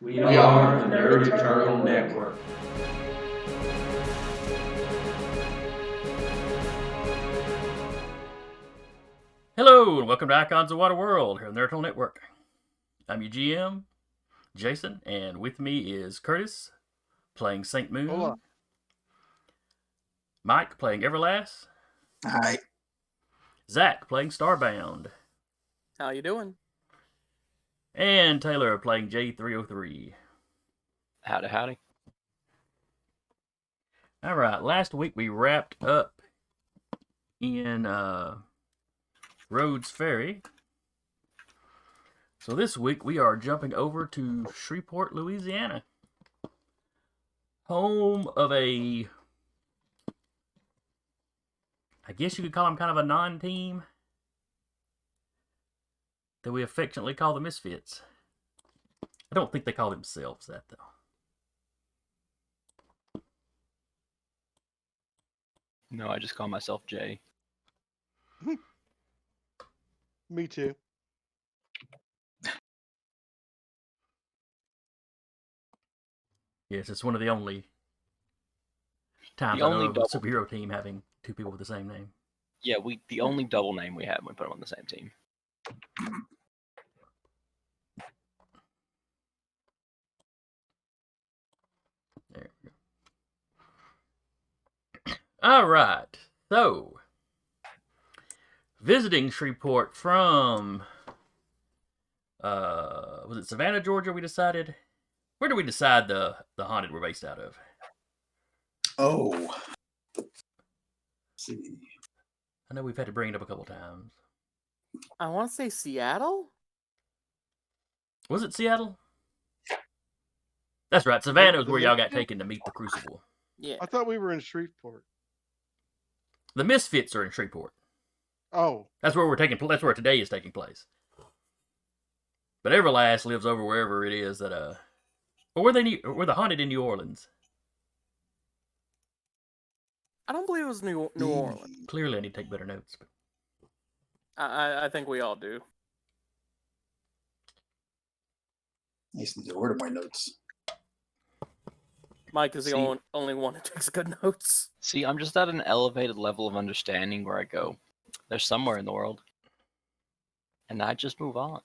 We are the Nerdy Turtle Network. Hello, and welcome to Icons of Water World here on the Nerd Turtle Network. I'm your GM, Jason, and with me is Curtis, playing Saint Moon. Hola. Mike, playing Everlass. Hi. Zach, playing Starbound. How you doing? And Taylor, playing J303. Howdy, howdy. Alright, last week we wrapped up in Rhodes Ferry. So this week we are jumping over to Shreveport, Louisiana. Home of I guess you could call them kind of a non-team that we affectionately call the Misfits. I don't think they call themselves that, though. No, I just call myself Jay. Me too. Yes, it's one of the only times The I know only of a superhero team having two people with the same name. Yeah, the only double name we had when we put them on the same team. There we go. All right. So, visiting Shreveport from, was it Savannah, Georgia, we decided? Where did we decide the haunted we're based out of? Oh. Let's see. I know we've had to bring it up a couple times. I want to say Seattle. Was it Seattle? That's right. Savannah was The where y'all got Misfits? taken to meet the Crucible. Yeah. Uh, I I thought we were in Shreveport. The Misfits are in Shreveport. Oh. That's where that's where today is taking place. But Everlass lives over wherever it is that or were the haunted in New Orleans? don't believe it was New Orleans. Clearly, I need to take better notes. But I think we all do. I used to do word of my notes. Mike is the See- only one who takes good notes. See, I'm just at an elevated level of understanding where I go, there's somewhere in the world. And I just move on.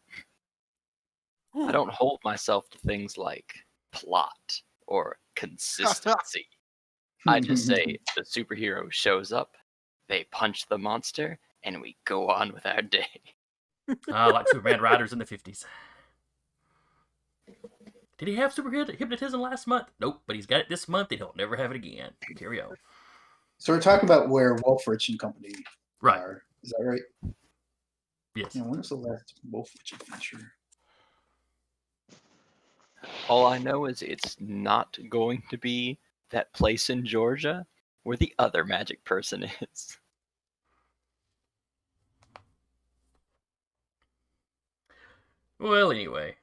I don't hold myself to things like plot or consistency. I just say the superhero shows up, they punch the monster, and we go on with our day. like Superman Riders in the 50s. Did he have super hypnotism last month? Nope, but he's got it this month and he'll never have it again. Carry on. So we're talking about where Wolfrich and Company Right. are. Is that right? Yes. Yeah, when was the last Wolfrich adventure? All I know is it's not going to be that place in Georgia where the other magic person is. Well, anyway.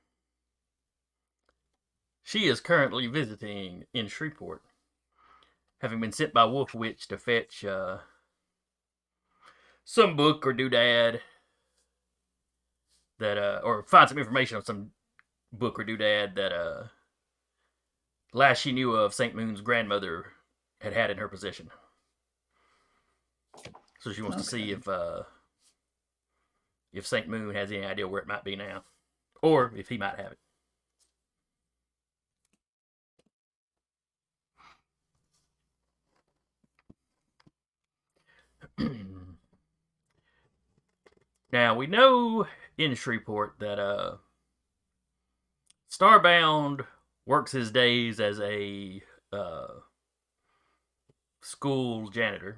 She is currently visiting in Shreveport, having been sent by Wolf Witch to fetch some book or doodad that or find some information on some book or doodad that last she knew of, Saint Moon's grandmother had in her possession. So she wants to see if Saint Moon has any idea where it might be now, or if he might have it. Now, we know in Shreveport that Starbound works his days as a school janitor.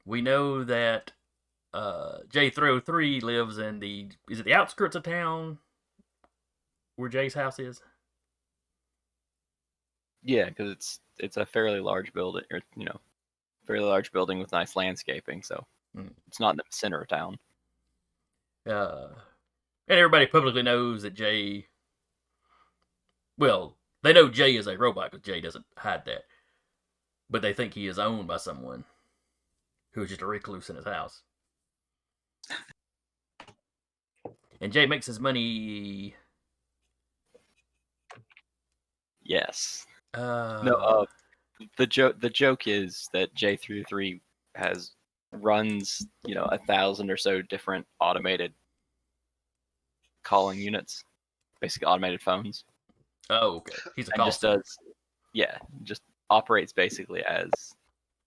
We know that J303 lives in is it the outskirts of town where Jay's house is? Yeah, because it's a fairly large building, or fairly large building with nice landscaping, so it's not in the center of town. And everybody publicly knows that Jay. Well, they know Jay is a robot because Jay doesn't hide that, but they think he is owned by someone who is just a recluse in his house. And Jay makes his money. Yes. Uh, No. The joke is that J33 runs 1,000 or so different automated calling units, basically automated phones, Oh, okay. He's a and call just center. just operates basically as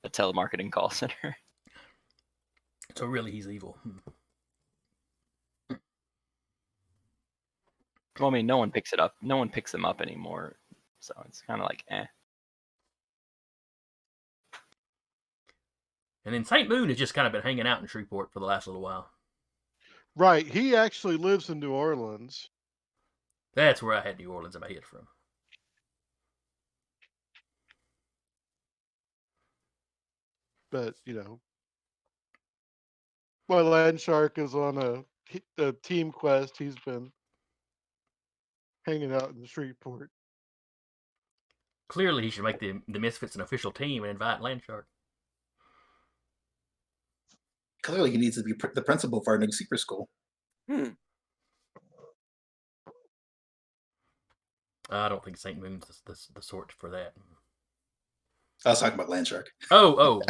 a telemarketing call center. So really, he's evil. Well, I mean, no one picks it up. No one picks them up anymore, so it's kind of like, eh. And then Saint Moon has just kind of been hanging out in Shreveport for the last little while. Right. He actually lives in New Orleans. That's where I had New Orleans in my head from. But, while Landshark is on a team quest, he's been hanging out in Shreveport. Clearly, he should make the Misfits an official team and invite Landshark. Clearly, he needs to be the principal for our new secret school. I don't think Saint Moon's the sort for that. I was talking about Landshark. Oh.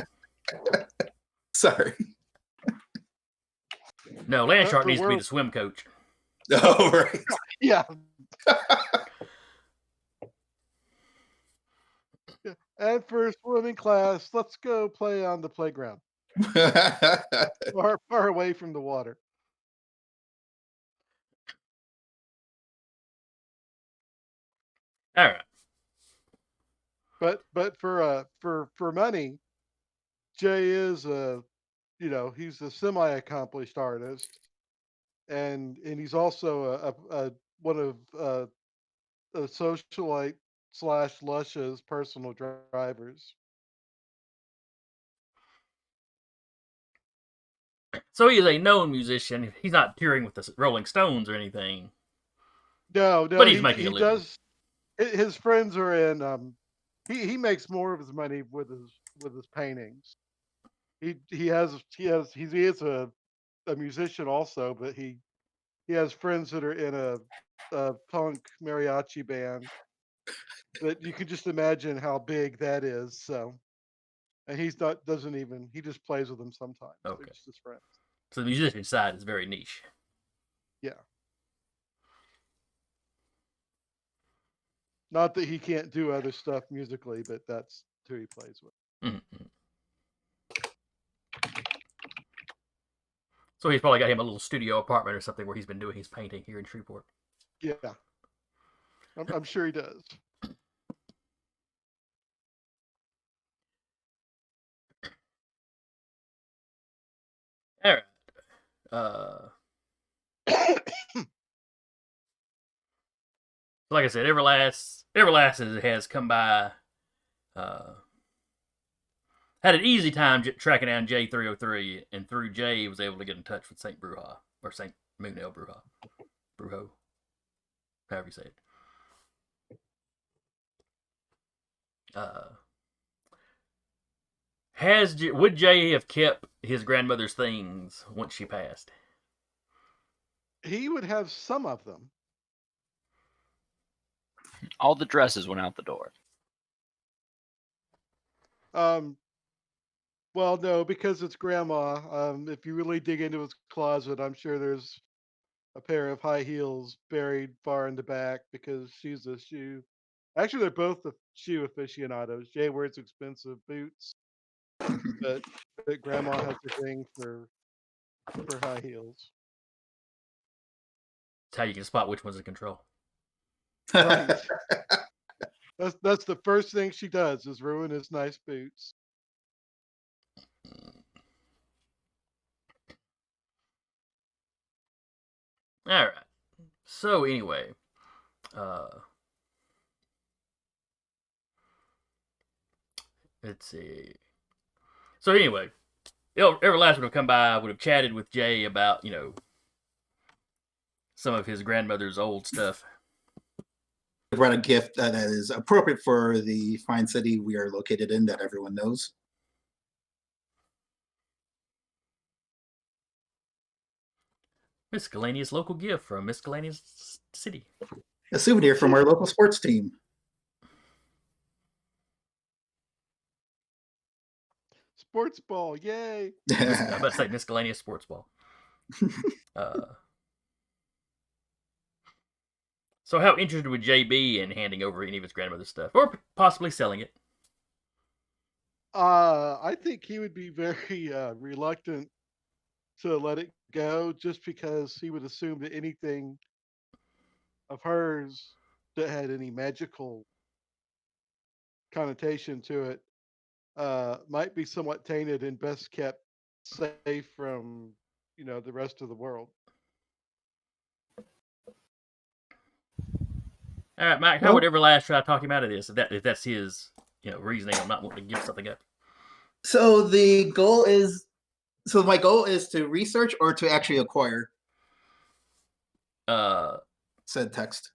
Sorry. No, Landshark The needs to be world- the swim coach. Oh, right. Yeah. And for swimming class, let's go play on the playground, far away from the water. All right. But for money, Jay is he's a semi-accomplished artist, and he's also a one of a socialite / Lush's personal drivers. So he is a known musician. He's not touring with the Rolling Stones or anything. No, But he's making a living. does. His friends are in. He makes more of his money with his paintings. He is a musician also, but he has friends that are in a punk mariachi band. But you can just imagine how big that is. So, and he just plays with them sometimes. Okay. They're just his friends. So the musician side is very niche. Yeah. Not that he can't do other stuff musically, but that's who he plays with. Mm-hmm. So he's probably got him a little studio apartment or something where he's been doing his painting here in Shreveport. Yeah. I'm sure he does. All right. Like I said, Everlass has come by. Had an easy time tracking down J303, and through Jay was able to get in touch with Saint Bruja or Saint Moonell Brujo, however you say it. Would Jay have kept his grandmother's things once she passed? He would have some of them. All the dresses went out the door. Well, no, because it's grandma. If you really dig into his closet, I'm sure there's a pair of high heels buried far in the back because she's a shoe. Actually, they're both the shoe aficionados. Jay wears expensive boots, but grandma has a thing for high heels. That's how you can spot which one's in control. Right. That's the first thing she does is ruin his nice boots. All right. So anyway, let's see. So anyway, Everlass would have come by, would have chatted with Jay about some of his grandmother's old stuff. Brought a gift that is appropriate for the fine city we are located in that everyone knows. Miscellaneous local gift from Miscellaneous City. A souvenir from our local sports team. Sports ball, yay! I'm about to say Miscellaneous Sports Ball. So how interested would Jay be in handing over any of his grandmother's stuff, or possibly selling it? I think he would be very reluctant to let it go, just because he would assume that anything of hers that had any magical connotation to it might be somewhat tainted and best kept safe from the rest of the world. All right, Mike. How would Everlass try to talk him out of this if that's his reasoning on not wanting to give something up? So my goal is to research or to actually acquire said text.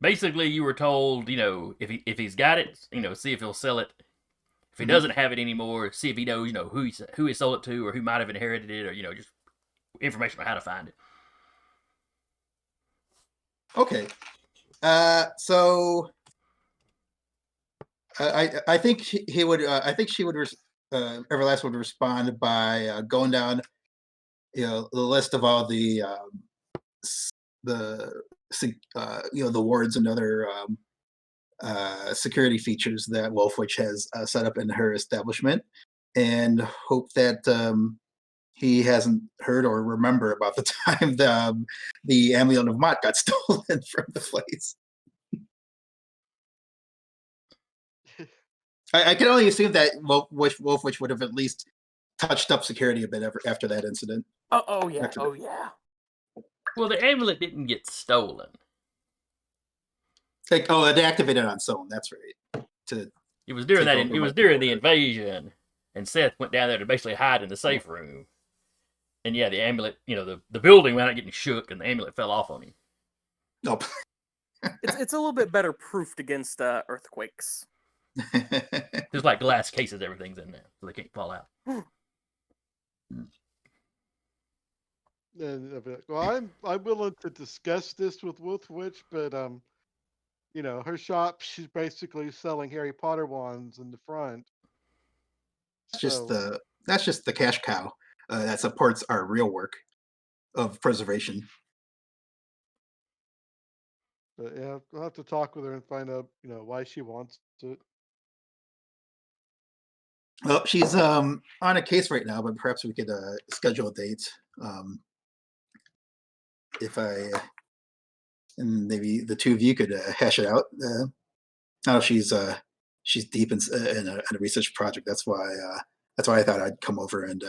Basically, you were told, if he's got it, see if he'll sell it. If he doesn't have it anymore, see if he knows, who he sold it to, or who might have inherited it, or just information on how to find it. Okay. So I think he would. I think she would. Everlast would respond by going down, the list of all the wards and other security features that Wolfwitch has set up in her establishment, and hope that he hasn't heard or remember about the time the amulet of Mott got stolen from the place. I can only assume that Wolfwitch would have at least touched up security a bit after that incident. Oh yeah. Oh yeah. Well, the amulet didn't get stolen. Like, oh, they activated on its own. That's right. It was during that. It was during the invasion, and Seth went down there to basically hide in the safe room. And yeah, the amulet, the building wound up getting shook, and the amulet fell off on him. Nope. It's a little bit better proofed against earthquakes. There's like glass cases, everything's in there, so they can't fall out. Well, I'm willing to discuss this with Wolfwitch, but her shop, she's basically selling Harry Potter wands in the front. That's just the cash cow that supports our real work of preservation. But yeah, I'll have to talk with her and find out, why she wants it. Well, she's on a case right now, but perhaps we could schedule a date. And maybe the two of you could hash it out. Now she's deep in a research project. That's why I thought I'd come over and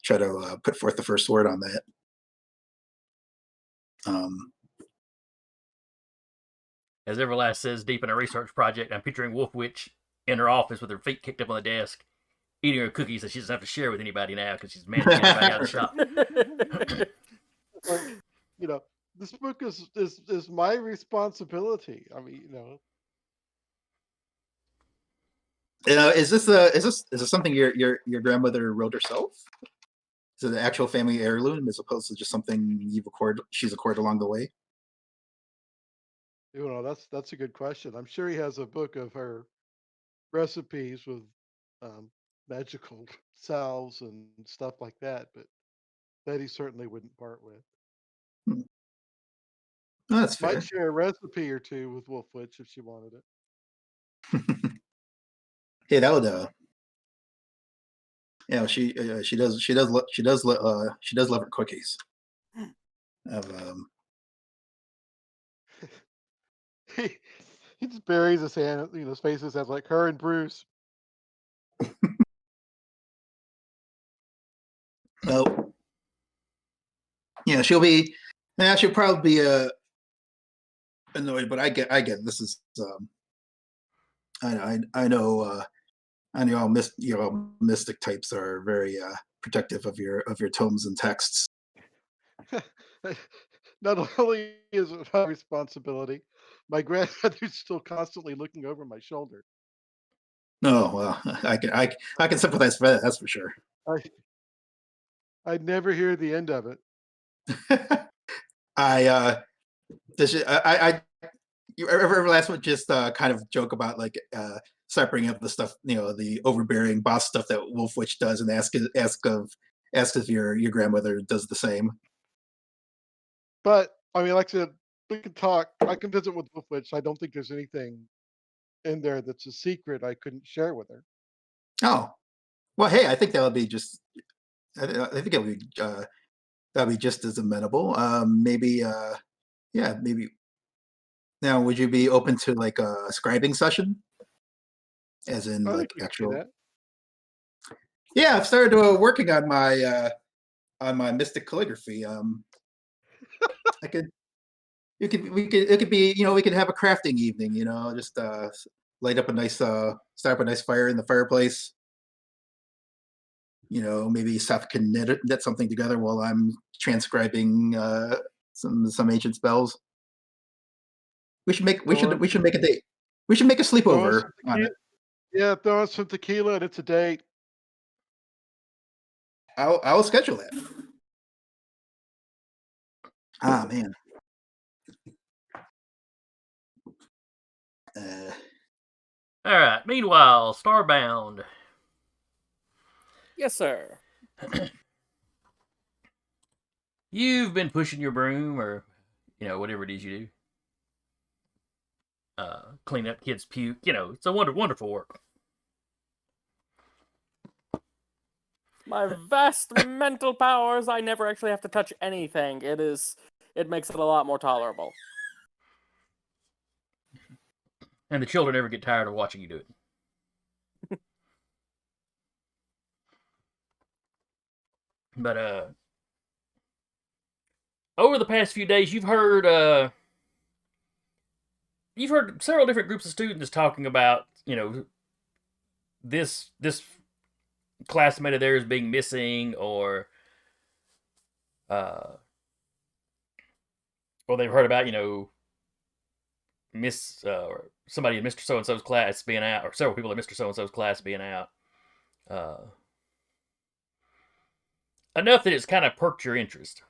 try to put forth the first word on that. As Everlast says, deep in a research project, I'm picturing Wolfwitch in her office with her feet kicked up on the desk, eating her cookies that she doesn't have to share with anybody now because she's managed to get everybody out of the shop. This book is my responsibility. I mean, is this something your grandmother wrote herself? Is it an actual family heirloom as opposed to just something she's acquired along the way? That's a good question. I'm sure he has a book of her recipes with magical salves and stuff like that, but that he certainly wouldn't part with. Oh, that's fair. Might share a recipe or two with Wolfwitch if she wanted it. Hey, that would she does love her cookies. He just buries his hand, his face his head like her and Bruce. Well, she'll probably be annoyed, but I get this is I know mystic types are very protective of your tomes and texts. Not only is it my responsibility, my grandmother's still constantly looking over my shoulder. No, well, I can sympathize for that. That's for sure. I'd never hear the end of it. I Everlast would just kind of joke about like start bringing up the stuff, the overbearing boss stuff that Wolf Witch does, and ask if your grandmother does the same. But I mean, like I said, we can talk. I can visit with Wolf Witch. I don't think there's anything in there that's a secret I couldn't share with her. Oh, well, hey, I think that would be just. I think that'll be just as amenable. Maybe, yeah, maybe. Now, would you be open to like a scribing session, as in I think like we could do actual? that. Yeah, I've started working on my mystic calligraphy. I could, it could be, we could have a crafting evening. Just light up a nice, start up a nice fire in the fireplace. Maybe Seth can knit something together while I'm transcribing some ancient spells. We should make we Throw should in we some, should make a date. We should make a throw in sleepover some on tequila. it. Yeah, throw in some tequila and it's a date. I'll schedule that. Ah man. Uh, All right. Meanwhile, Starbound. Yes, sir. You've been pushing your broom, or whatever it is you do. Clean up kids' puke. It's a wonderful work. My vast mental powers, I never actually have to touch anything. It makes it a lot more tolerable. And the children never get tired of watching you do it. But over the past few days, you've heard several different groups of students talking about this classmate of theirs being missing, or they've heard about Miss somebody in Mr. So and So's class being out, or several people in Mr. So and So's class being out. Enough that it's kind of perked your interest.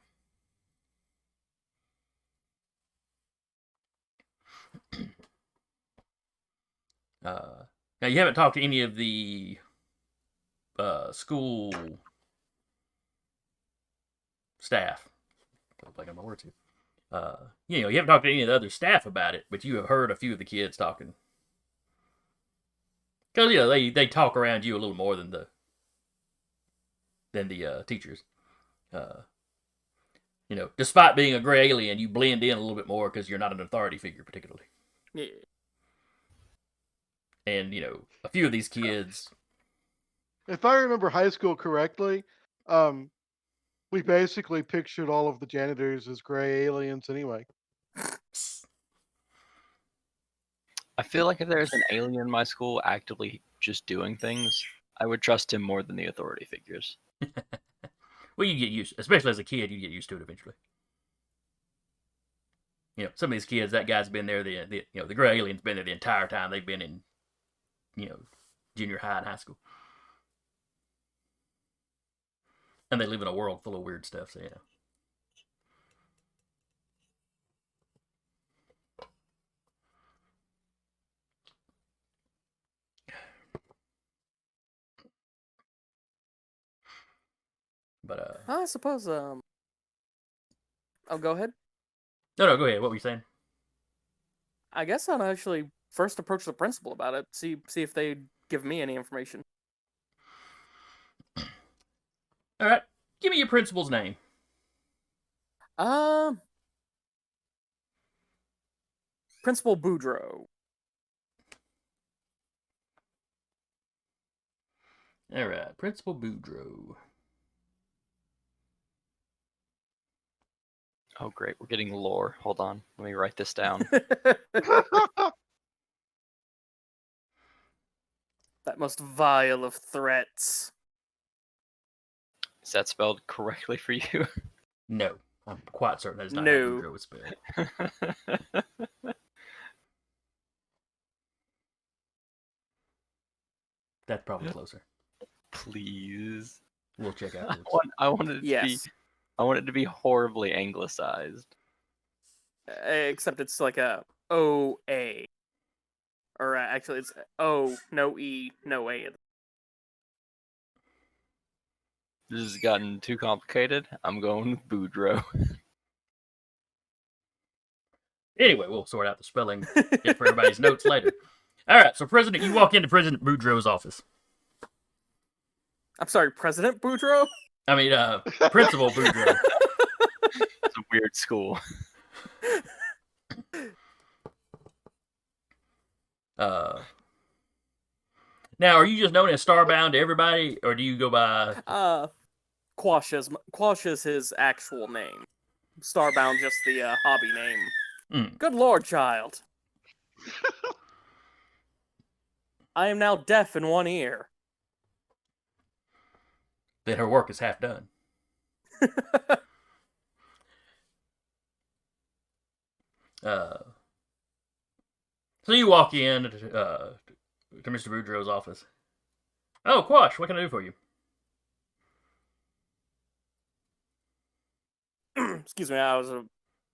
Now you haven't talked to any of the school staff. I'm like on my words here. You haven't talked to any of the other staff about it, but you have heard a few of the kids talking. Because they talk around you a little more than the teachers. Despite being a gray alien, you blend in a little bit more because you're not an authority figure particularly. Yeah. And a few of these kids. If I remember high school correctly, we basically pictured all of the janitors as gray aliens anyway. I feel like if there's an alien in my school actively just doing things, I would trust him more than the authority figures. Well, you get used, especially as a kid, you get used to it eventually. Some of these kids, that guy's been there. The gray alien's been there the entire time they've been in, junior high and high school, and they live in a world full of weird stuff. So But I suppose. Oh, go ahead. no, go ahead. What were you saying? I guess I'll actually first approach the principal about it. See if they give me any information. All right, give me your principal's name. Principal Boudreaux. All right, Principal Boudreaux. Oh, great. We're getting lore. Hold on. Let me write this down. That most vile of threats. Is that spelled correctly for you? No, I'm quite certain that is not No. how Boudreaux was spelled. That's probably closer. Please. We'll check out. I wanted it to be. Yes. I want it to be horribly anglicized. Except it's like a OA. Or actually, it's O, no E, no A. This has gotten too complicated. I'm going with Boudreaux. Anyway, we'll sort out the spelling for everybody's notes later. All right, so President, you walk into President Boudreaux's office. I'm sorry, President Boudreaux? I mean, Principal Boudreaux. It's a weird school. Now, are you just known as Starbound to everybody, or do you go by... Quash is his actual name. Starbound just the hobby name. Good lord, child. I am now deaf in one ear. Then her work is half done. So you walk in to Mr. Boudreaux's office. Oh, Quash, what can I do for you? Excuse me, I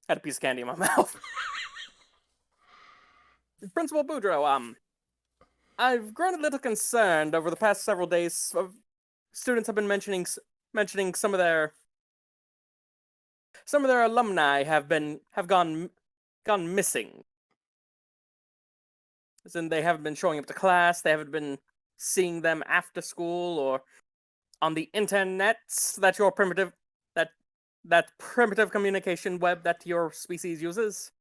had a piece of candy in my mouth. Principal Boudreaux, I've grown a little concerned over the past several days. Students have been mentioning some of their alumni have gone missing. As in, they haven't been showing up to class. They haven't been seeing them after school or on the internets that your primitive communication web that your species uses.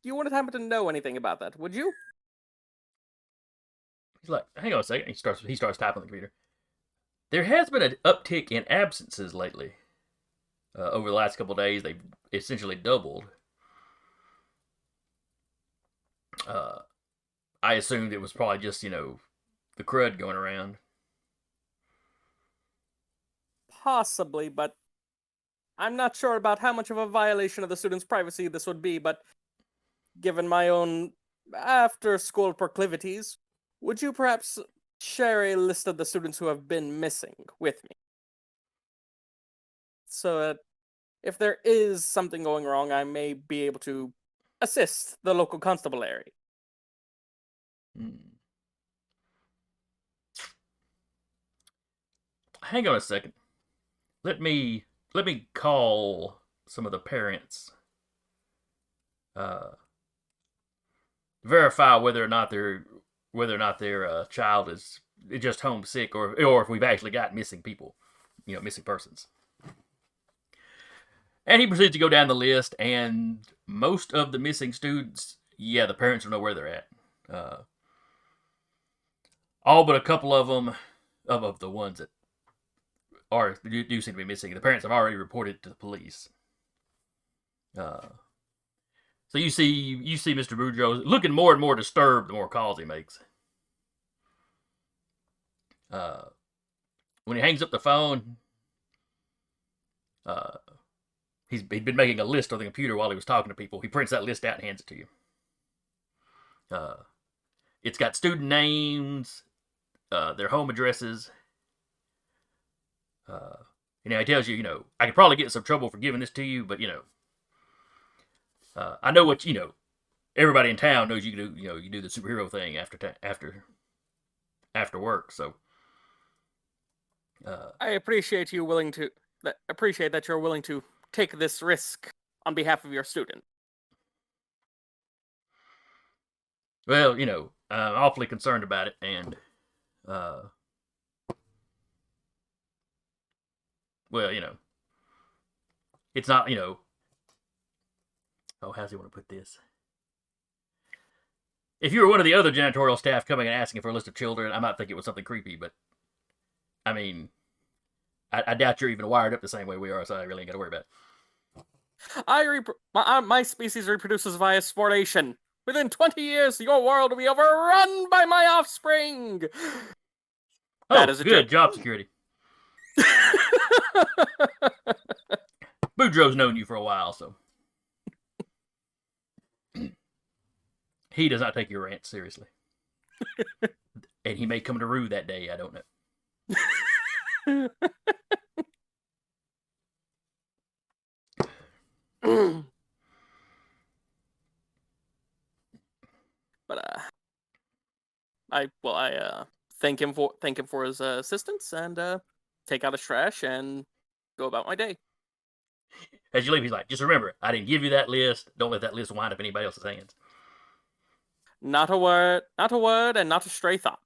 You wouldn't happen to know anything about that, would you? He's like, hang on a second. He starts typing on the computer. There has been an uptick in absences lately. Over the last couple of days, they've essentially doubled. I assumed it was probably just, the crud going around. Possibly, but I'm not sure about how much of a violation of the students' privacy this would be, but given my own after-school proclivities, would you perhaps share a list of the students who have been missing with me? So that if there is something going wrong, I may be able to assist the local constabulary. Hang on a second. Let me call some of the parents. Verify whether or not their child is just homesick, or if we've actually got missing people, missing persons. And he proceeds to go down the list, and most of the missing students, the parents don't know where they're at. All but a couple of them, of the ones that do seem to be missing, the parents have already reported to the police. So you see Mr. Boudreaux looking more and more disturbed the more calls he makes. When he hangs up the phone, he'd been making a list on the computer while he was talking to people. He prints that list out and hands it to you. It's got student names, their home addresses. He tells you, I could probably get in some trouble for giving this to you, but I know what everybody in town knows you do. You do the superhero thing after work. So I appreciate that you're willing to take this risk on behalf of your student. Well, I'm awfully concerned about it, and it's not, oh, how's he want to put this? If you were one of the other janitorial staff coming and asking for a list of children, I might think it was something creepy, but I mean, I doubt you're even wired up the same way we are, so I really ain't got to worry about it. My species reproduces via sportation. Within 20 years, your world will be overrun by my offspring. That is good job security. Boudreaux's known you for a while, so he does not take your rant seriously. And he may come to rue that day. I don't know. But I thank him for his assistance and take out his trash and go about my day. As you leave, he's like, just remember, I didn't give you that list. Don't let that list wind up in anybody else's hands. Not a word, and not a stray thought.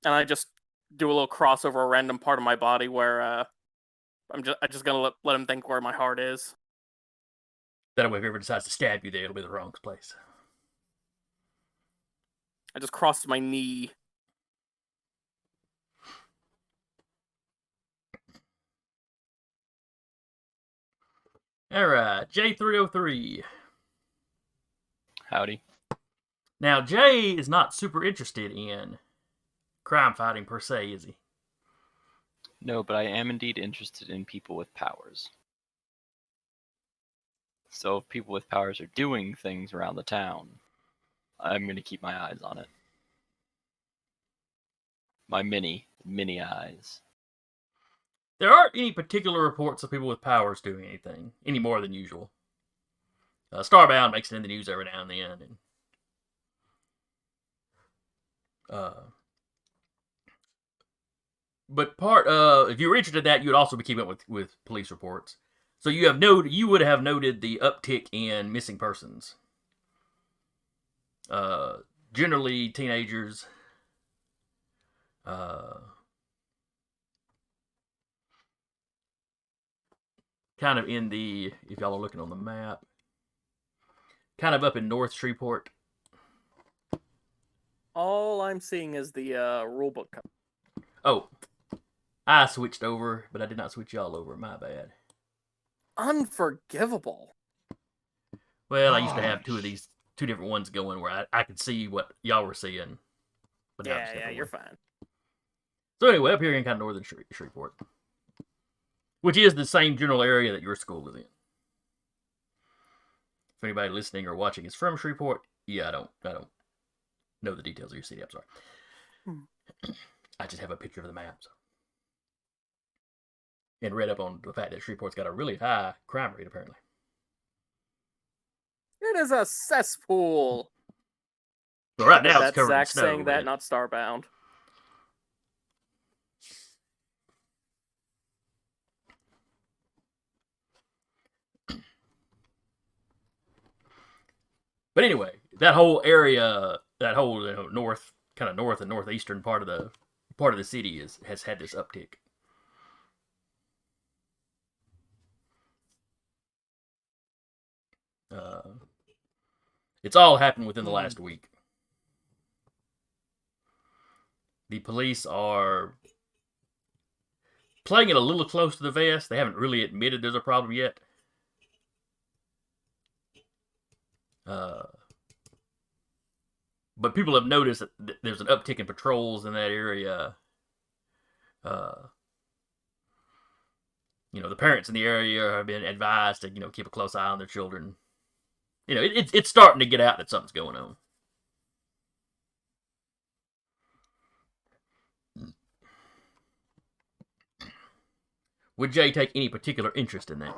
And I just do a little cross over a random part of my body where I'm just gonna let him think where my heart is. That way, if he ever decides to stab you there, it'll be the wrong place. I just crossed my knee. All right, J303. Howdy. Now, Jay is not super interested in crime fighting per se, is he? No, but I am indeed interested in people with powers. So if people with powers are doing things around the town, I'm going to keep my eyes on it. My mini eyes. There aren't any particular reports of people with powers doing anything, any more than usual. Starbound makes it in the news every now and then. But if you were interested in that, you would also be keeping up with police reports. So you would have noted the uptick in missing persons. Generally teenagers. Kind of in if y'all are looking on the map, kind of up in North Shreveport. All I'm seeing is the rulebook. Oh, I switched over, but I did not switch y'all over. My bad. Unforgivable. Well, I used to have two different ones going where I could see what y'all were seeing. But now Yeah, you're fine. So anyway, up here in kind of northern Shreveport, which is the same general area that your school is in. If anybody listening or watching is from Shreveport, yeah, I don't know the details of your city. I'm sorry. I just have a picture of the map. So. And read up on the fact that Shreveport's got a really high crime rate, apparently. It is a cesspool. Well, right now it's That's covered Zach in snow. saying that, not Starbound. But anyway, that whole area, that whole north and northeastern part of the city has had this uptick. It's all happened within the last week. The police are playing it a little close to the vest. They haven't really admitted there's a problem yet. But people have noticed that there's an uptick in patrols in that area. The parents in the area have been advised to, keep a close eye on their children. It's starting to get out that something's going on. Would Jay take any particular interest in that?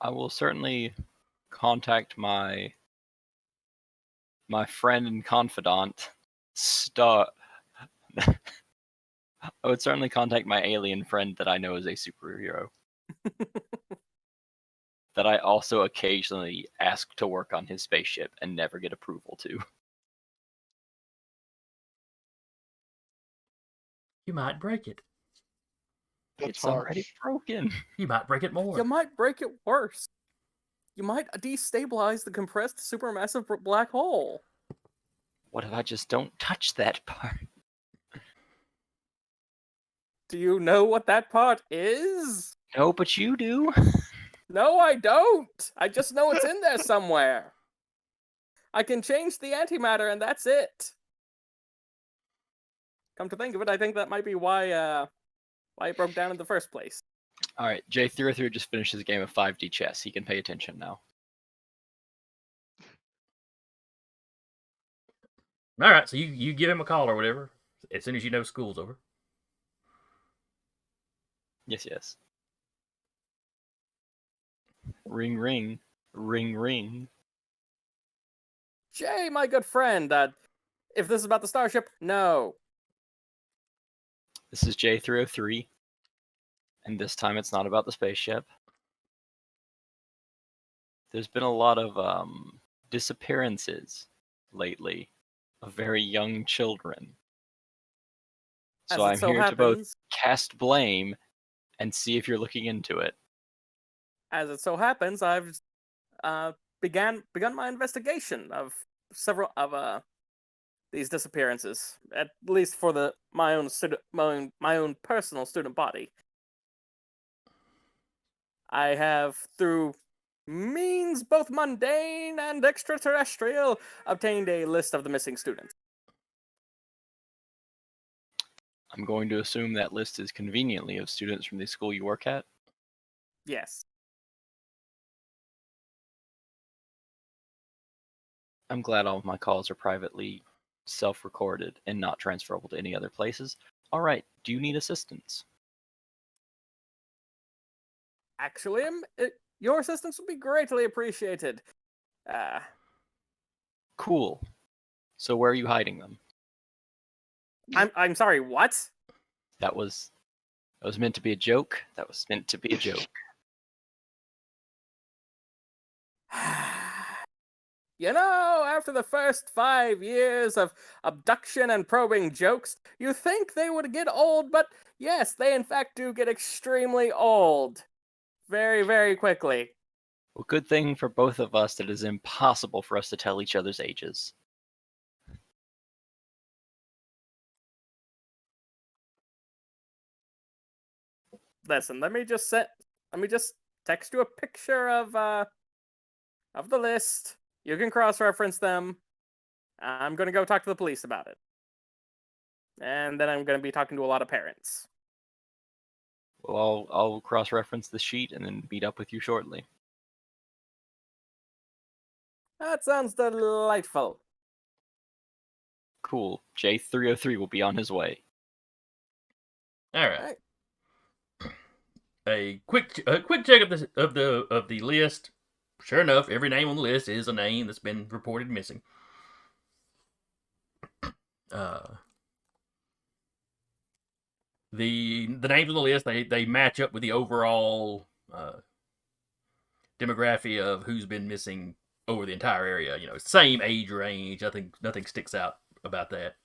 I will certainly contact my friend and confidant, I would certainly contact my alien friend that I know is a superhero. That I also occasionally ask to work on his spaceship and never get approval to. You might break it. It's already broken. You might break it more. You might break it worse. You might destabilize the compressed supermassive black hole. What if I just don't touch that part? Do you know what that part is? No, but you do. No, I don't. I just know it's in there somewhere. I can change the antimatter and that's it. Come to think of it, I think that might be why it broke down in the first place. All right, J303 just finished his game of 5D chess. He can pay attention now. All right, so you give him a call or whatever as soon as you know school's over. Yes, yes. Ring, ring, ring, ring. Jay, my good friend, if this is about the starship, no. This is J303, and this time it's not about the spaceship. There's been a lot of disappearances lately of very young children. So I'm here to both cast blame and see if you're looking into it. As it so happens, I've begun my investigation of several of these disappearances, at least for my own personal student body. I have, through means both mundane and extraterrestrial, obtained a list of the missing students. I'm going to assume that list is conveniently of students from the school you work at. Yes. I'm glad all of my calls are privately self-recorded and not transferable to any other places. All right, do you need assistance? Actually, your assistance would be greatly appreciated. Cool. So where are you hiding them? I'm sorry, what? That was meant to be a joke. That was meant to be a joke. You know, after the first 5 years of abduction and probing jokes, you think they would get old, but yes, they in fact do get extremely old. Very, very quickly. Well, good thing for both of us that it is impossible for us to tell each other's ages. Listen, let me just text you a picture of the list. You can cross-reference them. I'm gonna go talk to the police about it. And then I'm gonna be talking to a lot of parents. Well, I'll cross-reference the sheet and then meet up with you shortly. That sounds delightful. Cool. J303 will be on his way. All right. A quick check of the list. Sure enough, every name on the list is a name that's been reported missing. The names on the list they match up with the overall demography of who's been missing over the entire area. You know, same age range. Nothing sticks out about that.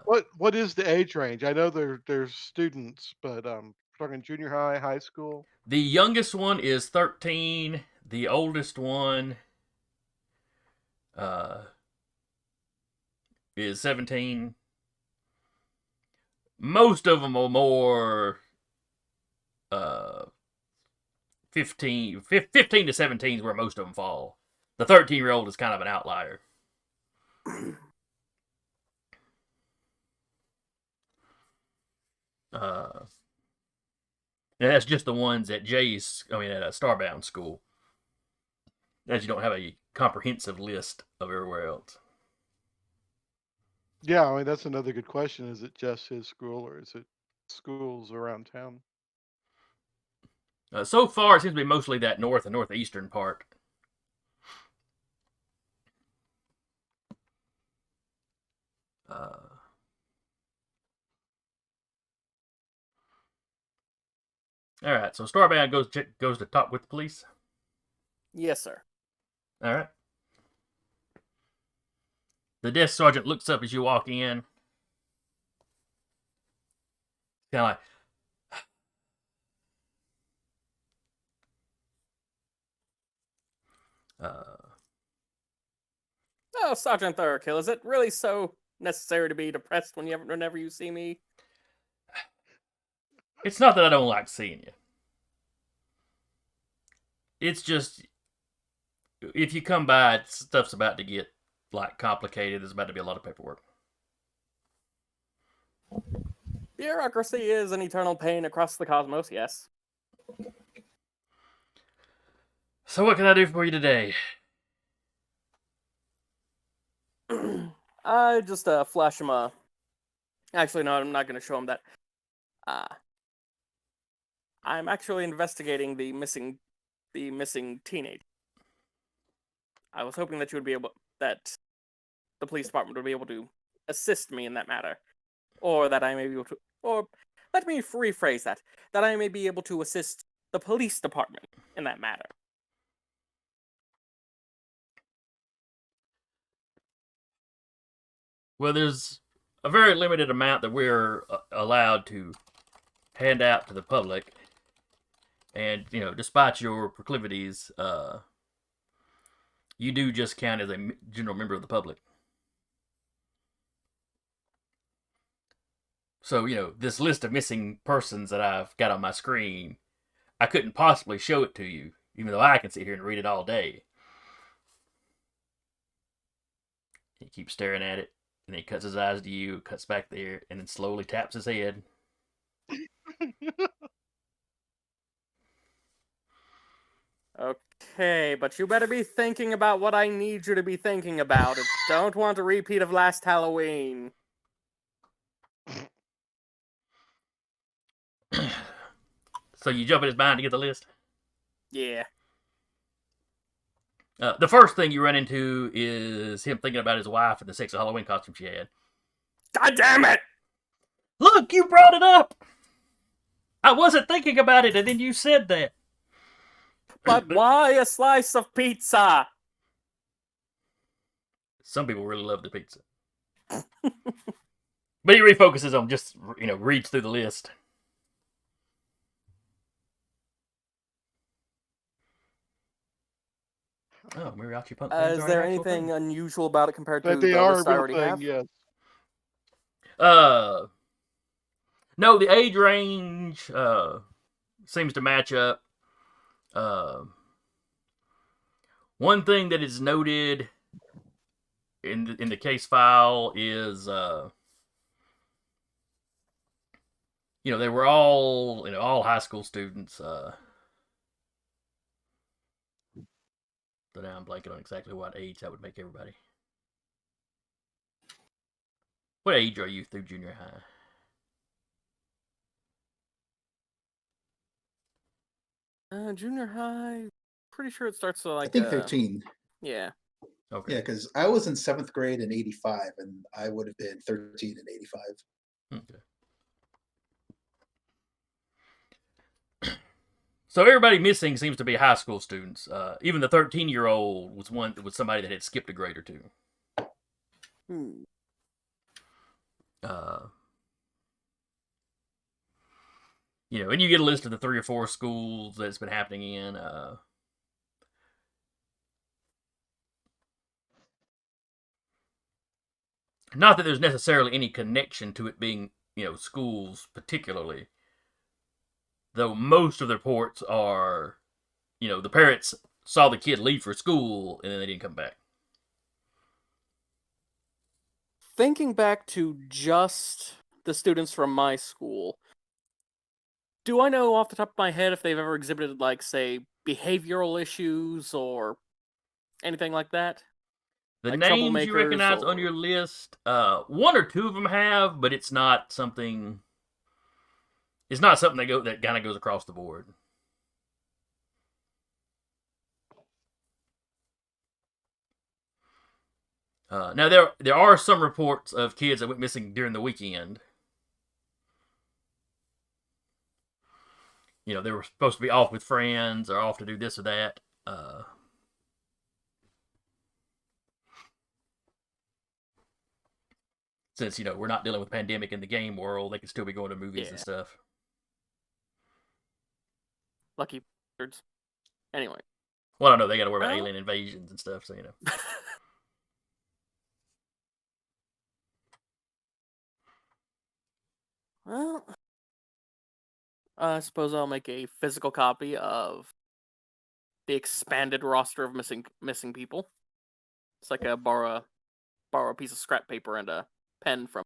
What is the age range? I know there's students, but we're talking junior high, high school. The youngest one is 13. The oldest one is 17. Most of them are more 15 to 17 is where most of them fall. The 13-year-old is kind of an outlier. And that's just the ones at at a Starbound school. As you don't have a comprehensive list of everywhere else. Yeah, I mean that's another good question. Is it just his school, or is it schools around town? So far, it seems to be mostly that north and northeastern part. All right, so Starbound goes to talk with the police. Yes, sir. All right. The desk sergeant looks up as you walk in. Kind of Oh, Sergeant Thurkill, is it really so necessary to be depressed whenever you see me? It's not that I don't like seeing you. It's just if you come by, stuff's about to get complicated. There's about to be a lot of paperwork. Bureaucracy is an eternal pain across the cosmos, yes. So what can I do for you today? I just flash him a. Actually, no, I'm not going to show him that. I'm actually investigating the missing teenager. I was hoping that that the police department would be able to assist me in that matter, or that I may be able to, or let me rephrase that I may be able to assist the police department in that matter. Well, there's a very limited amount that we're allowed to hand out to the public, and despite your proclivities, you do just count as a general member of the public. So, this list of missing persons that I've got on my screen, I couldn't possibly show it to you, even though I can sit here and read it all day. He keeps staring at it, and he cuts his eyes to you, cuts back there, and then slowly taps his head. Okay, but you better be thinking about what I need you to be thinking about. Don't want a repeat of last Halloween. So you jump in his mind to get the list? Yeah. The first thing you run into is him thinking about his wife and the sexy Halloween costume she had. God damn it! Look, you brought it up! I wasn't thinking about it, and then you said that. But why a slice of pizza? Some people really love the pizza. But he refocuses on just, reads through the list. Oh, mariachi punk. Is there anything unusual about it compared to But the they are a list I real already thing, have? yes. No, the age range seems to match up. One thing that is noted in the case file is, they were all, all high school students. So now I'm blanking on exactly what age that would make everybody. What age are you through junior high? Junior high. Pretty sure it starts to like. I think 13. Yeah. Okay. Yeah, because I was in 7th grade in 85, and I would have been 13 in 85. Okay. So everybody missing seems to be high school students. Even the 13-year-old was somebody that had skipped a grade or two. And you get a list of the 3 or 4 schools that it's been happening in. Not that there's necessarily any connection to it being, schools particularly. Though most of the reports are, the parents saw the kid leave for school and then they didn't come back. Thinking back to just the students from my school, do I know off the top of my head if they've ever exhibited, like, say, behavioral issues or anything like that? The Like names you troublemakers recognize on or- your list, 1 or 2 of them have, but it's not something. It's not something that kind of goes across the board. Now there are some reports of kids that went missing during the weekend. They were supposed to be off with friends or off to do this or that. Since we're not dealing with pandemic in the game world, they can still be going to movies and stuff. Lucky birds. Anyway. Well, I know they got to worry about alien invasions and stuff, so Well, I suppose I'll make a physical copy of the expanded roster of missing people. It's like borrow a piece of scrap paper and a pen from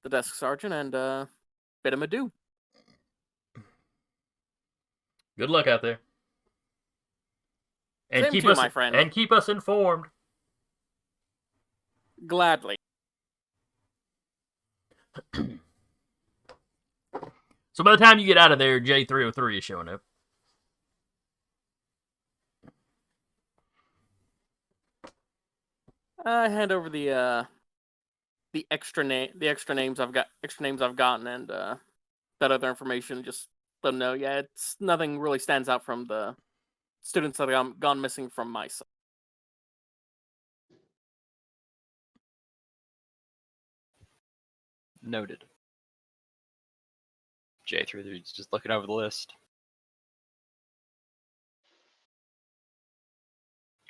the desk sergeant and bid him adieu. Good luck out there. And Same keep to you, us, my friend. And keep us informed. Gladly. So by the time you get out of there, J303 is showing up. I hand over the extra names I've gotten, and that other information. Just let them know. Yeah, it's nothing really stands out from the students that have gone missing from my side. Noted. J3's just looking over the list.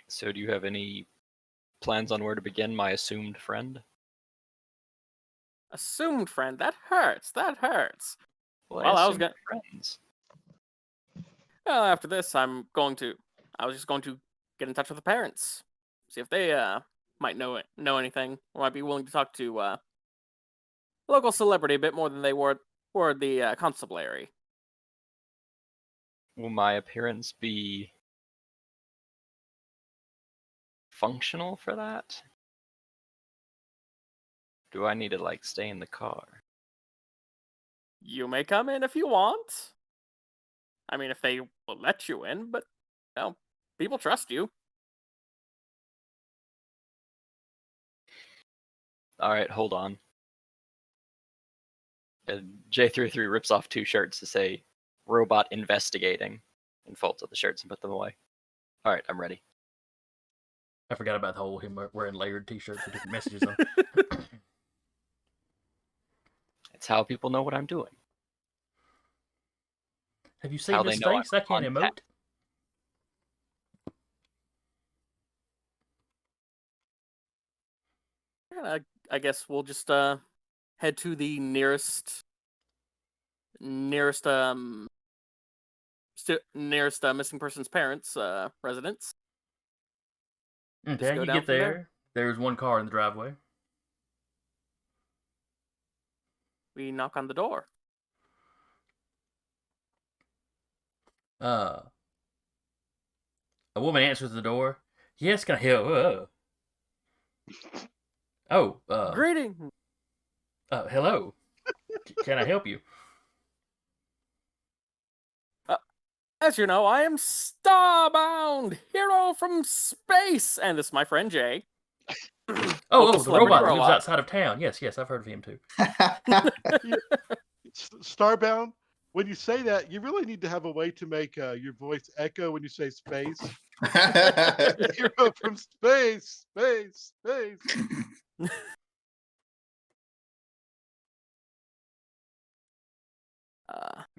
So do you have any plans on where to begin, my assumed friend? Assumed friend. That hurts. That hurts. Well, Well, I was assumed gonna. friends. Well, after this, I was just going to get in touch with the parents, see if they might know anything, or might be willing to talk to a local celebrity a bit more than they were the constabulary. Will my appearance be functional for that? Do I need to like stay in the car? You may come in if you want. I mean, if they will let you in, but people trust you. All right, hold on. J33 rips off 2 shirts to say "Robot Investigating" and folds up the shirts and put them away. All right, I'm ready. I forgot about the whole him wearing layered t-shirts with different messages on. It's how people know what I'm doing. Have you seen How his they know face? I can't I'm emote. I guess we'll just head to the nearest missing person's parents' residence. Okay, go you down get from there. there. There's one car in the driveway. We knock on the door. A woman answers the door. Yes, can I help? Greeting. Hello. Can I help you? As you know, I am Starbound, hero from space, and this is my friend Jay. Oh, the celebrity robot that lives robot. outside of town. Yes, I've heard of him too. Starbound, when you say that, you really need to have a way to make your voice echo when you say space. Hero from space. I'm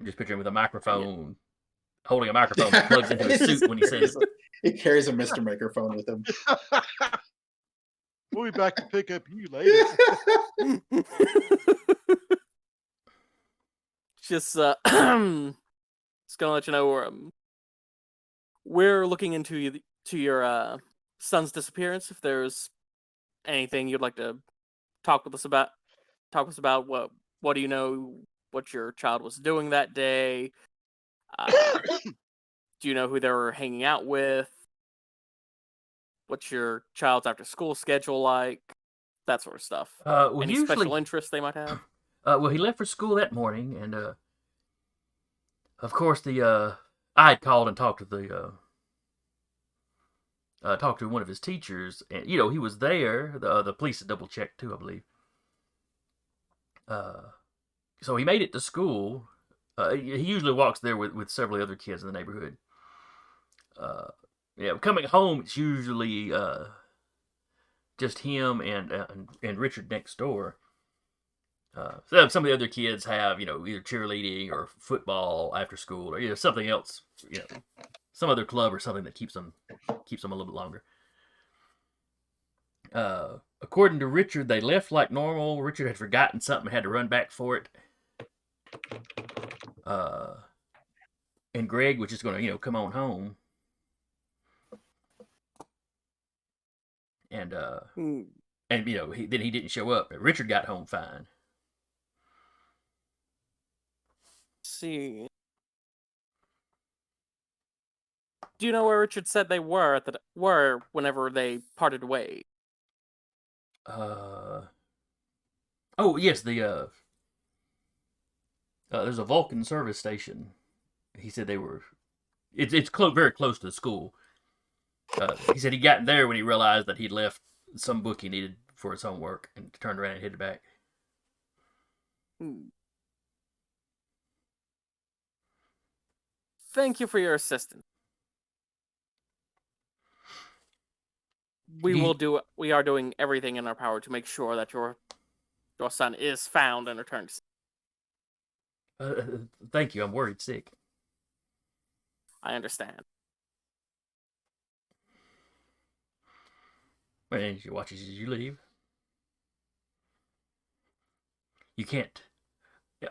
just picturing with a microphone, holding a microphone that plugs into his suit when he says it. He carries a Mr. Microphone with him. We'll be back to pick up you later. Just just gonna let you know we're looking into your son's disappearance. If there's anything you'd like to talk with us about, what do you know? What your child was doing that day? Do you know who they were hanging out with? What's your child's after school schedule like? That sort of stuff. Well, Any usually, special interests they might have? well, he left for school that morning, and of course, I had called and talked to talked to one of his teachers, and he was there. The police had double checked too, I believe. So he made it to school. He usually walks there with several other kids in the neighborhood. Coming home, it's usually just him and Richard next door. So some of the other kids have, either cheerleading or football after school, or something else, some other club or something that keeps them a little bit longer. According to Richard, they left like normal. Richard had forgotten something, had to run back for it. And Greg was just going to, come on home. And then he didn't show up. Richard got home fine. See. Do you know where Richard said they were whenever they parted ways? Oh yes, there's a Vulcan service station. He said they were. It's very close to the school. He said he got there when he realized that he'd left some book he needed for his homework and turned around and headed back. Thank you for your assistance. We are doing everything in our power to make sure that your son is found and returned. Thank you. I'm worried sick. I understand. And she watches as you leave. You can't.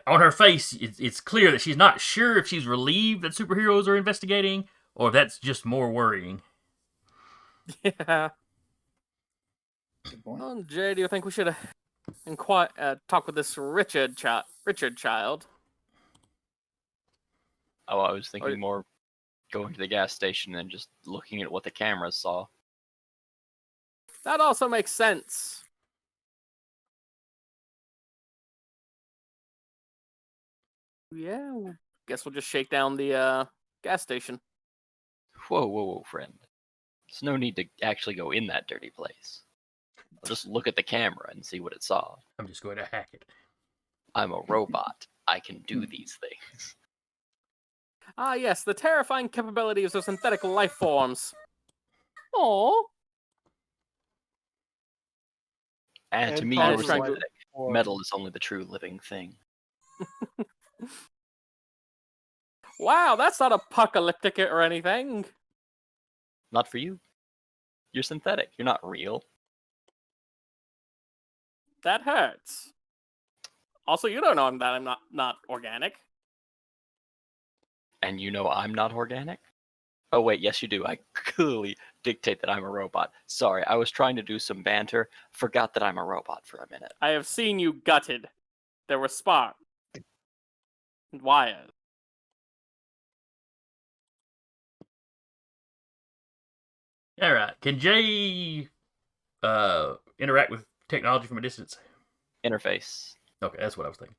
On her face, it's clear that she's not sure if she's relieved that superheroes are investigating or if that's just more worrying. Yeah. Good point. Well, Jay, do you think we should talk with this Richard child? Oh, I was thinking more going to the gas station and just looking at what the cameras saw. That also makes sense. Yeah, guess we'll just shake down the gas station. Whoa, friend. There's no need to actually go in that dirty place. I'll just look at the camera and see what it saw. I'm just going to hack it. I'm a robot. I can do these things. Ah, yes, the terrifying capabilities of synthetic life forms. Oh. And to me, Paul you're was trying to- synthetic. Metal is only the true living thing. Wow, that's not apocalyptic or anything. Not for you. You're synthetic. You're not real. That hurts. Also, you don't know that I'm not organic. And you know I'm not organic? Oh, wait, yes, you do. I clearly dictate that I'm a robot. Sorry, I was trying to do some banter. Forgot that I'm a robot for a minute. I have seen you gutted. There were sparks. And wires. All right. Can Jay interact with technology from a distance? Interface. Okay, that's what I was thinking.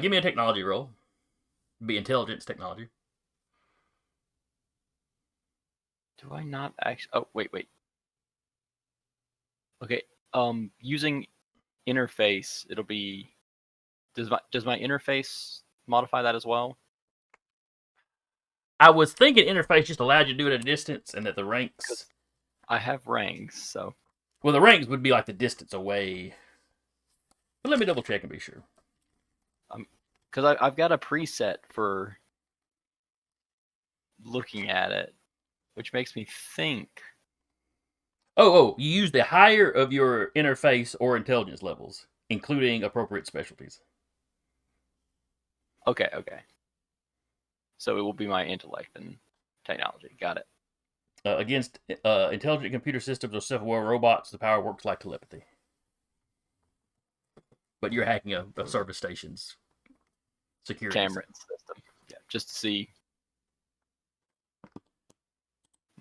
Give me a technology roll. Be intelligence technology. Do I not actually... Oh, wait. Okay, using interface, it'll be... Does my interface modify that as well? I was thinking interface just allowed you to do it at a distance, and that the ranks. I have ranks, so... Well, the ranks would be like the distance away. But let me double check and be sure. Because I've got a preset for looking at it, which makes me think... Oh, you use the higher of your interface or intelligence levels, including appropriate specialties. Okay. So it will be my intellect and technology. Got it. Against intelligent computer systems or self-aware robots, the power works like telepathy. But you're hacking a service station's security Camera system. Yeah, just to see.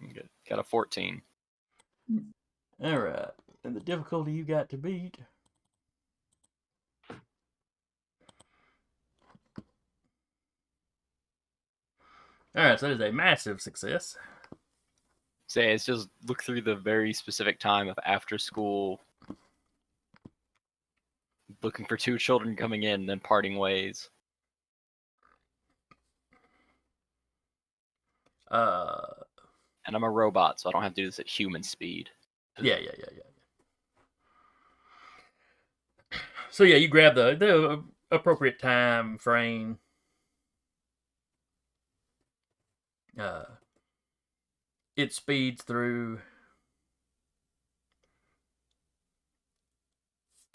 Good. Got a 14. All right. And the difficulty you got to beat. All right, so that is a massive success. Say it's just look through the very specific time of after school, looking for two children coming in, then parting ways. And I'm a robot, so I don't have to do this at human speed. Yeah. So yeah, you grab the appropriate time frame. It speeds through.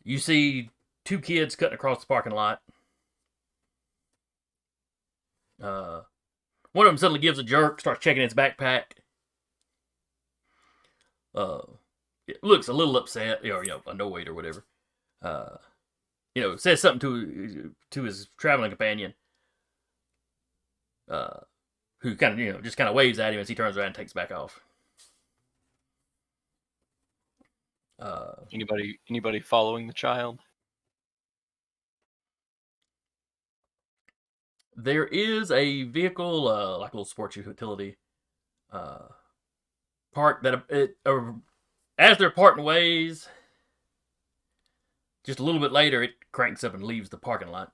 You see two kids cutting across the parking lot. One of them suddenly gives a jerk, starts checking his backpack. It looks a little upset, or annoyed or whatever. Says something to his traveling companion. Who kind of, just kind of waves at him as he turns around and takes back off. Anybody following the child? There is a vehicle, like a little sports utility, parked as they're parting ways. Just a little bit later, it cranks up and leaves the parking lot.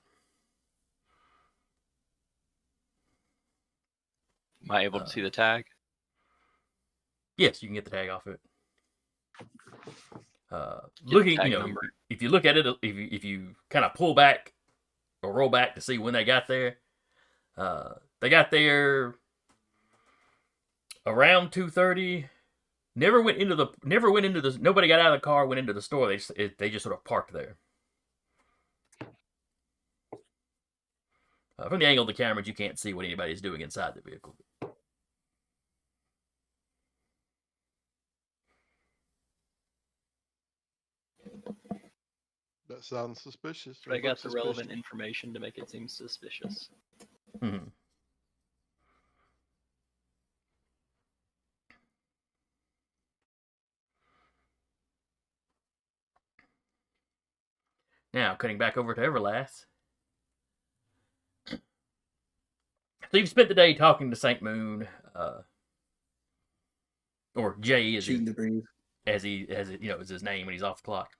Am I able to see the tag? Yes, you can get the tag off it. The Looking, tag number. if you look at it, if you kind of pull back or roll back to see when they got there, they got there around 2:30. Nobody got out of the car, went into the store. They just sort of parked there. From the angle of the cameras, you can't see what anybody's doing inside the vehicle. That sounds suspicious. But I got the relevant information to make it seem suspicious. Mm-hmm. Now, cutting back over to Everlass. So you've spent the day talking to Saint Moon, or Jay, as Shooting the breeze. is his name when he's off the clock.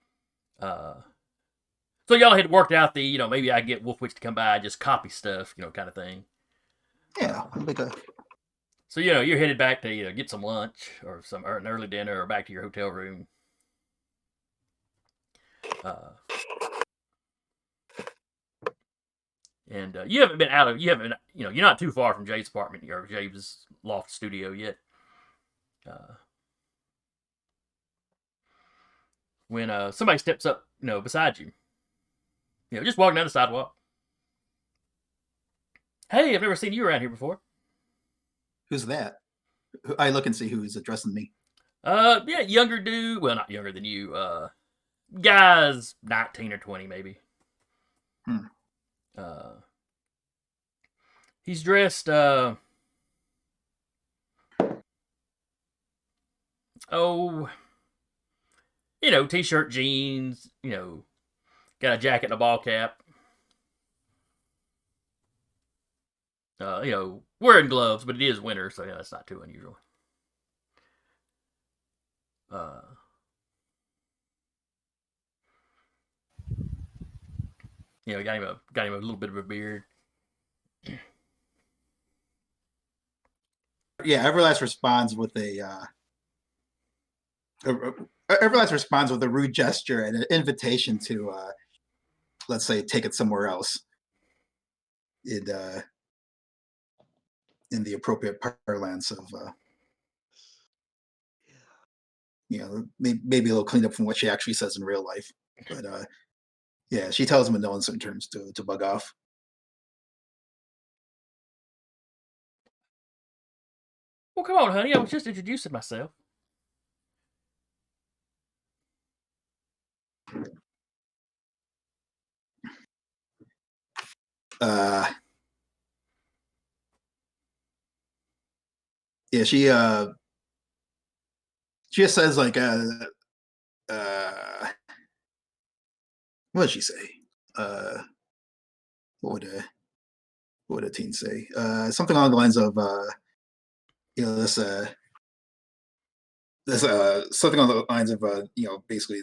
So y'all had worked out the, maybe I get Wolfwitch to come by and just copy stuff, kind of thing. Yeah, So you're headed back to get some lunch or an early dinner or back to your hotel room. And you haven't been you're not too far from Jay's apartment or Jay's loft studio yet. When somebody steps up, beside you, just walking down the sidewalk. Hey, I've never seen you around here before. Who's that? I look and see who's addressing me. Yeah, younger dude. Well, not younger than you. Guy's 19 or 20, maybe. He's dressed, t-shirt, jeans, got a jacket and a ball cap. Wearing gloves, but it is winter, so that's not too unusual. Got him a little bit of a beard. Yeah, Everlass responds with a rude gesture and an invitation to, let's say, take it somewhere else. In the appropriate parlance of, maybe a little cleanup from what she actually says in real life. But yeah, she tells him in no uncertain terms to bug off. Well, come on, honey. I was just introducing myself. Yeah, she just says like, what did she say? What would a teen say? Something along the lines of, this something along the lines of, basically,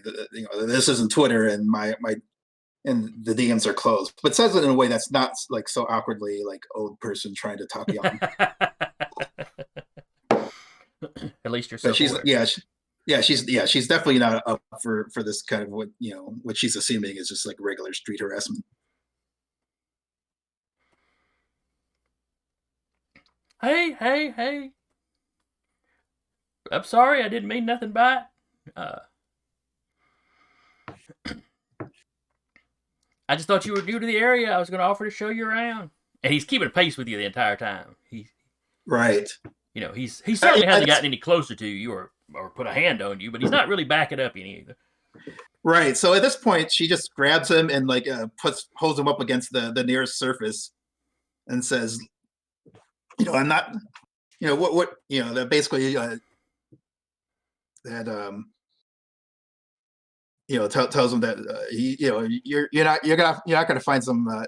this isn't Twitter, and and the DMs are closed, but says it in a way that's not like so awkwardly like old person trying to talk young. At least you're. But she's she's definitely not up for this kind of what she's assuming is just like regular street harassment. Hey. I'm sorry, I didn't mean nothing by it. I just thought you were new to the area. I was going to offer to show you around. And he's keeping pace with you the entire time. Right. He certainly hasn't gotten any closer to you or put a hand on you, but he's not really backing up any either. Right. So at this point, she just grabs him and like holds him up against the nearest surface and says, I'm not, that basically that tells him that you're not gonna find some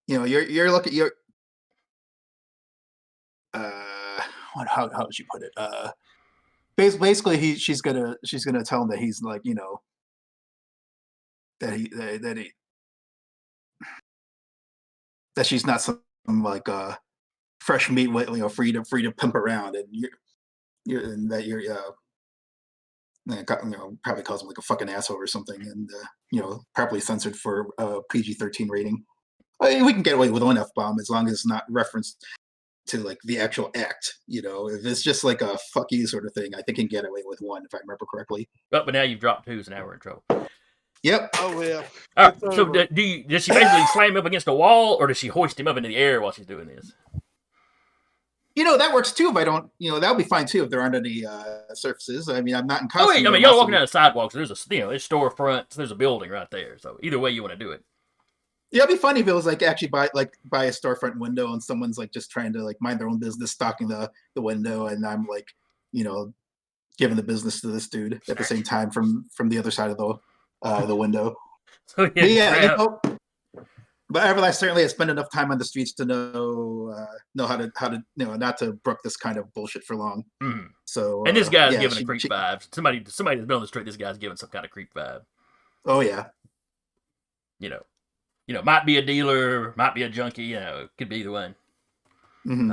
you're looking you're how does she put it? Basically she's gonna tell him that he's like that she's not some like fresh meat with free to pimp around, and and that you're probably calls him like a fucking asshole or something, and properly censored for PG-13 rating. I mean, we can get away with one F-bomb as long as it's not referenced to like the actual act. If it's just like a fuck you sort of thing, I think you can get away with one if I remember correctly. But now you've dropped two, so now we're in trouble. Yep. Oh yeah. All right. It's So over. does she basically slam him up against a wall, or does she hoist him up into the air while she's doing this? That works too. If I don't, that'll be fine too if there aren't any surfaces. I mean, I'm not in Oh, costume. wait, I mean, y'all walking down the sidewalks. There's there's storefronts. There's a building right there. So either way you want to do it. Yeah, it'd be funny if it was like actually by a storefront window and someone's like just trying to like mind their own business, stalking the window, and I'm like, giving the business to this dude at the same time from the other side of the window. So Yeah, but Everlass certainly has spent enough time on the streets to know how to not to brook this kind of bullshit for long. Mm. So And this guy's giving a creep vibe. Somebody that's been on the street. This guy's giving some kind of creep vibe. Oh yeah. Might be a dealer, might be a junkie. Could be either one. Mm-hmm.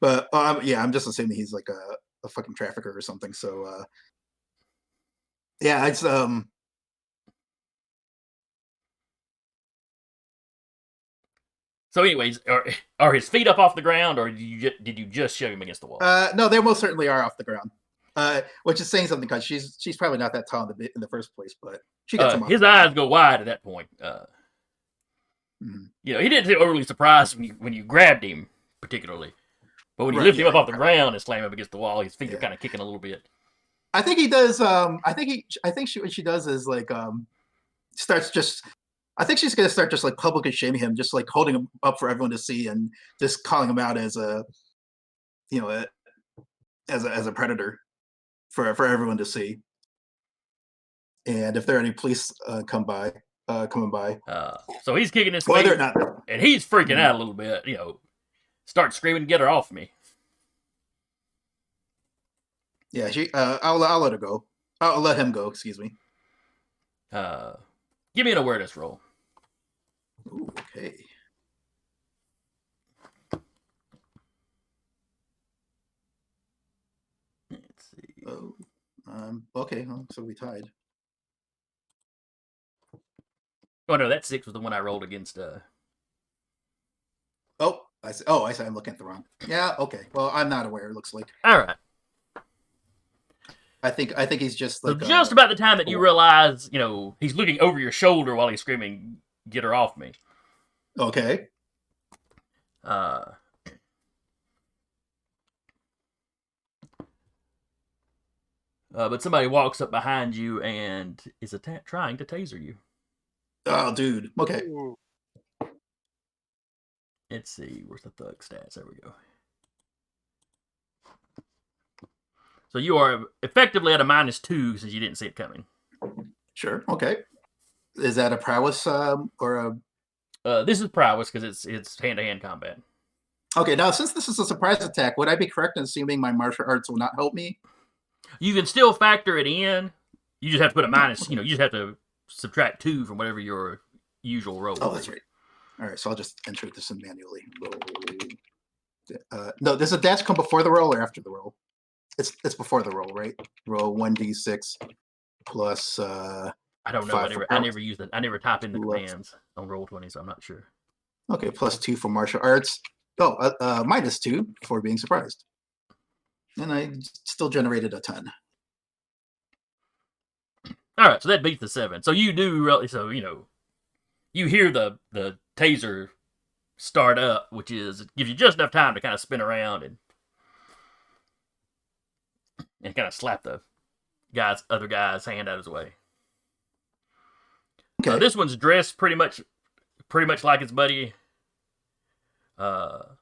But I'm just assuming he's like a fucking trafficker or something. So it's So, anyways, are his feet up off the ground, or did you just shove him against the wall? No, they most certainly are off the ground. Which is saying something because she's probably not that tall in the first place, but she gets him off. His eyes go wide at that point. He didn't seem overly surprised when you grabbed him, particularly. But when you lift him up off the ground and slam him against the wall, his feet are kind of kicking a little bit. I think he does. I think what she does is like starts just. I think she's gonna start just like publicly shaming him, just like holding him up for everyone to see, and just calling him out as a predator for everyone to see. And if there are any police coming by, so he's kicking his well, feet, they're not. And he's freaking out a little bit. Start screaming, "Get her off me!" Yeah, I'll let her go. I'll let him go. Excuse me. Give me an awareness roll. Ooh, okay. Let's see. Oh, okay. So we tied. Oh no, that 6 was the one I rolled against. Oh, I see. Oh, I see. I'm looking at the wrong. Yeah. Okay. Well, I'm not aware. It looks like. All right. I think he's just like. So just about the time that you realize, he's looking over your shoulder while he's screaming, "Get her off me!" Okay. But somebody walks up behind you and is trying to taser you. Oh, dude. Okay. Ooh. Let's see. Where's the thug stats? There we go. So you are effectively at a -2 since you didn't see it coming. Sure. Okay. Is that a prowess or a? This is prowess because it's hand-to-hand combat. Okay. Now, since this is a surprise attack, would I be correct in assuming my martial arts will not help me? You can still factor it in. You just have to put a minus. You just have to subtract 2 from whatever your usual roll. Oh, that's right. All right. So I'll just enter this in manually. No, does a dash come before the roll or after the roll? It's before the roll, right? Roll 1d6 plus. I don't know. I never use that. I never type in the commands on Roll20, so I'm not sure. Okay, plus 2 for martial arts. Oh, -2 for being surprised. And I still generated a 10. All right, so that beats the 7. So you do. So you hear the taser start up, which gives you just enough time to kind of spin around and kind of slap the other guy's hand out of his way. Okay. This one's dressed pretty much like his buddy. Ball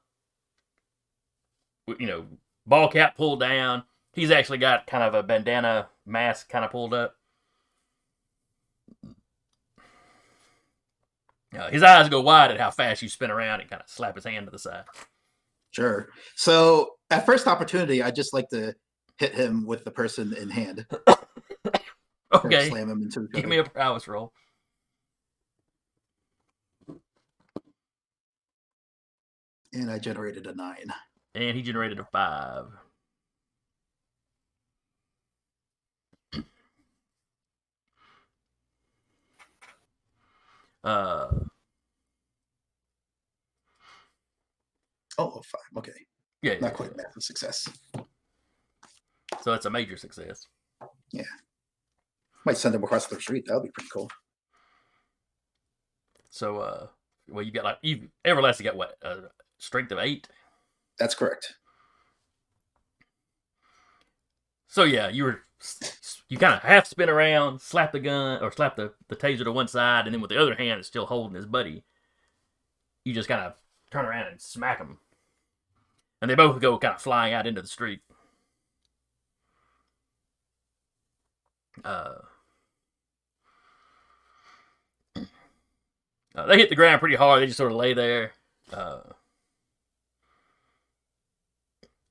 cap pulled down. He's actually got kind of a bandana mask kind of pulled up. His eyes go wide at how fast you spin around and kind of slap his hand to the side. Sure. So at first opportunity, I just like to hit him with the person in hand. Okay. Slam him into each Give other. me a prowess roll. And I generated a 9. And he generated a 5. Oh, 5. Okay. Yeah. Not quite massive success. So that's a major success. Yeah. Might send him across the street. That would be pretty cool. So, well, you got like Everlass got what? Strength of 8. That's correct. So yeah, you kind of half spin around, slap the gun or slap the taser to one side, and then with the other hand, it's still holding his buddy. You just kind of turn around and smack him, and they both go kind of flying out into the street. They hit the ground pretty hard. They just sort of lay there.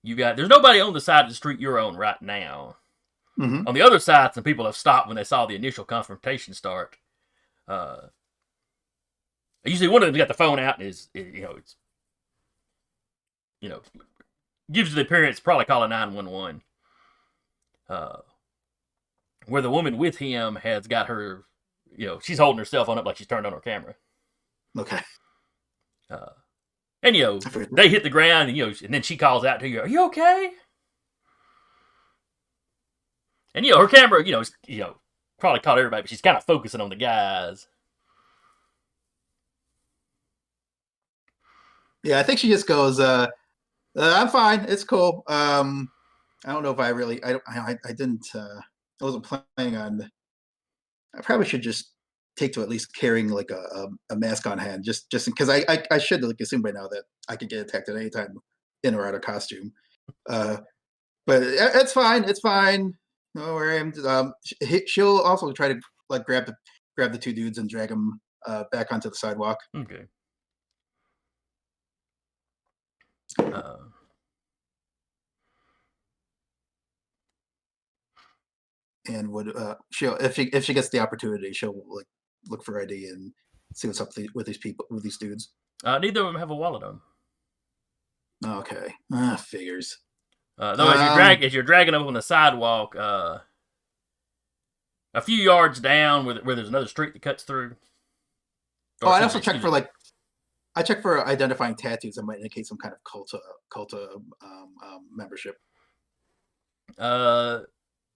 There's nobody on the side of the street you're on right now. Mm-hmm. On the other side, some people have stopped when they saw the initial confrontation start. Usually one of them's got the phone out and it's gives you the appearance probably calling 911. Where the woman with him has got her, she's holding her cell phone up like she's turned on her camera. Okay. And they hit the ground and and then she calls out to you, "Are you okay?" And her camera, probably caught everybody, but she's kind of focusing on the guys. Yeah, I think she just goes, "I'm fine. It's cool." I don't know if I really, I didn't, I wasn't planning on. I probably should just take to at least carrying like a mask on hand, just because I should like assume by now that I could get attacked at any time in or out of costume. But it's fine. It's fine. No worry. She'll also try to like grab the 2 dudes and drag them back onto the sidewalk. Okay. And would she'll if she gets the opportunity, she'll like look for ID and see what's up with these people, with these dudes. Neither of them have a wallet on. Okay, figures. Though as you're dragging them on the sidewalk, a few yards down where there's another street that cuts through. I also check for I check for identifying tattoos that might indicate some kind of cult membership.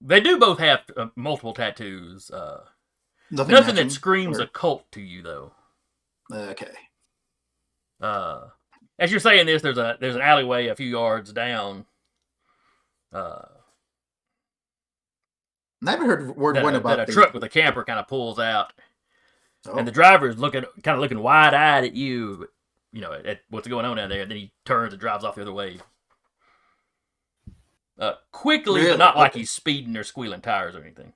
They do both have multiple tattoos. Nothing that screams occult to you, though. Okay. As you're saying this, there's an alleyway a few yards down. I haven't heard word one about that a truck with a camper kind of pulls out, Oh. and the driver is looking wide eyed at you, at what's going on down there. And then he turns and drives off the other way. Quickly, Really? but not like he's speeding or squealing tires or anything.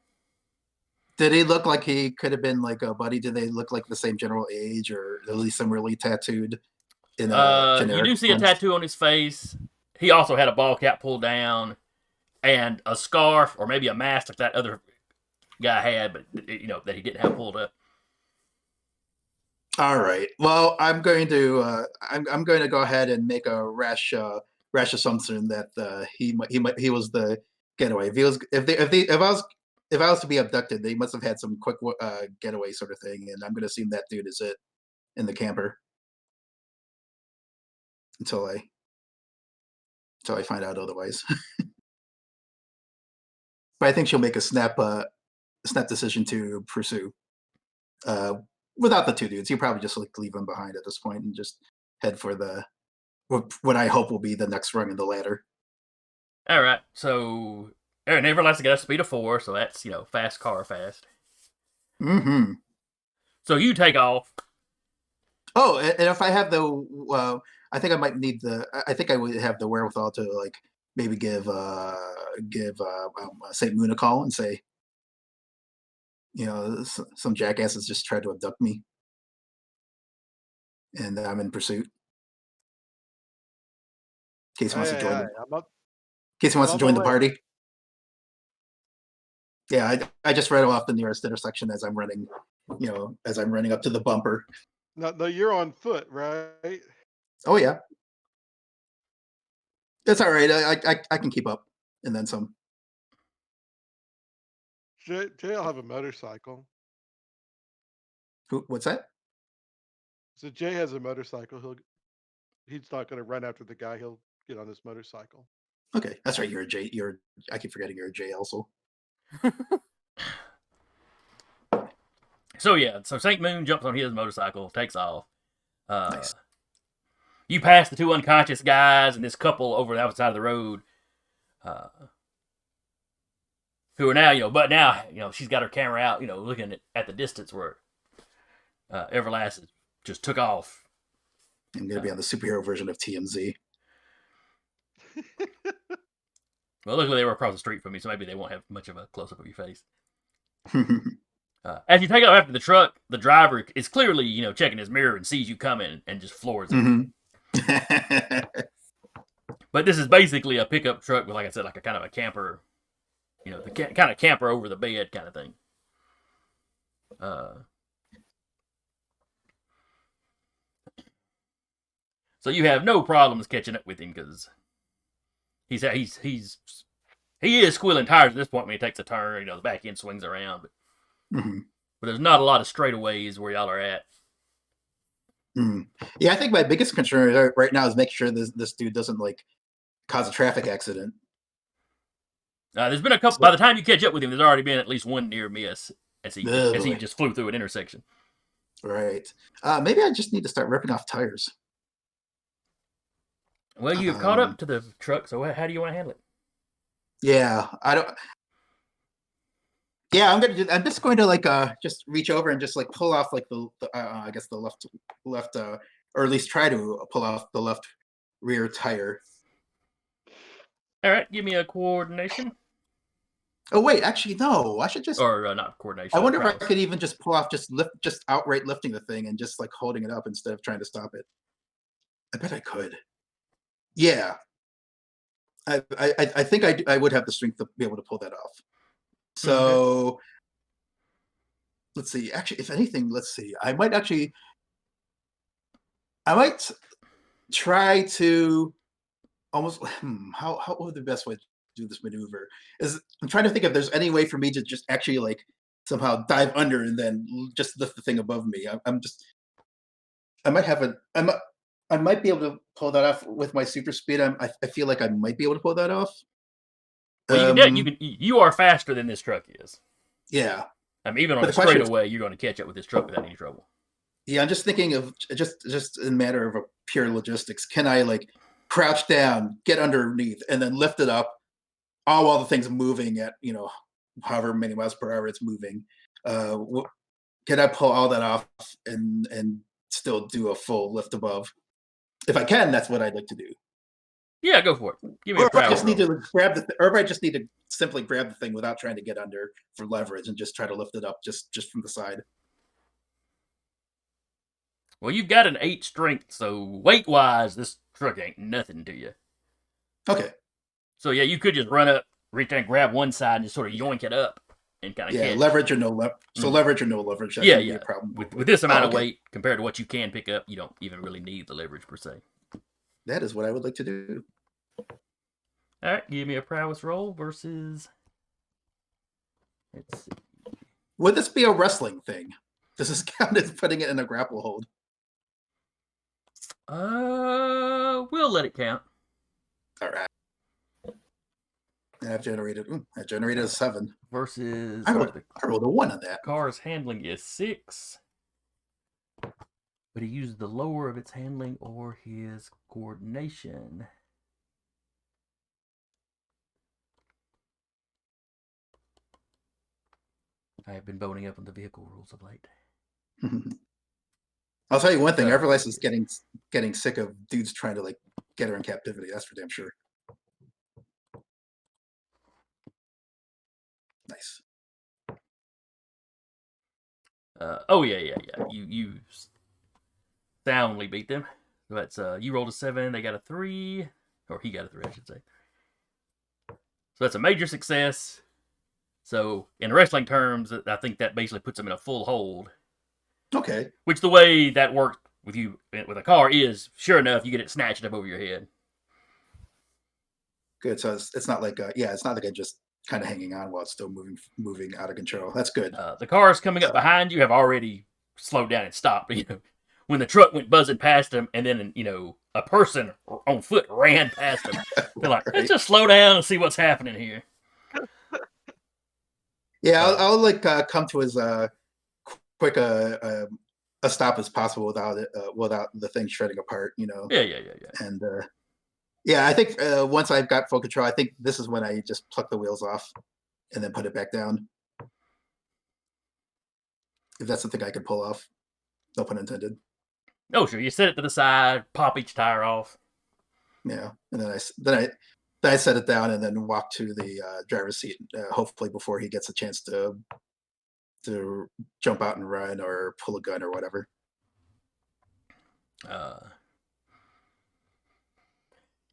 Did he look like he could have been like a buddy? Did they look like the same general age, or at least similarly tattooed? In you do see a tattoo on his face. He also had a ball cap pulled down and a scarf or maybe a mask like that other guy had, but that he didn't have pulled up. All right. Well, I'm going to go ahead and make a rash assumption that he was the getaway. If I was to be abducted, they must have had some quick getaway sort of thing, and I'm going to assume that dude is it in the camper until I find out otherwise. But I think she'll make a snap decision to pursue. Without the 2 dudes, you probably just like leave them behind at this point and just head for what I hope will be the next rung in the ladder. All right, so Aaron Everlass got a speed of 4, so that's fast car fast. Mm-hmm. So you take off. Oh, and if I have I think I might need I think I would have the wherewithal to like maybe give Saint Moon a call and say, some jackasses just tried to abduct me. and I'm in pursuit. In case he wants to join. In case he wants to join the party. Yeah, I just read off the nearest intersection as I'm running. As I'm running up to the bumper. No, you're on foot, right? Oh yeah. That's all right. I can keep up, and then some. Jay will have a motorcycle. What's that? So Jay has a motorcycle. He's not going to run after the guy. He'll get on his motorcycle. Okay, that's right. You're a J. I keep forgetting you're a J also. So yeah, so Saint Moon jumps on his motorcycle, takes off. Nice. You pass the two unconscious guys and this couple over the other side of the road, who are now, but now, she's got her camera out, looking at the distance where Everlass just took off. I'm gonna be on the superhero version of TMZ. Well, luckily they were across the street from me, so maybe they won't have much of a close up of your face. As you take off after the truck, the driver is clearly, checking his mirror and sees you coming and just floors it. Mm-hmm. But this is basically a pickup truck with, like I said, like a kind of a camper, the kind of camper over the bed kind of thing. So you have no problems catching up with him because he is squealing tires at this point when he takes a turn. The back end swings around, but there's not a lot of straightaways where y'all are at. Yeah, I think my biggest concern right now is making sure this dude doesn't cause a traffic accident. There's been a couple. By the time you catch up with him, there's already been at least one near miss as he just flew through an intersection. Right. Maybe I just need to start ripping off tires. Well, you've caught up to the truck, so how do you want to handle it? Yeah, I don't. Yeah, I'm just going to just reach over and just pull off the I guess the left, or at least try to pull off the left rear tire. All right, give me a coordination. Oh wait, actually no, I should just not coordination. I wonder if I could even just pull off just outright lifting the thing and just holding it up instead of trying to stop it. I bet I could. Yeah, I think I would have the strength to be able to pull that off. So let's see. Actually, if anything, let's see. I might try to almost. How would the best way to do this maneuver is? I'm trying to think if there's any way for me to just actually somehow dive under and then just lift the thing above me. I might be able to pull that off with my super speed. I feel like I might be able to pull that off. Well, you are faster than this truck is. Yeah. Even on a straightaway, you're going to catch up with this truck without any trouble. Yeah, I'm just thinking of just in a matter of a pure logistics. Can I crouch down, get underneath, and then lift it up, all while the thing's moving at however many miles per hour it's moving? Can I pull all that off and still do a full lift above? If I can, that's what I'd like to do. Yeah, go for it. Give me or if I just need to grab or if I just need to simply grab the thing without trying to get under for leverage and just try to lift it up just from the side. Well, you've got an 8 strength, so weight-wise, this truck ain't nothing to you. Okay. So yeah, you could just run up, reach down, grab one side, and just sort of yoink it up, and kind of catch. Leverage or no leverage. So leverage or no leverage. That Be a problem. With this amount of weight compared to what you can pick up, you don't even really need the leverage per se. That is what I would like to do. All right, give me a prowess roll versus. Let's see. Would this be a wrestling thing? Does this count as putting it in a grapple hold? We'll let it count. All right. And I generated a 7. Versus. I rolled a 1 on that. Car's handling is 6. But he used the lower of its handling or his coordination. I have been boning up on the vehicle rules of late. I'll tell you one thing. Everlass is getting sick of dudes trying to get her in captivity. That's for damn sure. Nice. Oh yeah. You soundly beat them. So that's you rolled a 7, they got a 3, or he got a 3, I should say. So that's a major success. So in wrestling terms, I think that basically puts him in a full hold. Okay. Which the way that worked with you with a car is, sure enough, you get it snatched up over your head. Good. So it's not like it's not like I'm just kind of hanging on while it's still moving out of control. That's good. The cars coming up behind you have already slowed down and stopped. You know, when the truck went buzzing past them, and then a person on foot ran past them. They're like, let's just slow down and see what's happening here. Yeah, I'll like come to as quick a stop as possible without the thing shredding apart. Yeah. And I think once I've got full control, I think this is when I just pluck the wheels off and then put it back down. If that's something I could pull off, no pun intended. Oh, sure. You set it to the side, pop each tire off. Yeah, and then I set it down and then walk to the driver's seat. Hopefully, before he gets a chance to jump out and run or pull a gun or whatever.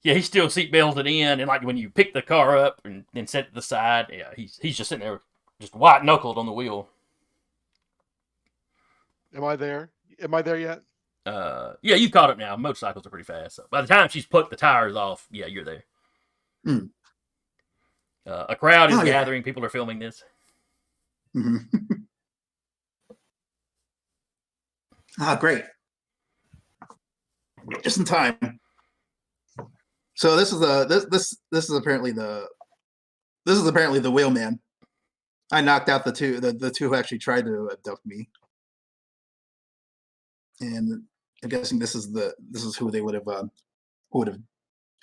Yeah, he's still seatbelted in, and like when you pick the car up and set it to the side, yeah, he's just sitting there, just white knuckled on the wheel. Am I there? Am I there yet? Yeah, you caught up now. Motorcycles are pretty fast. So by the time she's plucked the tires off, yeah, you're there. A crowd is gathering. People are filming this. Mm-hmm. Great. Just in time. So this is apparently the wheelman. I knocked out the two who actually tried to abduct me, and I'm guessing this is who they would have who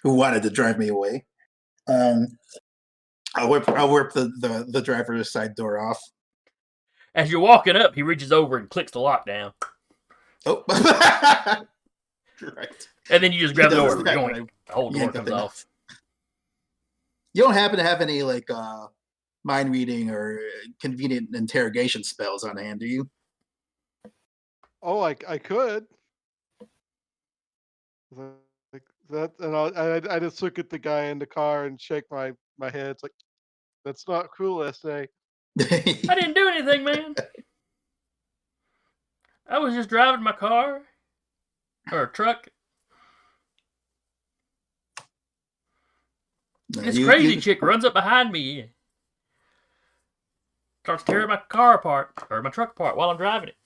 wanted to drive me away. I'll whip the driver's side door off. As you're walking up, he reaches over and clicks the lock down. Oh, right. And then you just grab the door, the whole door comes off. You don't happen to have any like mind reading or convenient interrogation spells on hand, do you? Oh, I could. Like that, and I just look at the guy in the car and shake my head. It's like, that's not cool, SA. I didn't do anything, man. I was just driving my car or a truck. This crazy chick runs up behind me, starts tearing my car apart or my truck apart while I'm driving it.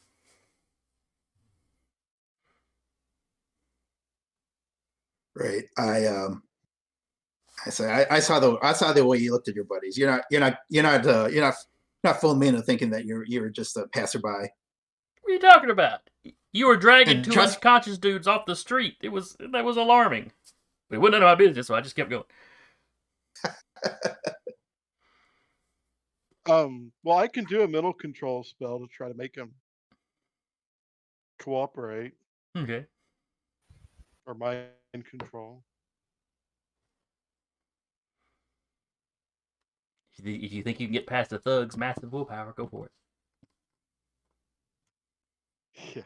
Right. I saw the way you looked at your buddies. You're not fooling me into thinking that you're just a passerby. What are you talking about? You were dragging two unconscious dudes off the street. That was alarming. But it wasn't none of my business, so I just kept going. Well, I can do a mental control spell to try to make him cooperate. Okay. Or mind control. If you think you can get past the thug's massive willpower, go for it. Yeah.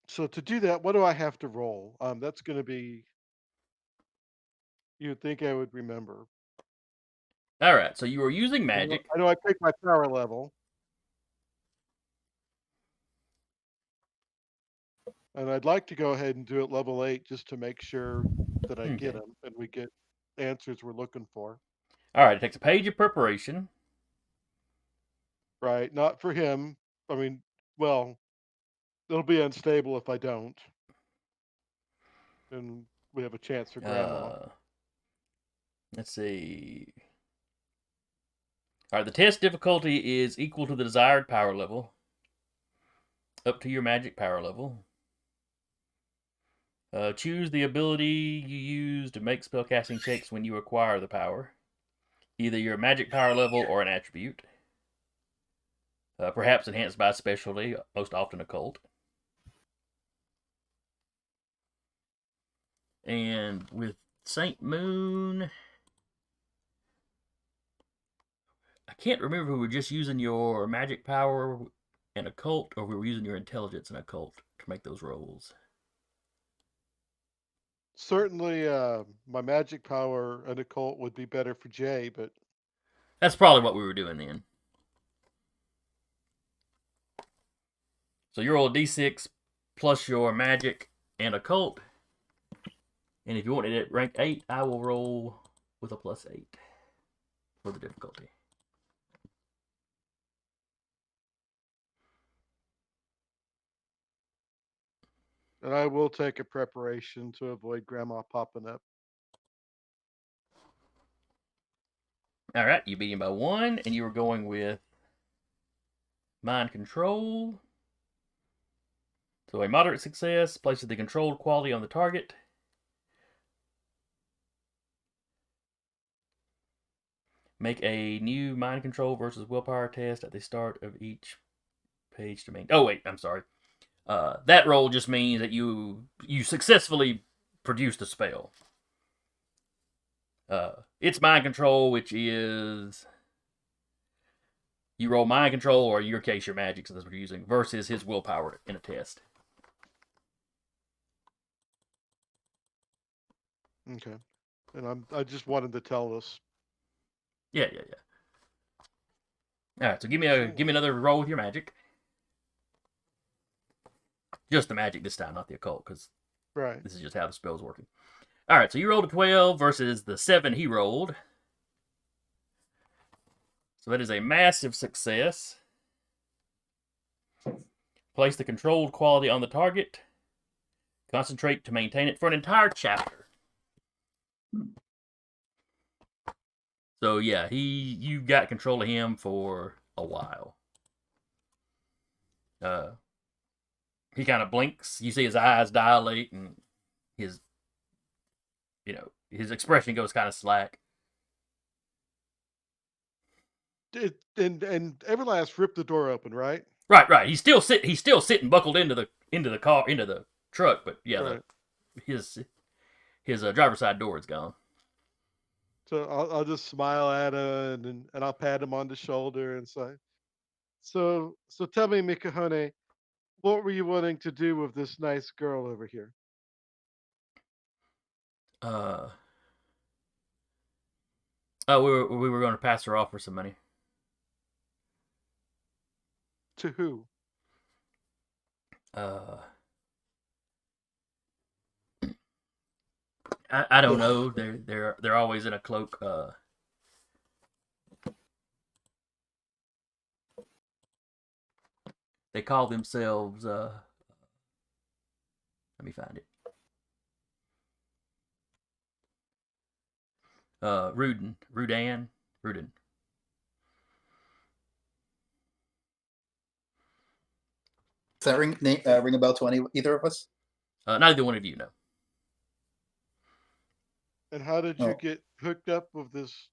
So to do that, what do I have to roll? That's going to be. You'd think I would remember. All right. So you were using magic. I know I picked my power level. And I'd like to go ahead and do it level 8 just to make sure that I get them and we get answers we're looking for. All right. It takes a page of preparation. Right. Not for him. I mean, well, it'll be unstable if I don't. And we have a chance for grandma. Let's see. All right. The test difficulty is equal to the desired power level. Up to your magic power level. Choose the ability you use to make spellcasting checks when you acquire the power. Either your magic power level or an attribute. Perhaps enhanced by specialty, most often occult. And with Saint Moon, I can't remember if we were just using your magic power and occult, or we were using your intelligence and occult to make those rolls. Certainly, my magic power and occult would be better for Jay, but That's probably what we were doing then. So you roll a d6 plus your magic and occult. And if you want it at rank 8, I will roll with a +8 for the difficulty. and I will take a preparation to avoid Grandma popping up. All right, you beat him by 1, and you were going with mind control. So a moderate success places the controlled quality on the target. Make a new mind control versus willpower test at the start of each page to maintain. Oh wait, I'm sorry. That roll just means that you successfully produced a spell. It's mind control, which is you roll mind control, or in your case, your magic, so that's what you're using, versus his willpower in a test. Okay, and I just wanted to tell us. Yeah. All right, so give me another roll with your magic. Just the magic this time, not the occult, because Right. this is just how the spell's working. All right, so you rolled a 12 versus the 7 he rolled. So that is a massive success. Place the controlled quality on the target. Concentrate to maintain it for an entire chapter. So yeah, you got control of him for a while. He kind of blinks. You see his eyes dilate, and his expression goes kind of slack. And Everlast ripped the door open, right? Right. He's still sitting buckled into the truck, but yeah, Right. his driver's side door is gone. So I'll just smile at him and I'll pat him on the shoulder and say, So tell me, Mikahone, what were you wanting to do with this nice girl over here? We were going to pass her off for some money. To who? I don't know. They're always in a cloak. They call themselves. Let me find it. Rudan. Does that ring a bell to either of us? Neither one of you know. And how did Oh. you get hooked up with this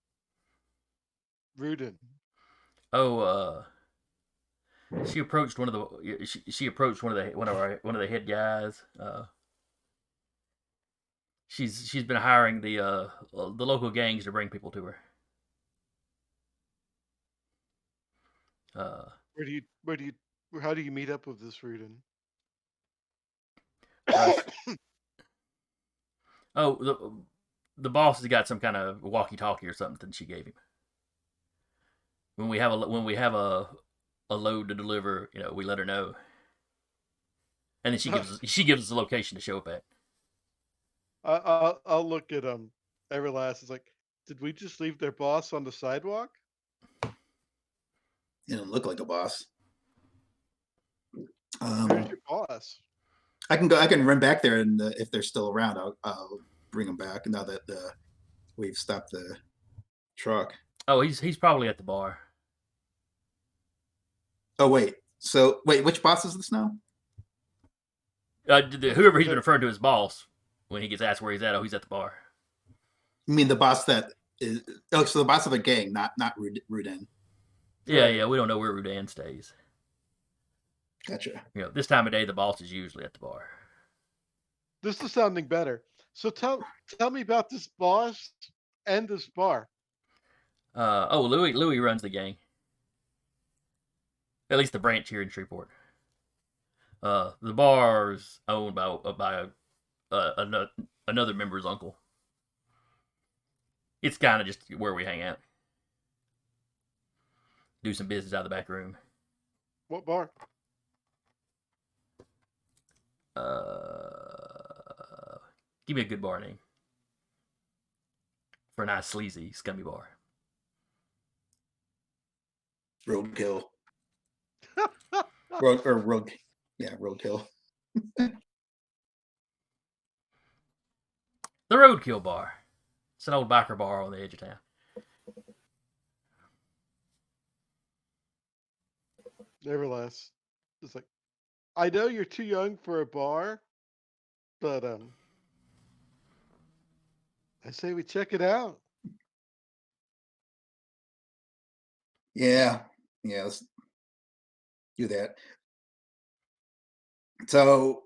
Rudin? Oh, she approached one of the head guys. She's been hiring the local gangs to bring people to her. How do you meet up with this Rudin? The boss has got some kind of walkie-talkie or something she gave him. When we have a load to deliver, we let her know, and then she gives us a location to show up at. I'll look at Everlast. It's like, did we just leave their boss on the sidewalk? You don't look like a boss. Where's your boss? I can run back there, and if they're still around, I'll bring them back. Now that we've stopped the truck. Oh, he's probably at the bar. Oh wait. So wait, which boss is this now? Whoever he's been referring to as boss when he gets asked where he's at. Oh, he's at the bar. You mean the boss that is? Oh, so the boss of the gang, not Rudin. Yeah. We don't know where Rudan stays. Gotcha. This time of day, the boss is usually at the bar. This is sounding better. So tell me about this boss and this bar. Louis runs the gang. At least the branch here in Shreveport. The bar's owned by another member's uncle. It's kind of just where we hang out. Do some business out of the back room. What bar? Give me a good bar name for a nice sleazy scummy bar. Roadkill. Roadkill. The Roadkill Bar. It's an old biker bar on the edge of town. Everlass. It's like, I know you're too young for a bar, but I say we check it out. Yeah, let's do that. So,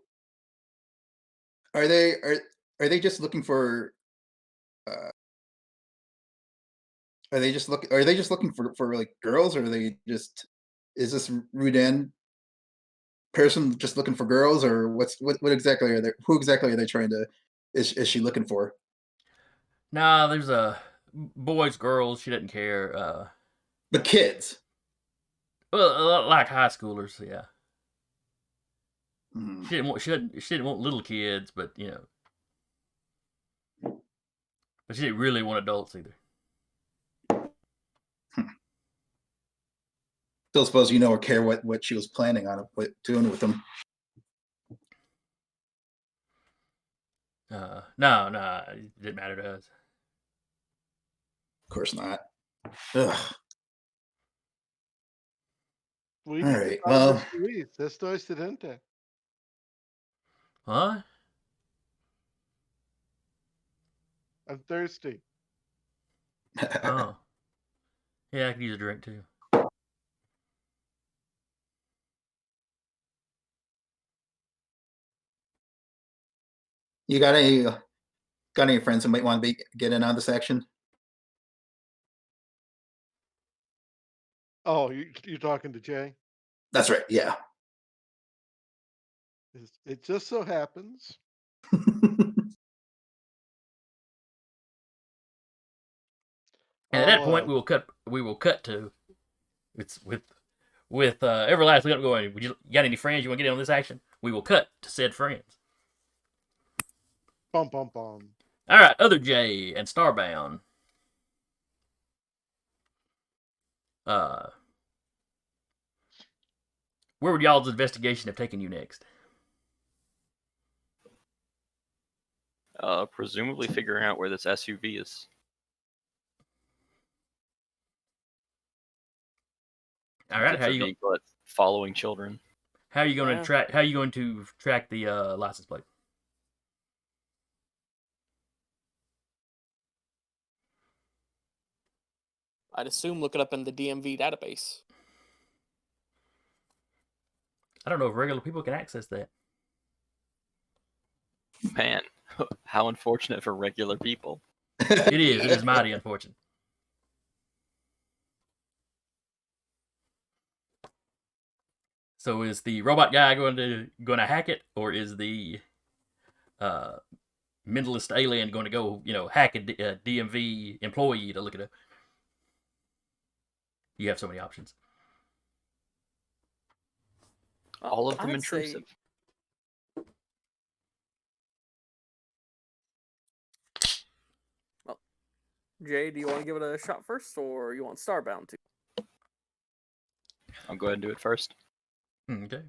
are they just looking for? Are they just looking for like girls, or are they just? Is this Ruden person just looking for girls, or what exactly are they? Who exactly are they trying to? Is she looking for? Nah, there's boys, girls. She doesn't care. The kids. Well, like high schoolers, yeah. Hmm. She didn't want little kids, but but she didn't really want adults either. Still suppose or care what she was planning on doing with them. No, it didn't matter to us. Of course not. Ugh. We All need right, to well- find Luis. Esto accidente. Huh? I'm thirsty. Oh. Yeah, I could use a drink too. You got any friends who might want to get in on this action? Oh, you're talking to Jay? That's right. Yeah. It just so happens. And at that point, we will cut to it's with Everlass looking up going, you got any friends you want to get in on this action? We will cut to said friends. Bum bum bum. All right, other J and Starbound. Where would y'all's investigation have taken you next? Presumably figuring out where this SUV is. All right, It's a vehicle that's following children. How are you going Yeah. to track? How are you going to track the license plate? I'd assume look it up in the DMV database. I don't know if regular people can access that. Man, how unfortunate for regular people. It is. It is mighty unfortunate. So is the robot guy going to hack it, or is the mentalist alien going to go hack a DMV employee to look it up? You have so many options. All of them I'd intrusive. Well, Jay, do you want to give it a shot first, or you want Starbound to? I'll go ahead and do it first. Okay.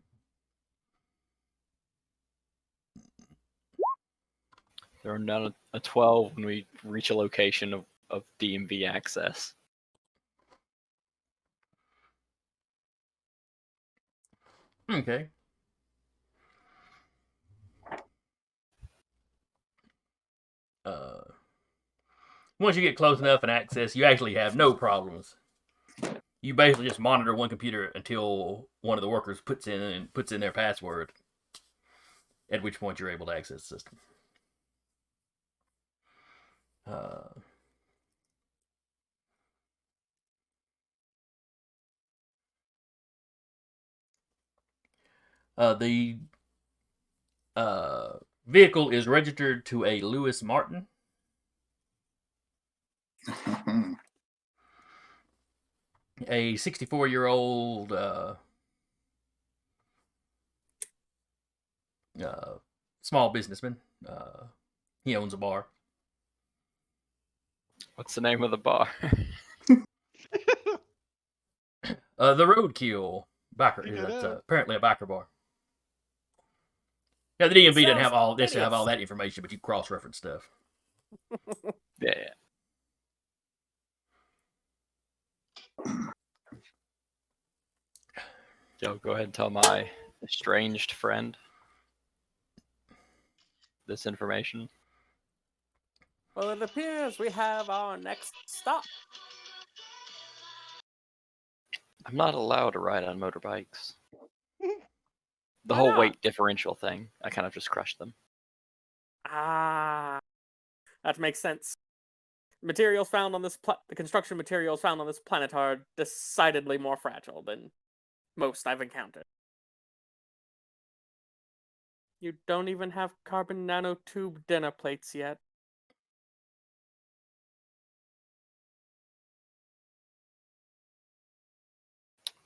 Throwing down a 12 when we reach a location of DMV access. Okay. Once you get close enough and access, you actually have no problems. You basically just monitor one computer until one of the workers puts in their password, at which point you're able to access the system. The vehicle is registered to a Lewis Martin. A 64-year-old small businessman. He owns a bar. What's the name of the bar? The Roadkill Backer. You That's know. apparently a backer bar. Yeah, the DMV doesn't Sounds have all this. hideous. Have all that information, but you cross-reference stuff. Yeah. Joe, go ahead and tell my estranged friend this information. Well, it appears we have our next stop. I'm not allowed to ride on motorbikes. The Why whole not? weight differential thing, I kind of just crushed them. Ah, that makes sense. Materials found on this the construction materials found on this planet are decidedly more fragile than most I've encountered. You don't even have carbon nanotube dinner plates yet.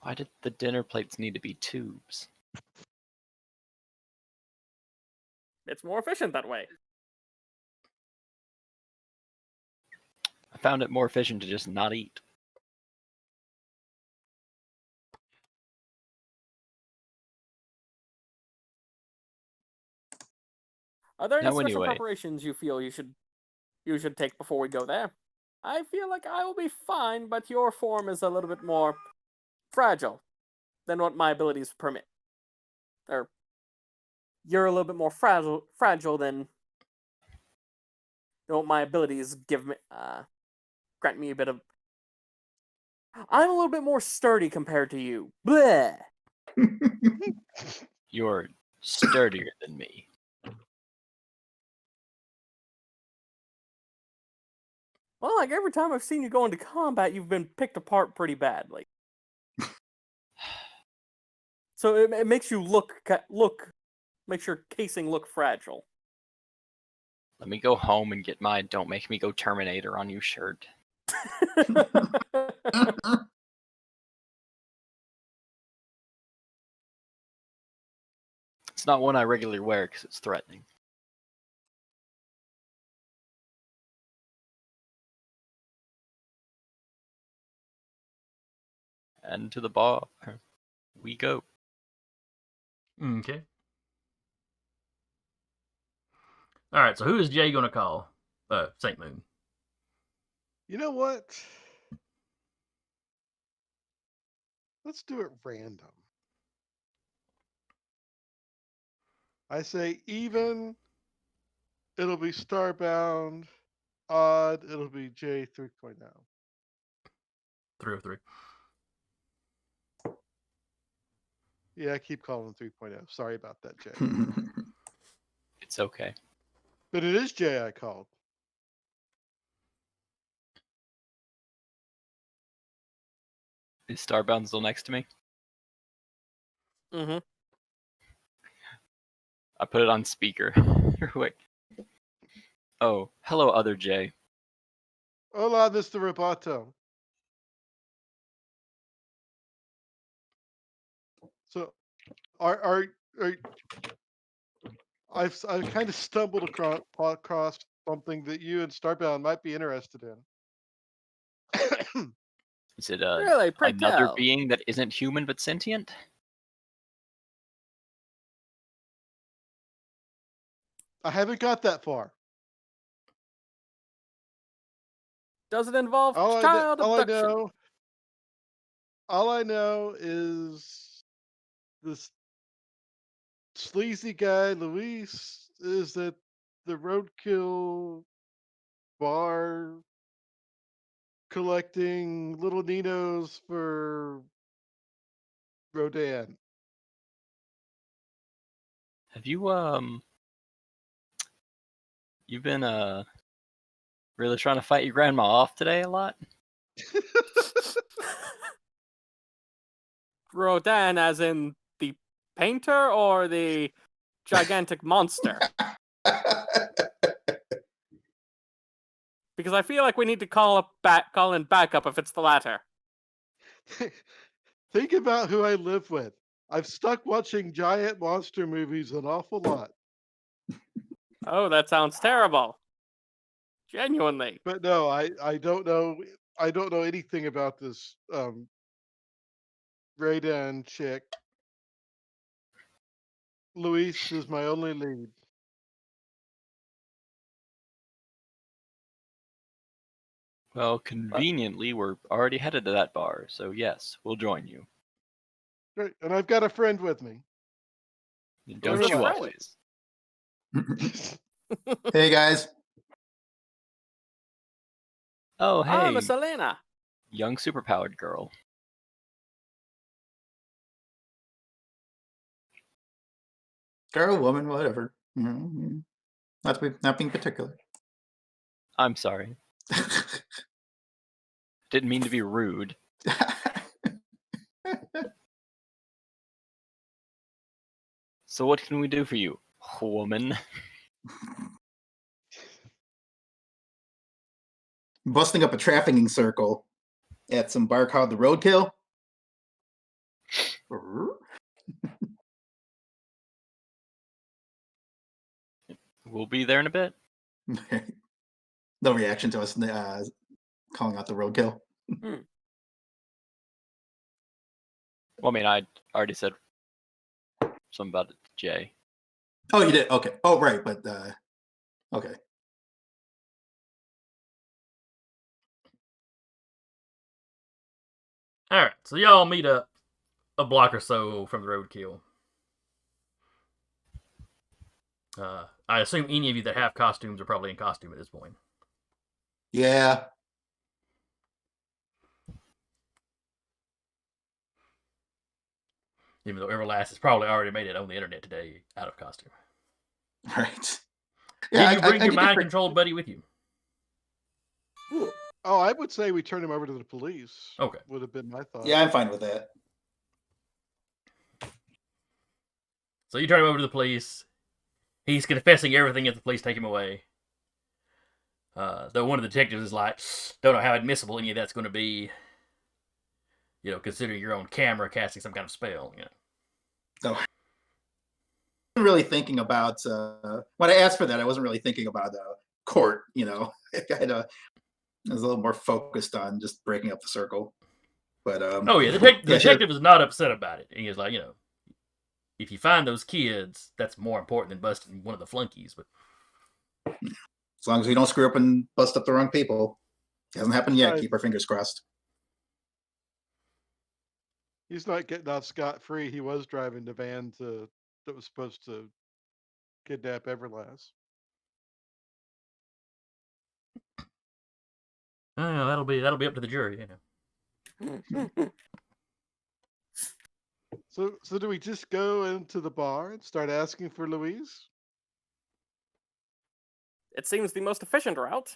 Why did the dinner plates need to be tubes? It's more efficient that way. I found it more efficient to just not eat. Are there any Now, special anyway. preparations you feel you should take before we go there? I feel like I will be fine, but your form is a little bit more fragile than what my abilities permit. Or you're a little bit more fragile than what my abilities give me. Grant me a bit of. I'm a little bit more sturdy compared to you. Bleh. You're sturdier than me. Well, like every time I've seen you go into combat, you've been picked apart pretty badly. So it makes you makes your casing look fragile. Let me go home and get my "Don't Make Me Go Terminator" on you shirt. It's not one I regularly wear because it's threatening. And to the bar we go. Okay. All right. So who is Jay gonna call? Saint Moon. You know what? Let's do it random. I say even, it'll be Starbound. Odd, it'll be J 3.0. 303. Yeah, I keep calling him 3.0. Sorry about that, Jay. It's okay. But it is Jay I called. Is Starbound still next to me? Mm-hmm. I put it on speaker. Wait. Oh, hello, other Jay. Hola, Mr. Roboto. So, are I've kind of stumbled across something that you and Starbound might be interested in. Is it Really, pray another tell. being that isn't human but sentient? I haven't got that far. Does it involve All child I abduction? know, all I know is this sleazy guy Luis is at the Roadkill bar collecting little Ninos for Rodan. Have you you've been really trying to fight your grandma off today a lot? Rodan, as in the painter or the gigantic monster? Because I feel like we need to call in backup if it's the latter. Think about who I live with. I've stuck watching giant monster movies an awful lot. Oh, that sounds terrible. Genuinely. But no, I don't know. I don't know anything about this Raiden chick. Luis is my only lead. Well, conveniently, we're already headed to that bar, so yes, we'll join you. Great. And I've got a friend with me. Don't Who's you that? always? Hey guys. Oh, Ah, hey, Miss Elena. young superpowered girl. Girl, woman, whatever. Not being particular. I'm sorry. Didn't mean to be rude. So what can we do for you, woman? Busting up a trafficking circle at some bar called the Roadkill. We'll be there in a bit. No reaction to us calling out the Roadkill. Well, I mean, I already said something about it to Jay. Oh, you did? Okay. Oh, right. But, okay. All right, so y'all meet up a block or so from the roadkill. I assume any of you that have costumes are probably in costume at this point. Yeah. Even though Everlass has probably already made it on the internet today out of costume. Right. Did you bring I your think it's mind-controlled buddy with you? Oh, I would say we turn him over to the police. Okay. Would have been my thought. Yeah, I'm fine with that. So you turn him over to the police. He's confessing everything if the police take him away. Though one of the detectives is like, don't know how admissible any of that's going to be. You know, considering your own camera casting some kind of spell. You know. So, I wasn't really thinking about when I asked for that. I wasn't really thinking about court. You know, I was a little more focused on just breaking up the circle. But Oh yeah, the detective is not upset about it. He is like, you know, if you find those kids, that's more important than busting one of the flunkies. But as long as we don't screw up and bust up the wrong people, it hasn't happened yet. Right. Keep our fingers crossed. He's not getting off scot-free. He was driving the van that was supposed to kidnap Everlass. that'll be up to the jury. You know. So do we just go into the bar and start asking for Louise? It seems the most efficient route.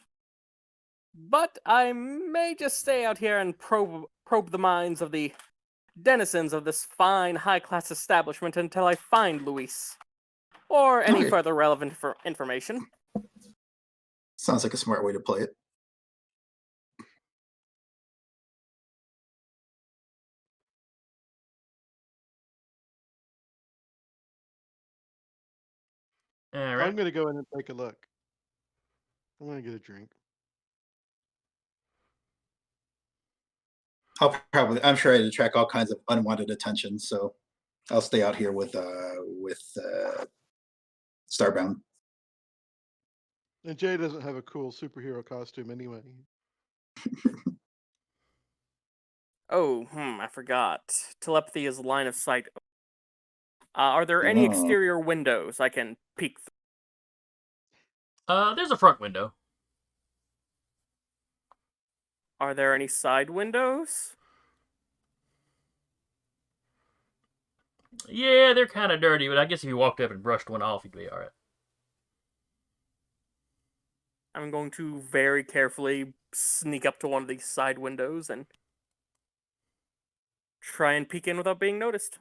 But I may just stay out here and probe the minds of the denizens of this fine, high-class establishment until I find Luis. Or any Okay. further relevant information. Sounds like a smart way to play it. All I'm right. going to go in and take a look. I'm going to get a drink. I'm sure I'd attract all kinds of unwanted attention, so I'll stay out here with Starbound. And Jay doesn't have a cool superhero costume anyway. Oh, I forgot. Telepathy is line of sight. Are there any Oh. exterior windows I can peek through? There's a front window. Are there any side windows? Yeah, they're kind of dirty, but I guess if you walked up and brushed one off, you'd be all right. I'm going to very carefully sneak up to one of these side windows and try and peek in without being noticed.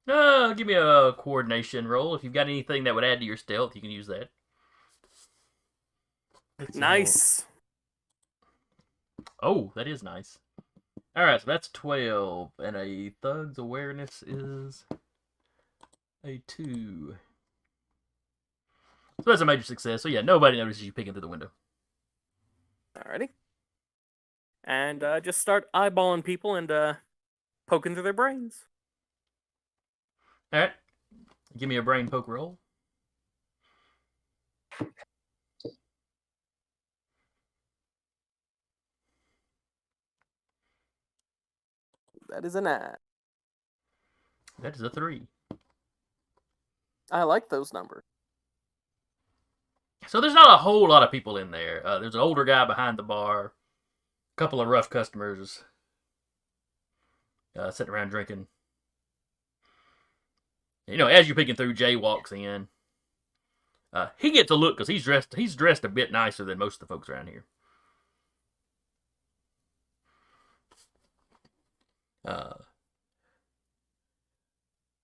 Give me a coordination roll. If you've got anything that would add to your stealth, you can use that. Nice. Oh, that is nice. All right, so that's 12, and a thug's awareness is a 2. So that's a major success. So yeah, nobody notices you peeking through the window. Alrighty. And just start eyeballing people and poking through their brains. All right, give me a brain poke roll. That is an ad. That is a 3. I like those numbers. So there's not a whole lot of people in there. There's an older guy behind the bar, a couple of rough customers sitting around drinking. You know, as you're peeking through, Jay walks in. He gets a look because he's dressed a bit nicer than most of the folks around here.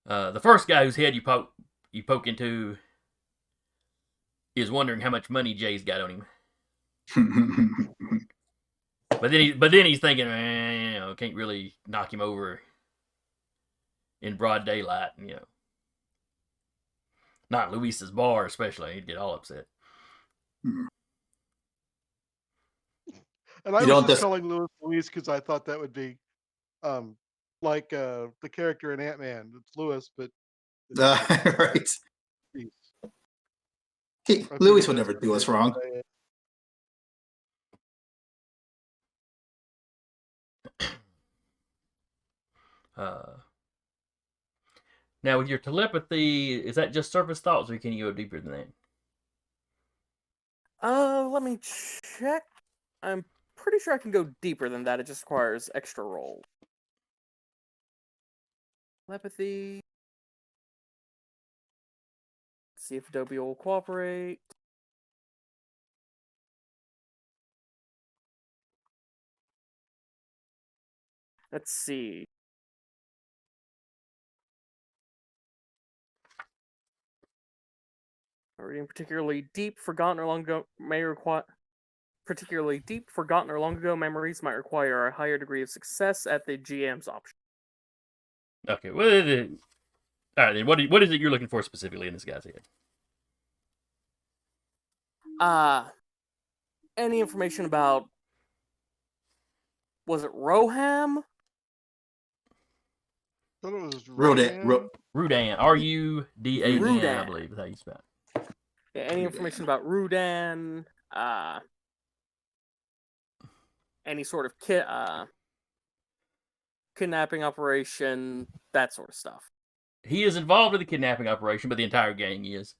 The first guy whose head you poke into is wondering how much money Jay's got on him. But then he's thinking, can't really knock him over in broad daylight, Not Luis's bar, especially. He'd get all upset. And I You was don't just calling Luis because I thought that would be like the character in Ant-Man. It's Lewis, but right. Jeez. Louis would never do us wrong. Now, with your telepathy, is that just surface thoughts, or can you go deeper than that? Let me check. I'm pretty sure I can go deeper than that. It just requires extra roll. Telepathy. See if Adobe will cooperate. Let's see. Reading particularly deep, forgotten or long ago may require. Particularly deep, forgotten or long ago memories might require a higher degree of success at the GM's option. Okay, well, all right, then what is it you're looking for specifically in this guy's head? Any information about, was it Roham? I thought it was Rodan. Rudan, R-U-D-A-N, Rudan. I believe is how you spell it. Yeah, any information about Rudan? Any sort of kidnapping operation, that sort of stuff. He is involved in the kidnapping operation, but the entire gang is.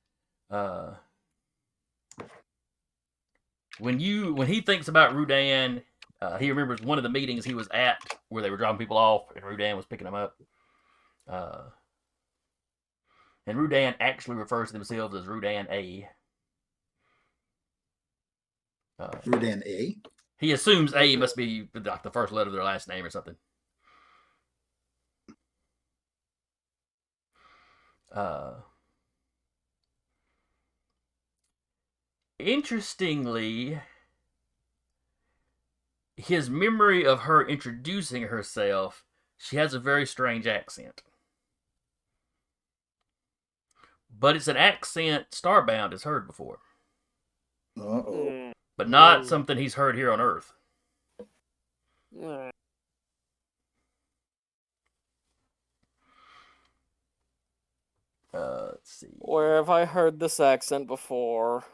When he thinks about Rudan, he remembers one of the meetings he was at where they were dropping people off and Rudan was picking them up. And Rudan actually refers to themselves as Rudan A. Rudan A. He assumes A must be like the first letter of their last name or something. Interestingly, his memory of her introducing herself, she has a very strange accent. But it's an accent Starbound has heard before. Uh-oh. But not something he's heard here on Earth. Let's see. Where have I heard this accent before?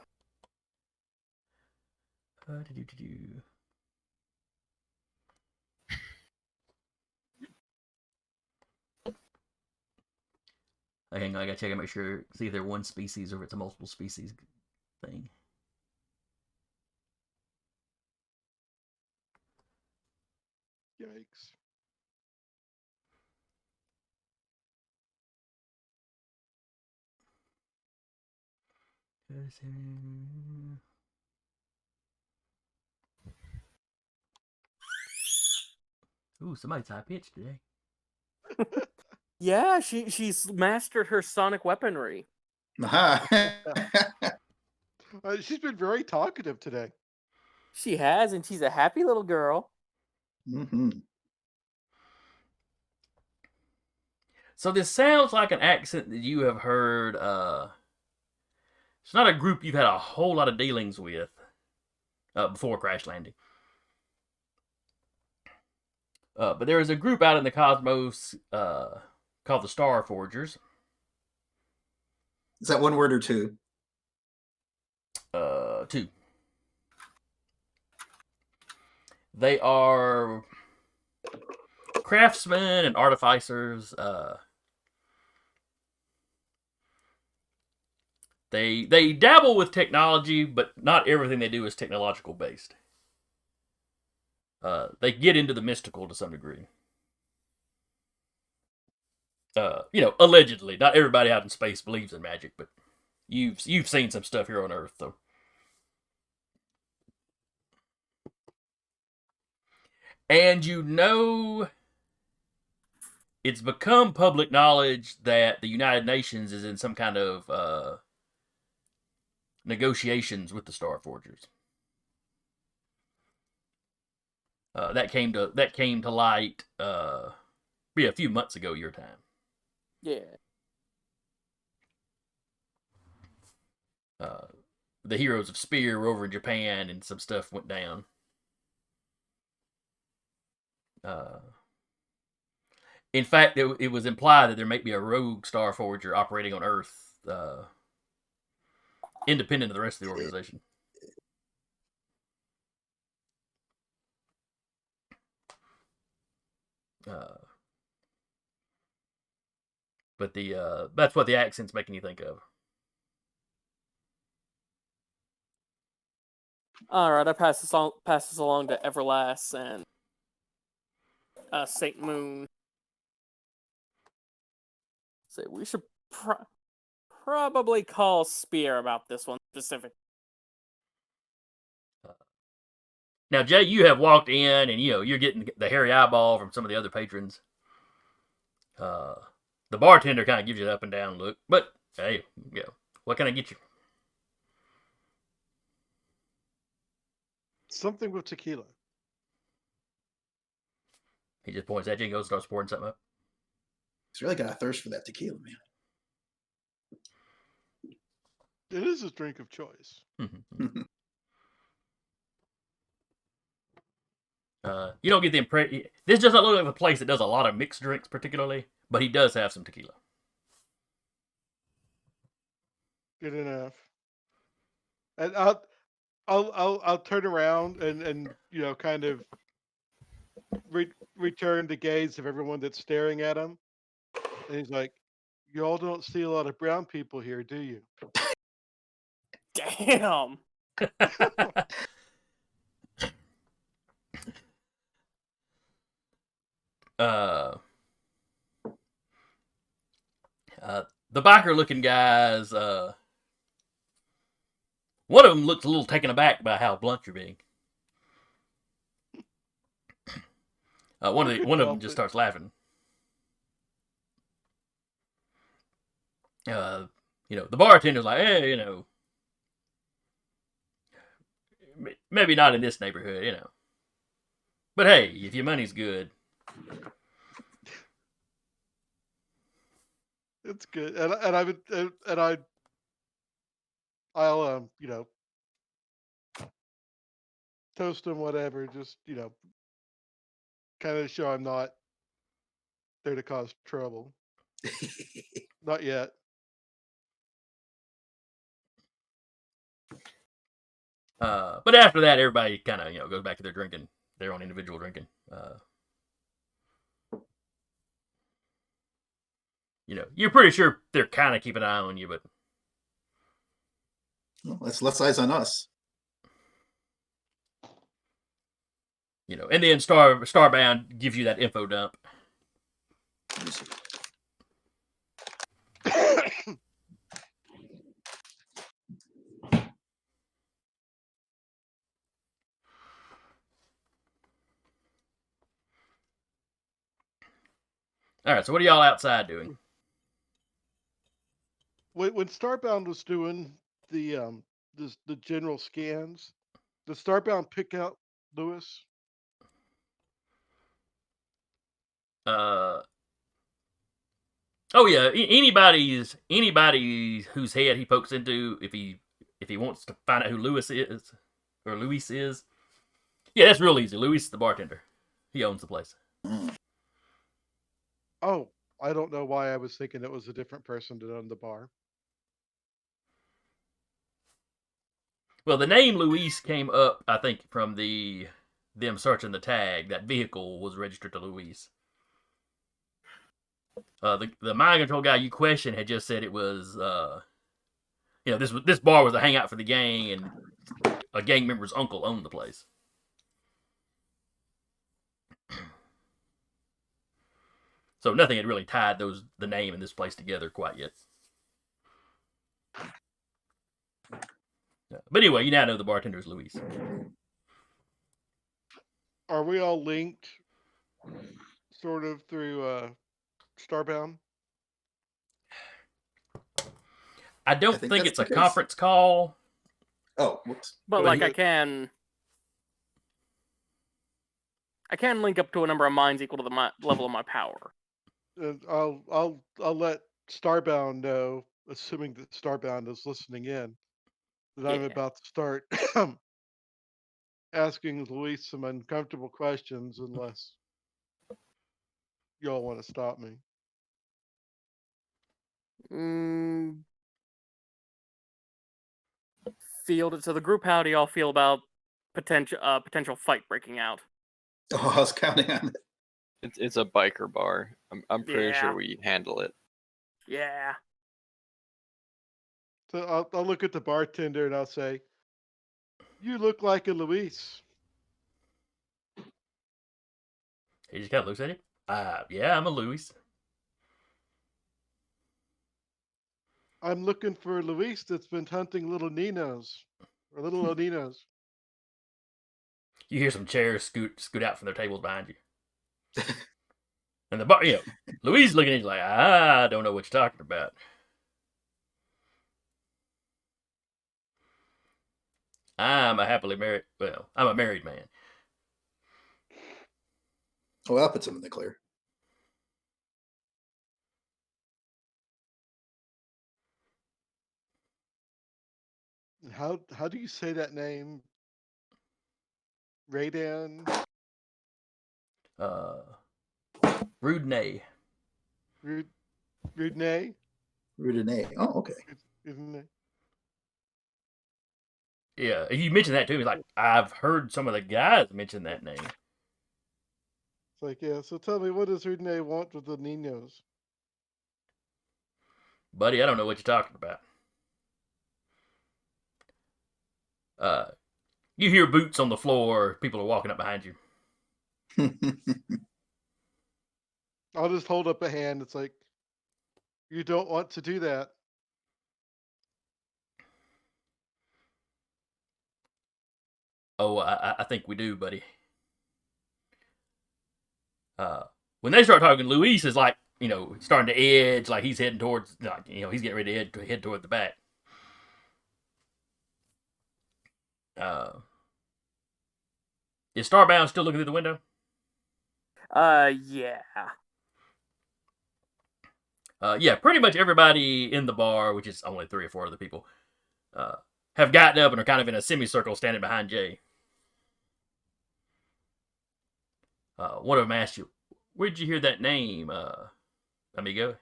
Okay, I gotta check and make sure, see if they're one species or if it's a multiple species thing. Yikes. Ooh, somebody's high pitched today. Yeah, she's mastered her sonic weaponry. Aha. She's been very talkative today. She has, and she's a happy little girl. hmm So this sounds like an accent that you have heard. It's not a group you've had a whole lot of dealings with before Crash Landing. But there is a group out in the cosmos called the Star Forgers. Is that one word or two? Two. They are craftsmen and artificers. They dabble with technology, but not everything they do is technological based. They get into the mystical to some degree. Allegedly, not everybody out in space believes in magic, but you've seen some stuff here on Earth, though. And it's become public knowledge that the United Nations is in some kind of negotiations with the Star Forgers. That came to light a few months ago your time. Yeah. The heroes of Spear were over in Japan and some stuff went down. In fact, it was implied that there might be a rogue Star Forger operating on Earth, independent of the rest of the organization. But that's what the accent's making you think of. All right, I pass this along to Everlass and Saint Moon. So we should probably call Spear about this one specific. Now, Jay, you have walked in, and you're getting the hairy eyeball from some of the other patrons. The bartender kind of gives you the up and down look, but hey, what can I get you? Something with tequila. He just points at you and goes, starts pouring something up. He's really got a thirst for that tequila, man. It is his drink of choice. You don't get the impression. This doesn't look like a place that does a lot of mixed drinks, particularly, but he does have some tequila. Good enough. And I'll turn around and kind of return the gaze of everyone that's staring at him. And he's like, "You all don't see a lot of brown people here, do you?" Damn. The biker-looking guys. One of them looks a little taken aback by how blunt you're being. One of them just starts laughing. The bartender's like, hey, maybe not in this neighborhood, but hey, if your money's good. It's good, I'll toast him, whatever. Just kind of show I'm not there to cause trouble. Not yet. But after that, everybody kind of goes back to their drinking, their own individual drinking. You're pretty sure they're kind of keeping an eye on you, but Well, that's less eyes on us. And then Starbound gives you that info dump. All right, so what are y'all outside doing? When Starbound was doing the the general scans, did Starbound pick out Lewis? Oh yeah, anybody whose head he pokes into, if he wants to find out who Luis is, yeah, that's real easy. Luis is the bartender. He owns the place. Oh, I don't know why I was thinking it was a different person that owned the bar. Well, the name Luis came up, I think, from them searching the tag. That vehicle was registered to Luis. The mind control guy you questioned had just said it was, this bar was a hangout for the gang, and a gang member's uncle owned the place. So nothing had really tied the name and this place together quite yet. But anyway, you now know the bartender is Luis. Are we all linked, sort of, through Starbound? I don't think think that's it's a the case. conference call. Oh, whoops. But Go like ahead. I can link up to a number of mines equal to the level of my power. I'll let Starbound know, assuming that Starbound is listening in, that I'm Yeah. about to start asking Luis some uncomfortable questions, unless y'all want to stop me. Field it to the group. How do y'all feel about potential fight breaking out? Oh, I was counting on it. It's a biker bar. I'm pretty Yeah. sure we handle it. Yeah. So I'll look at the bartender and I'll say, "You look like a Luis." He just kind of looks at him. Yeah, I'm a Luis. I'm looking for a Luis that's been hunting little Ninos or little Oninos. You hear some chairs scoot out from their tables behind you. And the bar, Luis looking at you like, I don't know what you're talking about. I'm a married man. Oh, that puts him in the clear. How do you say that name? Raydan? Rudney. Rudney? Rudine. Oh, okay. Rudney. Yeah, you mentioned that too. He's like, I've heard some of the guys mention that name. It's like, yeah, so tell me, what does Rudney want with the Ninos? Buddy, I don't know what you're talking about. You hear boots on the floor. People are walking up behind you. I'll just hold up a hand. It's like, you don't want to do that. Oh, I think we do, buddy. When they start talking, Luis is like, starting to edge, like he's heading towards, he's getting ready to head toward the back. Is Starbound still looking through the window? Yeah. Yeah, pretty much everybody in the bar, which is only 3 or 4 other people, have gotten up and are kind of in a semicircle standing behind Jay. One of them asked you, where'd you hear that name, amigo?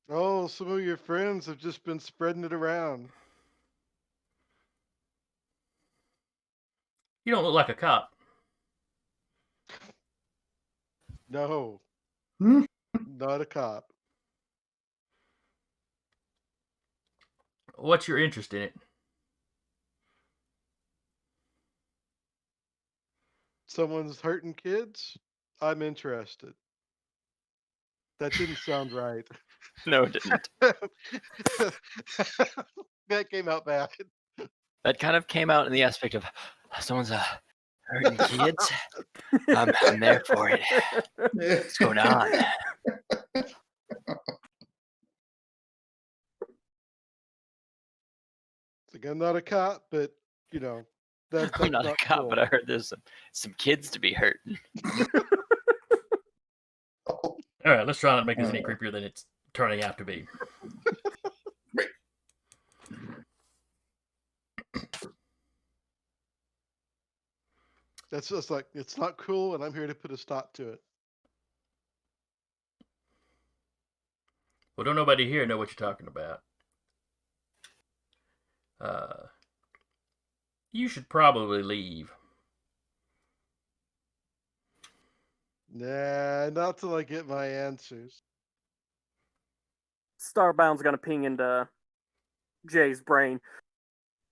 Oh, some of your friends have just been spreading it around. You don't look like a cop. No, Hmm? not a cop. What's your interest in it? Someone's hurting kids? I'm interested. That didn't sound right. No, it didn't. That came out bad. That kind of came out in the aspect of someone's Hurting kids? I'm there for it. What's going on? Like, I'm not a cop, but that's I'm not a not cop, cool. but I heard there's some kids to be hurting. All right, let's try not to make this any creepier than it's turning out to be. That's just like, it's not cool, and I'm here to put a stop to it. Well, don't nobody here know what you're talking about. You should probably leave. Nah, not till I get my answers. Starbound's gonna ping into Jay's brain.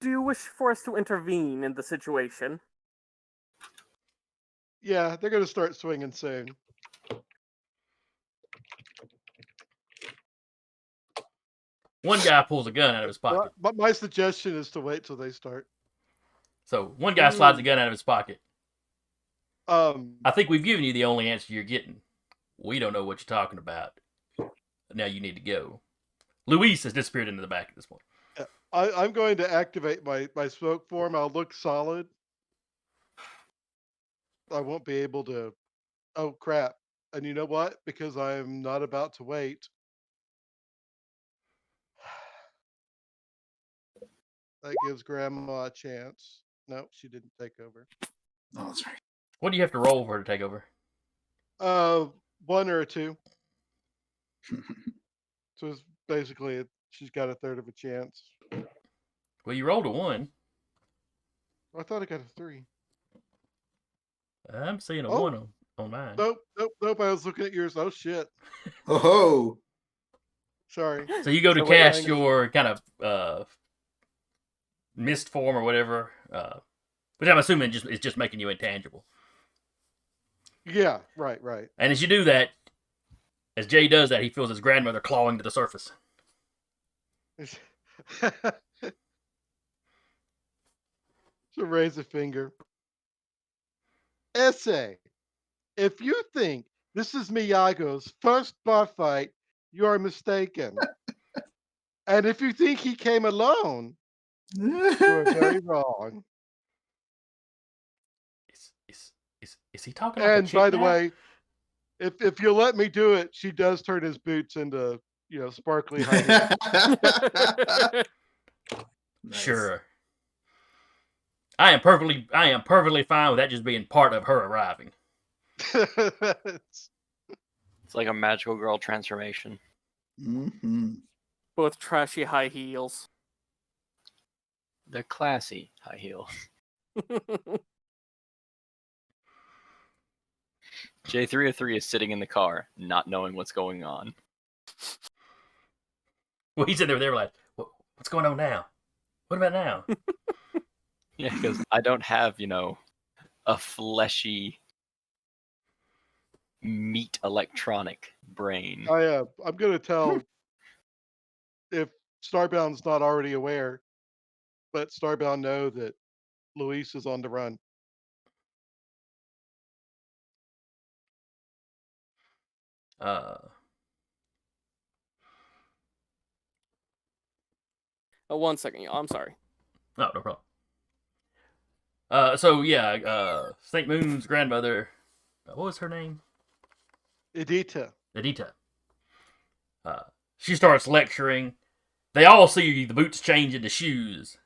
Do you wish for us to intervene in the situation? Yeah, they're gonna start swinging soon. One guy pulls a gun out of his pocket. But my suggestion is to wait till they start. So one guy slides a gun out of his pocket. I think we've given you the only answer you're getting. We don't know what you're talking about. Now you need to go. Luis has disappeared into the back at this point. I'm going to activate my smoke form. I'll look solid. I won't be able to. Oh crap! And you know what? Because I'm not about to wait. That gives Grandma a chance. No, she didn't take over. Oh, that's right. What do you have to roll for her to take over? 1 or a 2. So it's basically she's got a third of a chance. Well, you rolled a 1. I thought I got a 3. I'm seeing a 1 on mine. Nope. I was looking at yours. Oh shit. Oh, Sorry. So you go to So wait, cast your kind of mist form or whatever, which I'm assuming is just making you intangible. Yeah. Right. And as you do that, as Jay does that, he feels his grandmother clawing to the surface. So raise a finger. Essay. If you think this is Miyago's first bar fight, you are mistaken. And if you think he came alone, you are very wrong. Is he talking like a And chick by the now? way, if you'll let me do it, she does turn his boots into sparkly high heels. Nice. Sure. I am perfectly fine with that just being part of her arriving. It's like a magical girl transformation. Mm-hmm. Both trashy high heels. They're classy high heels. J303 is sitting in the car, not knowing what's going on. Well, he's in there with Everlass. What's going on now? What about now? Yeah, because I don't have, a fleshy meat electronic brain. I'm gonna tell if Starbound's not already aware, let Starbound know that Luis is on the run. Oh, 1 second, y'all. I'm sorry. No problem. Snake Moon's grandmother, what was her name? Edita. She starts lecturing. They all see the boots change into shoes.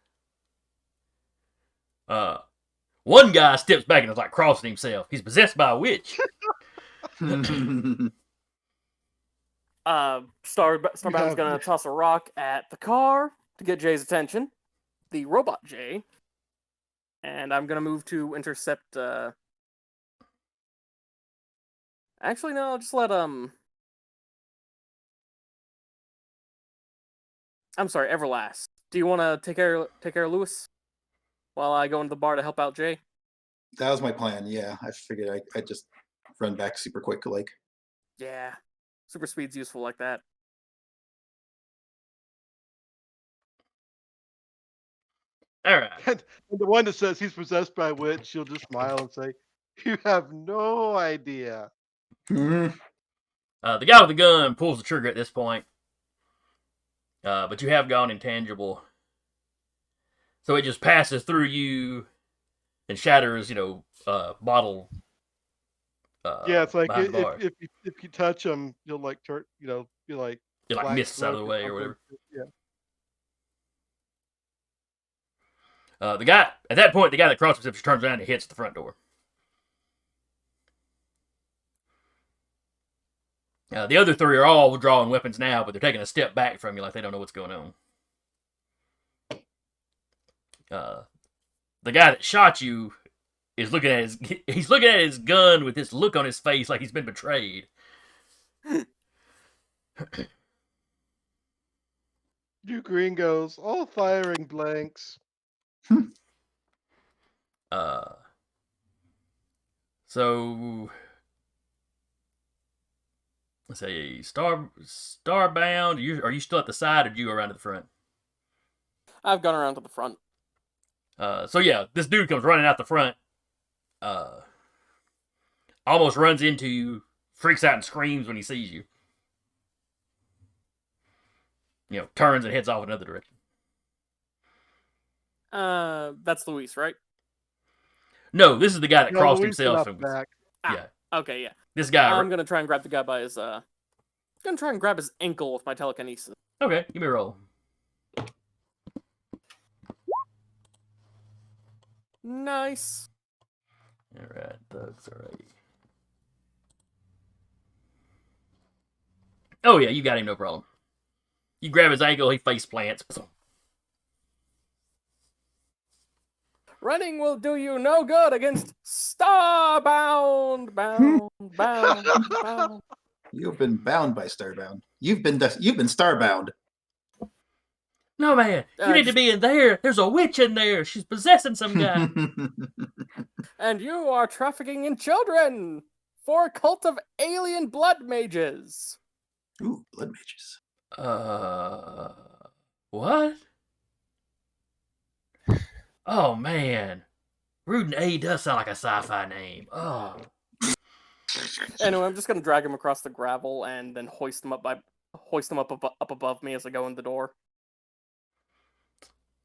One guy steps back and is like crossing himself. He's possessed by a witch. Starbound's gonna toss a rock at the car to get Jay's attention. The robot Jay. And I'm gonna move to intercept. Actually, no. I'll just let I'm sorry, Everlass. Do you want to take care of Lewis while I go into the bar to help out Jay? That was my plan. Yeah, I figured I'd just run back super quick, like. Yeah, super speed's useful like that. All right. And the one that says he's possessed by a witch, she'll just smile and say, "You have no idea." Mhm. The guy with the gun pulls the trigger at this point, but you have gone intangible, so it just passes through you and shatters, bottle. Yeah, it's like Behind the bar. if you touch him, you'll like turn, be like It like black mists out of smoke the or way or something. whatever. Yeah. The guy at that point, the guy that crossed himself turns around and hits the front door. The other three are all drawing weapons now, but they're taking a step back from you, like they don't know what's going on. The guy that shot you is looking at his gun with this look on his face like he's been betrayed. You gringos, all firing blanks. So let's say Starbound. Are you still at the side, or do you go around to the front? I've gone around to the front. So yeah, this dude comes running out the front. Almost runs into you, freaks out and screams when he sees you. Turns and heads off another direction. That's Luis, right? No, this is the guy that No, crossed Luis went himself. up back. Yeah, Okay, yeah. this guy. I'm gonna try and grab the guy by his. Gonna try and grab his ankle with my telekinesis. Okay, give me a roll. Nice. All right, thugs. All right. Oh yeah, you got him, no problem. You grab his ankle, he face plants. Running will do you no good against Starbound, bound, bound. You've been bound by Starbound. You've been starbound. No man, you need to be in there. There's a witch in there. She's possessing some guy. And you are trafficking in children for a cult of alien blood mages. Ooh, blood mages. What? Oh man, Rudin A does sound like a sci-fi name. Oh. Anyway, I'm just gonna drag him across the gravel and then hoist him up above me as I go in the door.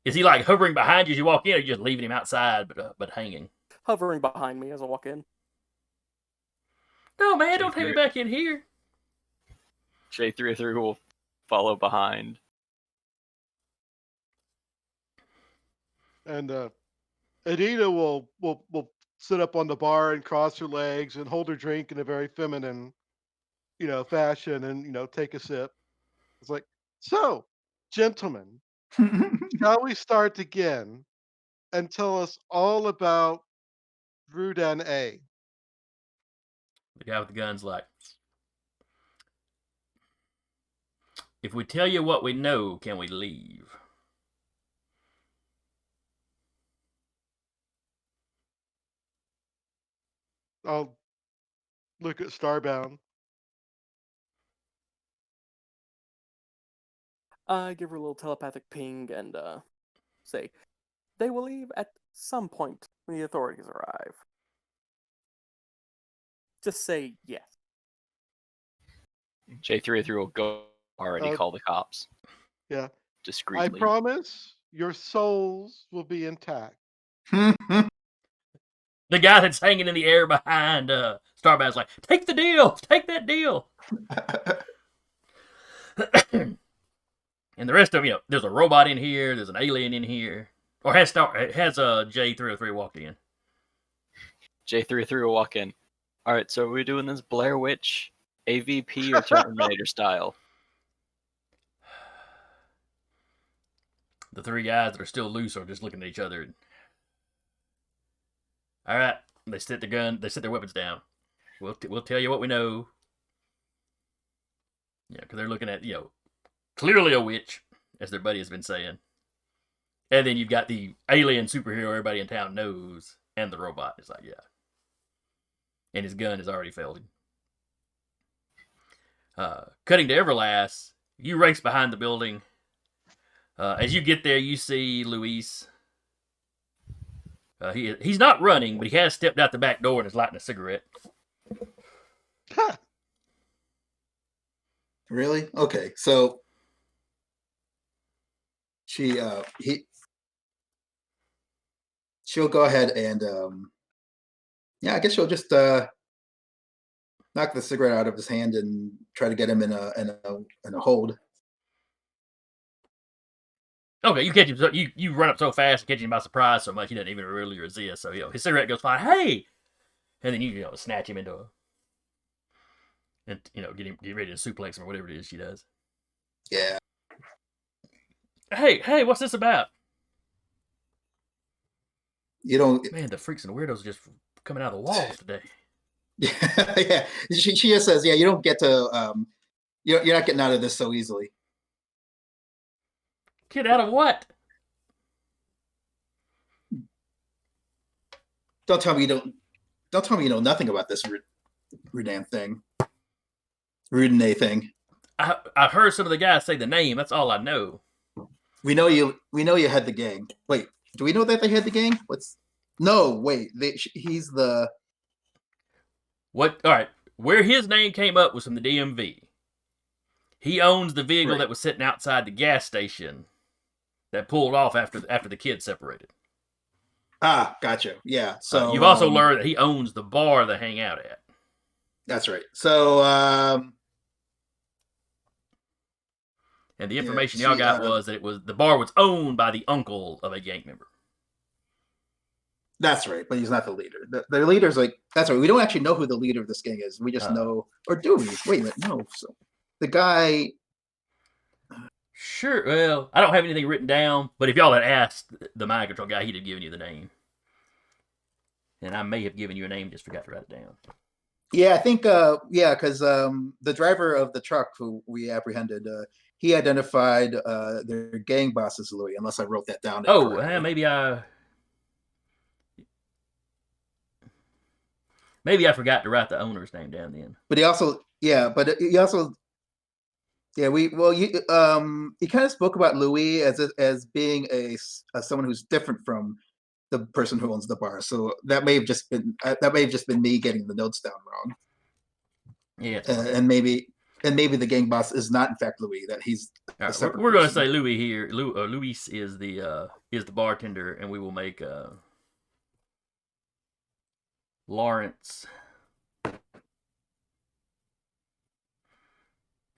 Is he like hovering behind you as you walk in, or are you just leaving him outside but hanging? Hovering behind me as I walk in. No man, don't take me back in here. J303 will follow behind. And Adina will sit up on the bar and cross her legs and hold her drink in a very feminine, fashion and take a sip. It's like, so, gentlemen, shall we start again and tell us all about Rudan A? The guy with the gun's like, if we tell you what we know, can we leave? I'll look at Starbound. I give her a little telepathic ping and say, they will leave at some point when the authorities arrive. Just say yes. J303 will go already call the cops. Yeah. Discreetly. I promise your souls will be intact. The guy that's hanging in the air behind Starbound's like, take the deal, take that deal. And the rest of them, there's a robot in here, there's an alien in here. Or has J303 walked in? J303 will walk in. All right, so are we doing this Blair Witch, AVP, or Terminator style? The three guys that are still loose are just looking at each other. All right, they set their weapons down. We'll tell you what we know. Yeah, because they're looking at clearly a witch, as their buddy has been saying. And then you've got the alien superhero everybody in town knows, and the robot. It's like, yeah. And his gun has already failed him. Cutting to Everlass, you race behind the building. As you get there, you see Luis He's not running, but he has stepped out the back door and is lighting a cigarette. Really? Okay. So she'll go ahead and I guess she'll just knock the cigarette out of his hand and try to get him in a hold. Okay, you catch him. You run up so fast and catch him by surprise so much he doesn't even really resist. So his cigarette goes fine. Hey, and then you snatch him into and get ready to suplex him or whatever it is she does. Yeah. Hey, what's this about? You don't. Man, the freaks and weirdos are just coming out of the walls today. Yeah. She just says, yeah, you don't get to you're not getting out of this so easily. Get out of what? Don't tell me you know nothing about this Rudan thing. Rudine thing. I've heard some of the guys say the name. That's all I know. We know you had the gang. Wait, do we know that they had the gang? No, wait. He's the What? All right. Where his name came up was from the DMV. He owns the vehicle that was sitting outside the gas station that pulled off after the kids separated. Ah, gotcha. Yeah. So you've also learned that he owns the bar they hang out at. That's right. So and the information y'all got was that the bar was owned by the uncle of a gang member. That's right, but he's not the leader. The leader's that's right. We don't actually know who the leader of this gang is. We just know, or do we? Wait a minute, no. So the guy. Sure. Well, I don't have anything written down, but if y'all had asked the mind control guy, he'd have given you the name. And I may have given you a name, just forgot to write it down. Yeah, I think because the driver of the truck who we apprehended, he identified their gang boss as Louis, unless I wrote that down. Maybe I forgot to write the owner's name down then. But he also he kind of spoke about Louis as being someone who's different from the person who owns the bar. So that may have just been me getting the notes down wrong. Yeah, and maybe the gang boss is not in fact Louis. That he's we're going to say Louis here. Luis is the bartender, and we will make Lawrence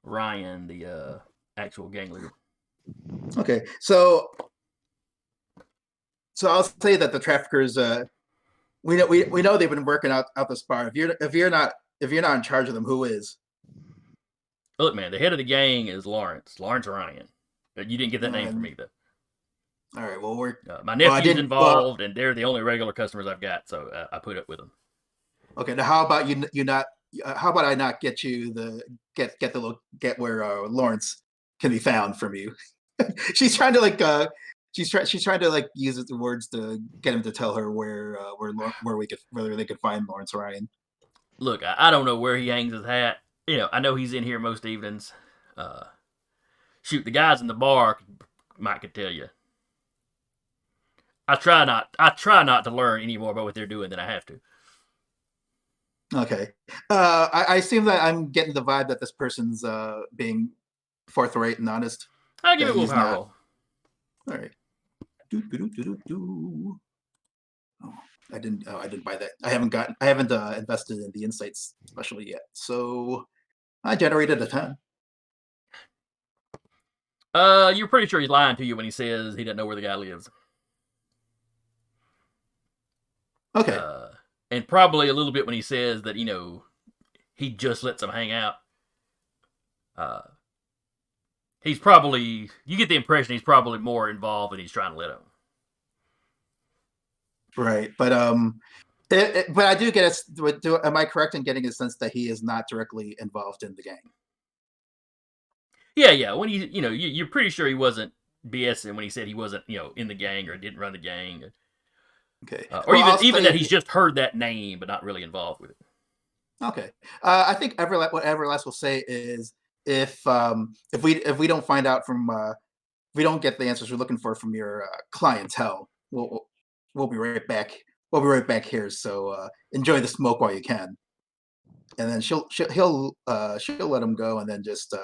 Ryan the actual gang leader. Okay, so I'll say that the traffickers, we know they've been working out this bar. If you're not in charge of them, who is? Look, man, the head of the gang is Lawrence Ryan. You didn't get that name from me though. All right, well my nephew's involved, and they're the only regular customers I've got, so I put up with them. Okay, now how about you not? How about I not get you get where Lawrence can be found from you? She's trying to she's trying to use the words to get him to tell her whether they could find Lawrence Ryan. Look, I don't know where he hangs his hat. I know he's in here most evenings. Shoot, the guys in the bar could tell you. I try not to learn any more about what they're doing than I have to. Okay. I assume that I'm getting the vibe that this person's being forthright and honest. I'll give it a willpower roll. All right. Oh, I didn't buy that. I haven't invested in the insights especially yet. So I generated a 10. You're pretty sure he's lying to you when he says he doesn't know where the guy lives. Okay. And probably a little bit when he says that, he just lets them hang out. You get the impression he's probably more involved than he's trying to let them. Right. But but I do get am I correct in getting a sense that he is not directly involved in the gang? Yeah. When you're pretty sure he wasn't BSing when he said he wasn't, in the gang or didn't run the gang. Okay. Or even that he's just heard that name but not really involved with it. Okay. I think what Everlass will say is if we don't find out from if we don't get the answers we're looking for from your clientele, we'll be right back. We'll be right back here. So enjoy the smoke while you can." And then she'll let him go, and then just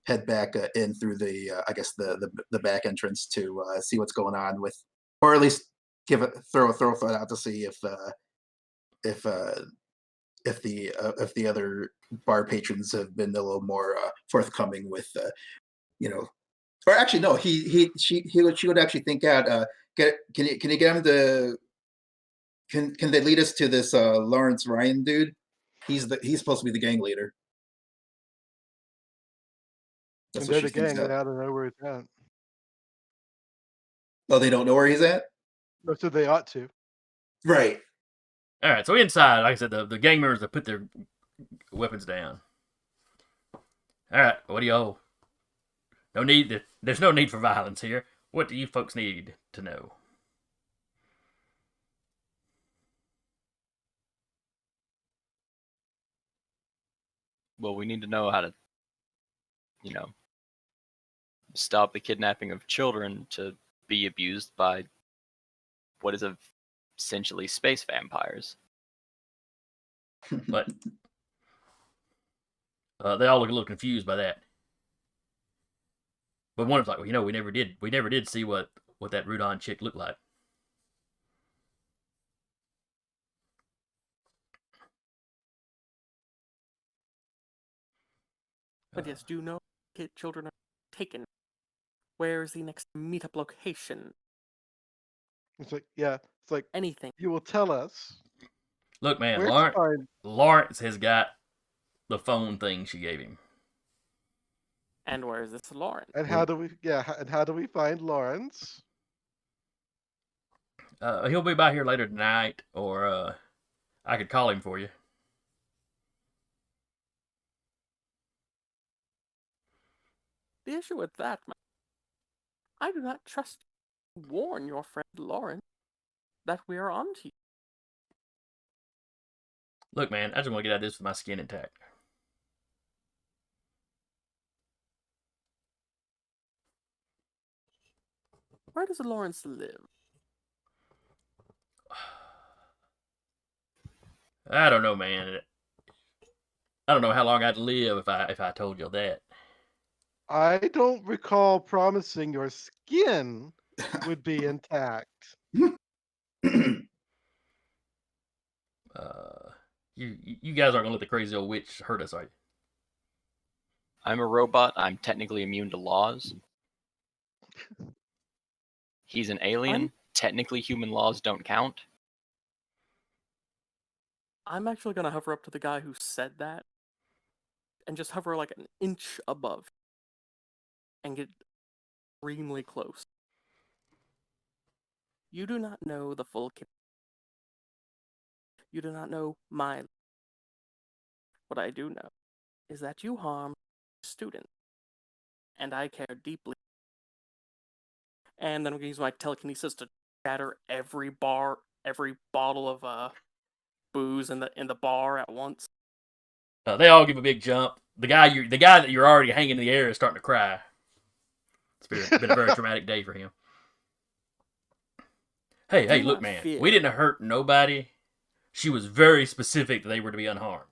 head back in through the I guess the back entrance to see what's going on with, or at least throw a thought out to see if uh, if the other bar patrons have been a little more forthcoming with you know, or actually no, she would actually think out can you get him to can they lead us to this Lawrence Ryan dude? He's supposed to be the gang leader. That's And what they're she the thinks gang. out. They ought to know where it's at. Oh, they don't know where he's at? That's what they ought to. Right. All right, so inside, like I said, the gang members have put their weapons down. All right, what do y'all? No need. There's no need for violence here. What do you folks need to know? Well, we need to know how to, stop the kidnapping of children to be abused by what is essentially space vampires. But they all look a little confused by that. But one of like, well, we never did see what that Rudon chick looked like. But yes, do you know children are taken? Where is the next meetup location? It's like Anything. you will tell us Look, man, where to find. Lawrence has got the phone thing she gave him. And where is this Lawrence? And how do we find Lawrence? He'll be by here later tonight, or I could call him for you. The issue with that, man, I do not trust you to warn your friend Lawrence that we are on to you. Look, man, I just want to get out of this with my skin intact. Where does Lawrence live? I don't know, man. I don't know how long I'd live if I told you that. I don't recall promising your skin would be intact. You guys aren't gonna let the crazy old witch hurt us, are you? I'm a robot. I'm technically immune to laws. He's an alien. Technically, human laws don't count. I'm actually gonna hover up to the guy who said that and just hover like an inch above and get extremely close. You do not know the full You do not know my. What I do know is that you harm students, and I care deeply. And then I'm gonna use my telekinesis to shatter every bottle of booze in the bar at once. They all give a big jump. The guy that you're already hanging in the air is starting to cry. It's been a very traumatic day for him. Hey, look, man. Fear. We didn't hurt nobody. She was very specific that they were to be unharmed.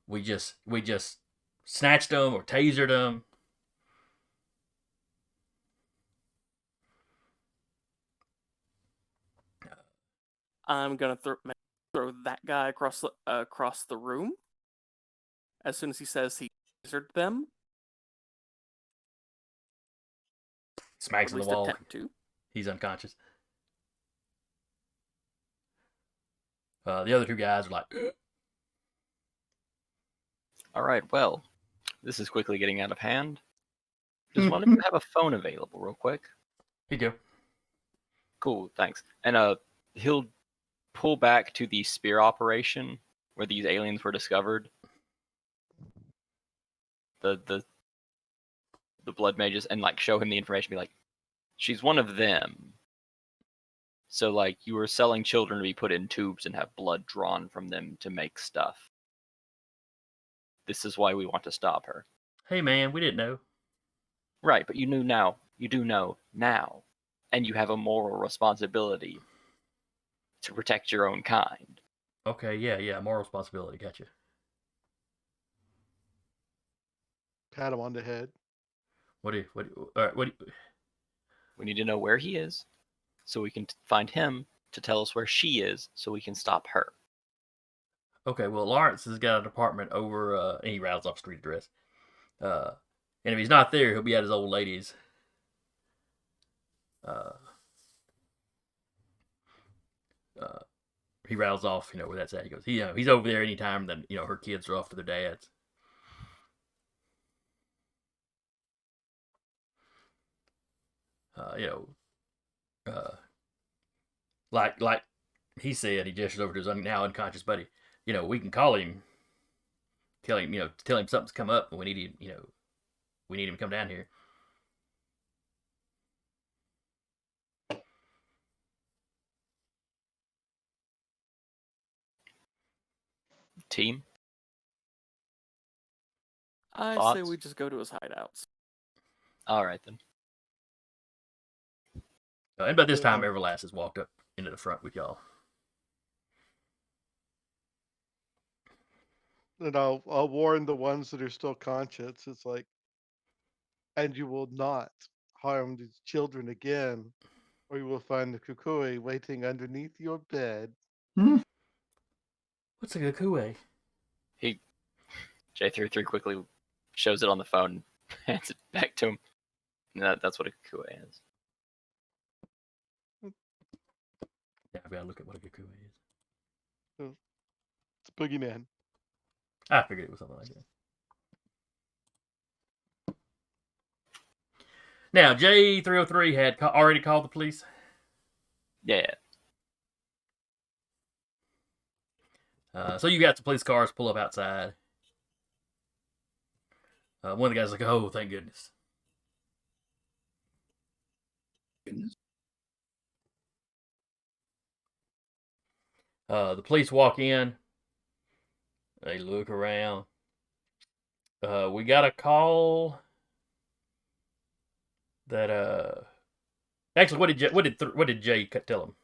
We just snatched them or tasered them. I'm gonna throw that guy across the room. As soon as he says he tasered them, Smacks at in the least wall. attempt to. He's unconscious. The other two guys are like, All right, well, this is quickly getting out of hand. Just wanted to have a phone available real quick. here you go. Cool, thanks. And he'll pull back to the spear operation where these aliens were discovered. The blood mages, and like show him the information, be like, she's one of them. So like you were selling children to be put in tubes and have blood drawn from them to make stuff. this is why we want to stop her. Hey, man, we didn't know. Right, but you knew now. You do know now. And you have a moral responsibility to protect your own kind. Okay, yeah, moral responsibility. Gotcha. Pat him on the head. All right, We need to know where he is, so we can find him to tell us where she is, so we can stop her. Okay, well, Lawrence has got an apartment over, and he rattles off street address. And if he's not there, he'll be at his old lady's. He rattles off, where that's at. He goes, he's over there anytime that, her kids are off to their dads. Like he said, he gestures over to his now unconscious buddy. We can call him, tell him something's come up, and we need him, we need him to come down here. Team? I say Thoughts? we just go to his hideouts. All right, then. And by this time, Yeah. Everlass has walked up into the front with y'all. And I'll warn the ones that are still conscious. It's like, and you will not harm these children again, or you will find the kukui waiting underneath your bed. What's a kukui? J33 quickly shows it on the phone, hands it back to him. And that's what a kukui is. Yeah, I've got to look at what a kukui is. It's Boogeyman. I figured it was something like that. Now, J303 had already called the police. Yeah. So you got the police cars pull up outside. One of the guys is like, "Oh, thank goodness." The police walk in. They look around. We got a call that actually, what did Jay tell him?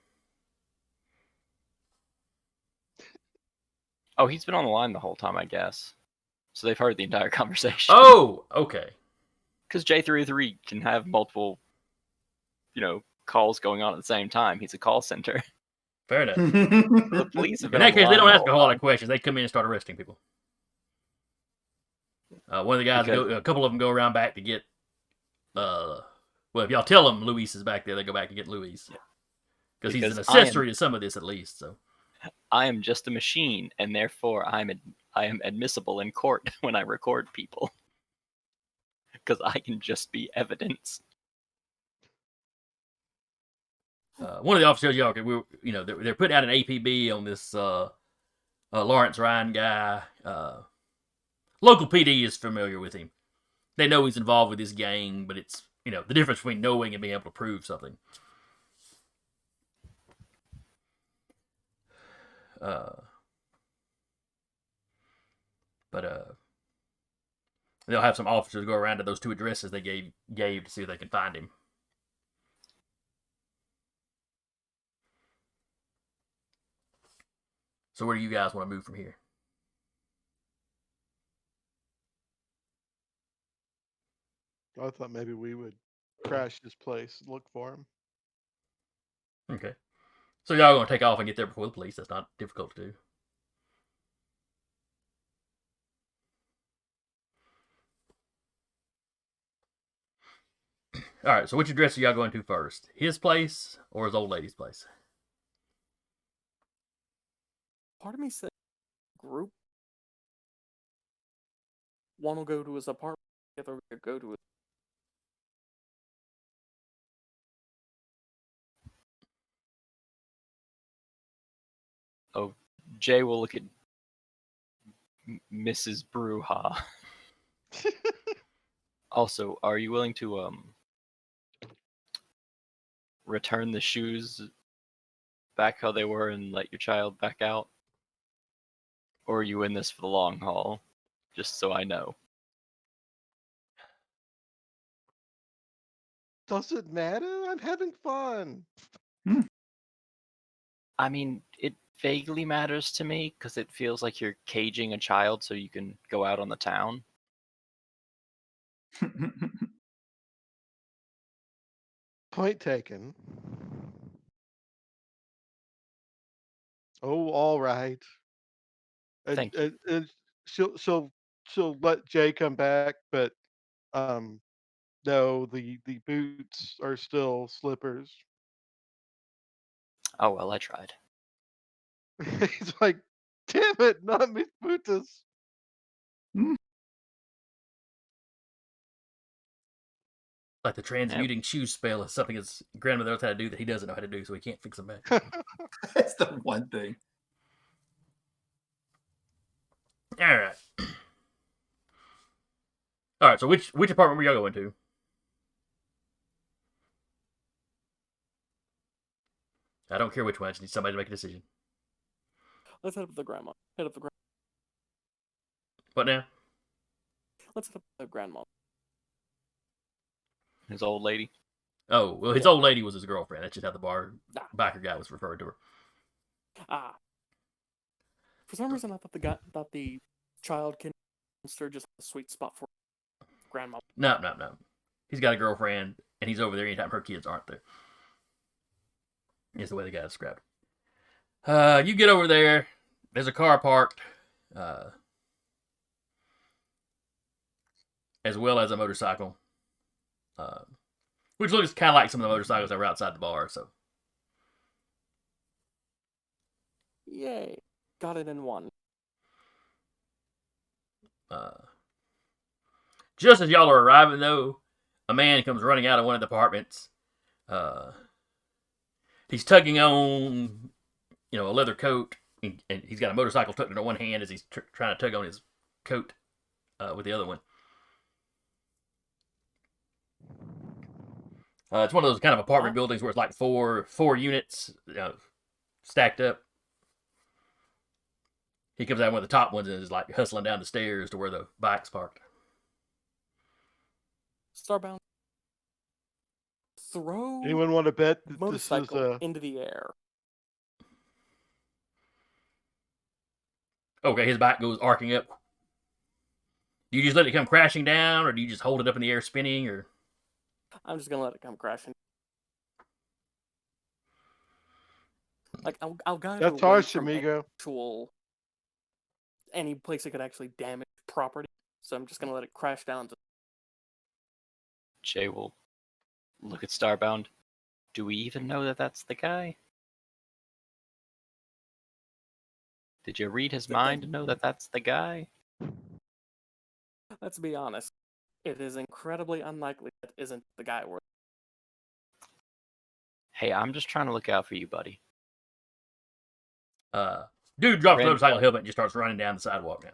Oh, he's been on the line the whole time, I guess. So they've heard the entire conversation. Oh, okay. Because J33 can have multiple, calls going on at the same time. He's a call center. Fair enough. The police have In been that on the case, they line don't the ask a whole whole lot time. of questions. They come in and start arresting people. One of the guys, a couple of them go around back to get. Well, if y'all tell them Luis is back there, they go back and get Luis. Because he's an accessory to some of this, at least. So I am just a machine, and therefore I am admissible in court when I record people. Because I can just be evidence. one of the officers tells y'all, they're putting out an APB on this Lawrence Ryan guy. Local PD is familiar with him. They know he's involved with this gang, but it's the difference between knowing and being able to prove something. But they'll have some officers go around to those two addresses they gave to see if they can find him. So where do you guys want to move from here? I thought maybe we would crash this place, look for him. Okay. So y'all going to take off and get there before the police. That's not difficult to do. All right, so which address are y'all going to first? His place or his old lady's place? Part of me said group. One will go to his apartment, the other will go to his. Oh, Jay will look at Mrs. Bruja. Also, are you willing to return the shoes back how they were and let your child back out? Or are you in this for the long haul? just so I know. Does it matter? I'm having fun. I mean, it vaguely matters to me because it feels like you're caging a child so you can go out on the town. Point taken. Oh, all right. And, Thank you. and she'll let Jay come back, but um, no, the boots are still slippers. Oh, well, I tried. He's like, damn it, not mis boots. Like the transmuting shoe spell is something his grandmother knows how to do that he doesn't know how to do, so he can't fix them back. That's the one thing. All right. All right. So which apartment were y'all going to? I don't care which one. I just need somebody to make a decision. Let's head up to the grandma. Head up the grandma. What now? Let's head up to the grandma. His old lady. Oh, well, his Yeah. old lady was his girlfriend. That's just how the biker guy was referred to her. Ah. For some reason, I thought the child kid monster just had a sweet spot for grandma. No. He's got a girlfriend, and he's over there anytime her kids aren't there. Is the way the guy described it. You get over there. There's a car parked, as well as a motorcycle, which looks kind of like some of the motorcycles that were outside the bar. So, Yay! Got it in one. just as y'all are arriving, though, a man comes running out of one of the apartments. He's tugging on, a leather coat, and he's got a motorcycle tucked into one hand as he's trying to tug on his coat with the other one. It's one of those kind of apartment buildings where it's like four units stacked up. He comes out one of the top ones and is like hustling down the stairs to where the bike's parked. Starbound. Throw Anyone want to bet that this is motorcycle into the air. Okay, his bike goes arcing up. Do you just let it come crashing down, or do you just hold it up in the air spinning, or? I'm just gonna let it come crashing. Like I'll guide That's it away harsh, from amigo. any place it could actually damage property. So I'm just gonna let it crash down. Jay will look at Starbound. Do we even know that that's the guy? Did you read his mind to know that that's the guy? Let's be honest. It is incredibly unlikely that isn't the guy we're. Hey, I'm just trying to look out for you, buddy. Dude drops the motorcycle helmet and just starts running down the sidewalk now.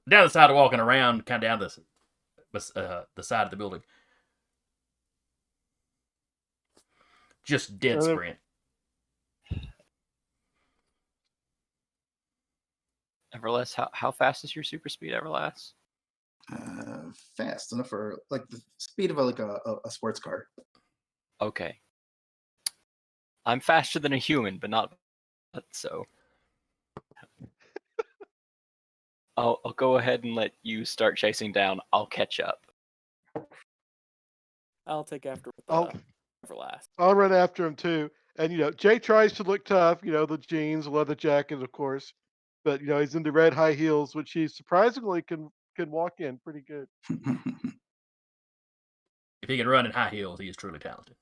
Down the sidewalk and around, kind of down the side of the building. Just dead sprint. Everlass, how fast is your super speed, Everlass? Fast enough for like the speed of a sports car. Okay. I'm faster than a human, but not so. I'll go ahead and let you start chasing down. I'll catch up. I'll take after with Everlass. I'll run after him too. And Jay tries to look tough. The jeans, leather jacket, of course. But he's in the red high heels, which he surprisingly can walk in pretty good. If he can run in high heels, he is truly talented.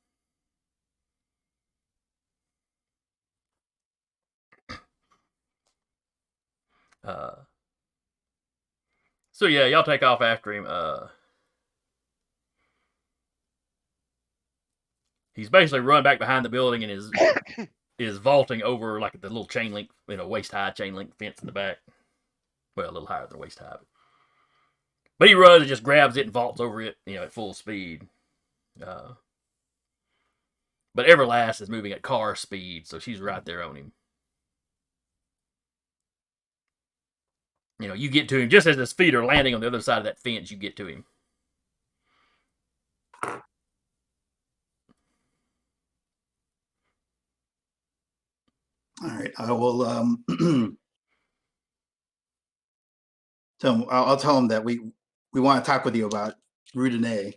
So yeah, y'all take off after him. He's basically run back behind the building and is vaulting over like the little chain link, waist high chain link fence in the back. Well, a little higher than waist high. But he runs and just grabs it and vaults over it, at full speed. But Everlass is moving at car speed, so she's right there on him. You get to him just as his feet are landing on the other side of that fence. You get to him. All right, I will. I'll tell him that we want to talk with you about Rudine.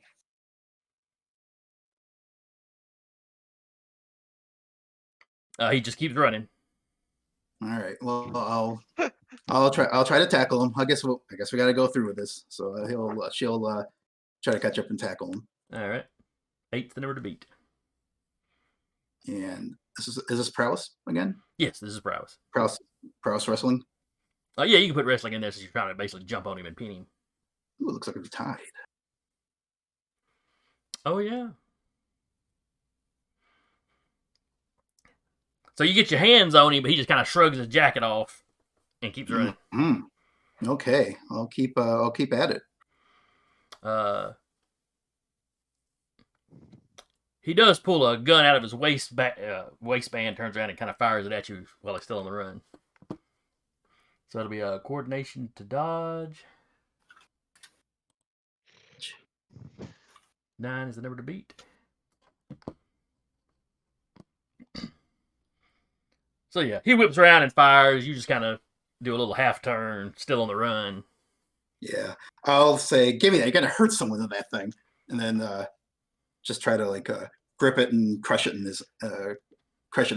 He just keeps running. All right. Well, I'll try to tackle him. I guess we got to go through with this. So she'll try to catch up and tackle him. All right. 8's the number to beat. And is this prowess again? Yes, this is prowess. Prowess wrestling. Yeah, you can put wrestling in there, so you're trying to basically jump on him and pin him. Ooh, it looks like it's tied. Oh yeah. So you get your hands on him, but he just kind of shrugs his jacket off and keeps running. Mm-hmm. Okay, I'll keep at it. He does pull a gun out of his waistband, turns around and kind of fires it at you while he's still on the run. So that'll be a coordination to dodge. 9 is the number to beat. So yeah, he whips around and fires. You just kind of do a little half turn, still on the run. Yeah, I'll say, give me that. You're gonna hurt someone with that thing, and then just try to grip it and crush it in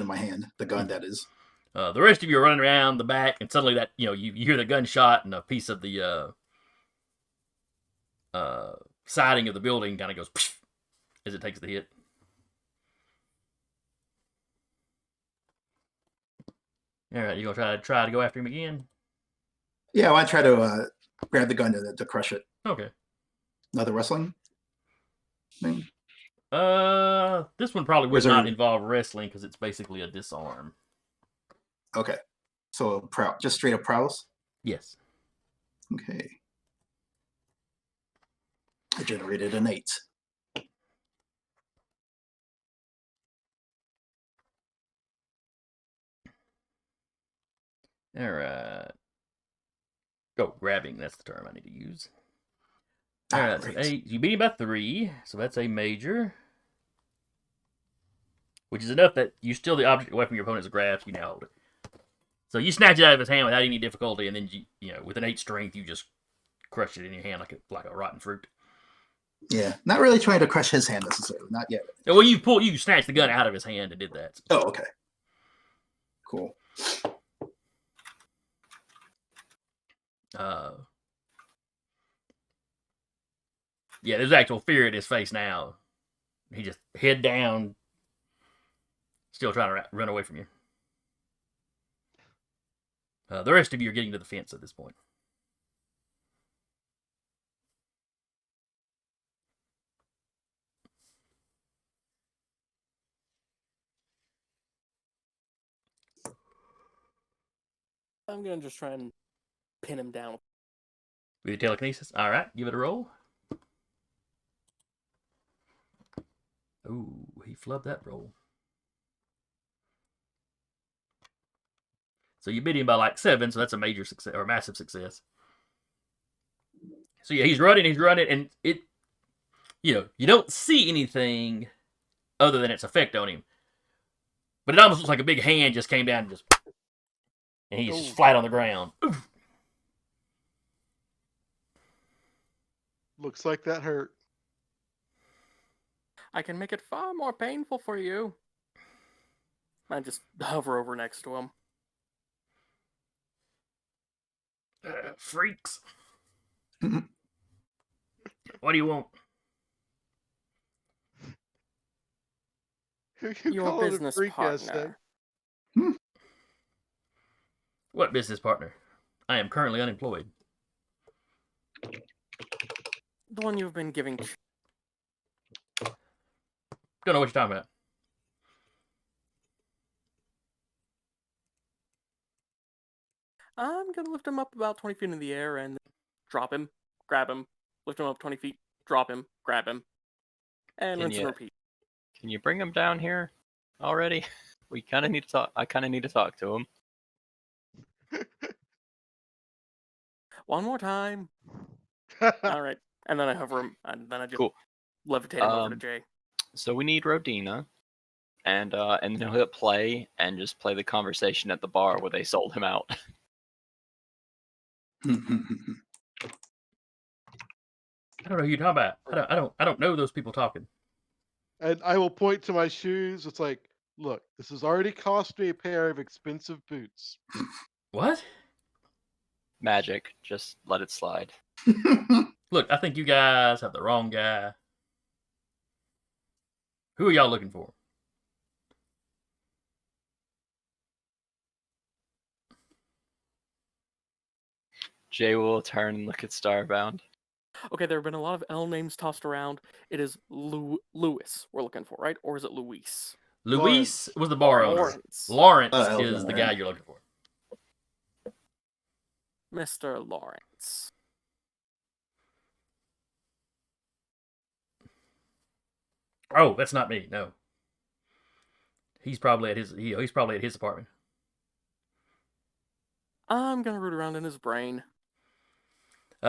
my hand. The gun, that is. The rest of you are running around the back, and suddenly that you hear the gunshot, and a piece of the siding of the building kind of goes as it takes the hit. All right, you gonna try to go after him again? Yeah, I want to try to grab the gun to crush it. Okay. Another wrestling thing? This one probably would there- not involve wrestling because it's basically a disarm. Okay. So just straight up prowess? Yes. Okay. I generated an 8. All right. Go grabbing. That's the term I need to use. All right. So 8. You beat him by 3, so that's a major, which is enough that you steal the object away from your opponent's grasp. You now hold it. So you snatch it out of his hand without any difficulty, and then with an 8 strength, you just crush it in your hand like a rotten fruit. Yeah, not really trying to crush his hand necessarily. Not yet. Well, you snatched the gun out of his hand and did that. Oh, okay. Cool. Yeah, there's actual fear in his face now. He just head down, still trying to run away from you. The rest of you are getting to the fence at this point. I'm gonna just try and pin him down. With your telekinesis? All right, give it a roll. Ooh, he flubbed that roll. So you beat him by like 7, so that's a major success or a massive success. So yeah, he's running, and it, you don't see anything other than its effect on him. But it almost looks like a big hand just came down and he's just flat on the ground. Oof. Looks like that hurt. I can make it far more painful for you. I just hover over next to him. Freaks. What do you want? You Your call it a business freak partner. What business partner? I am currently unemployed. The one you've been giving. Don't know what you're talking about. I'm gonna lift him up about 20 feet in the air and drop him, grab him, lift him up 20 feet, drop him, grab him, and rinse and repeat. Can you bring him down here already? We kind of need to talk. I kind of need to talk to him. One more time. All right. And then I hover him, and then I just Cool. levitate him over to Jay. So we need Rodina, and then he'll hit play and just play the conversation at the bar where they sold him out. I don't know who you're talking about. I don't know those people talking. And I will point to my shoes. It's like, look, this has already cost me a pair of expensive boots. What? Magic, just let it slide. Look, I think you guys have the wrong guy. Who are y'all looking for? Jay will turn and look at Starbound. Okay, there have been a lot of L names tossed around. It is Louis we're looking for, right? Or is it Luis? Luis was the bar owner. Lawrence. Lawrence Oh, is the guy you're looking for. Mr. Lawrence. Oh, that's not me. No. He's probably at he's probably at his apartment. I'm gonna root around in his brain.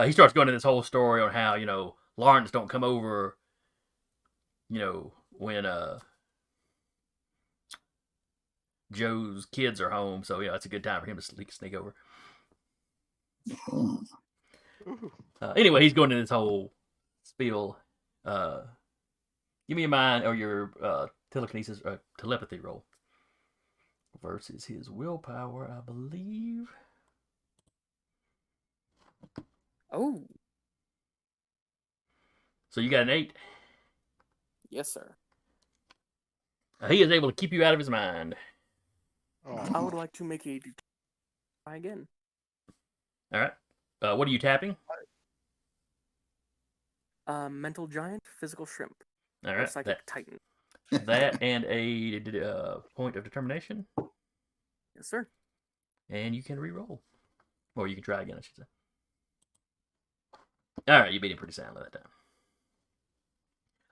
He starts going into this whole story on how, Lawrence don't come over, when Joe's kids are home. So, it's a good time for him to sneak over. Ooh. Anyway, he's going into this whole spiel. Give me a mind or your telekinesis telepathy roll versus his willpower, I believe. Oh, So you got an 8. yes, sir. He is able to keep you out of his mind. I would like to make a try again. All right. What are you tapping? Mental giant, physical shrimp, All or right. psychic titan. That and a point of determination, Yes, sir. and you can re-roll, or you can try again, I should say. All right, you beat him pretty soundly that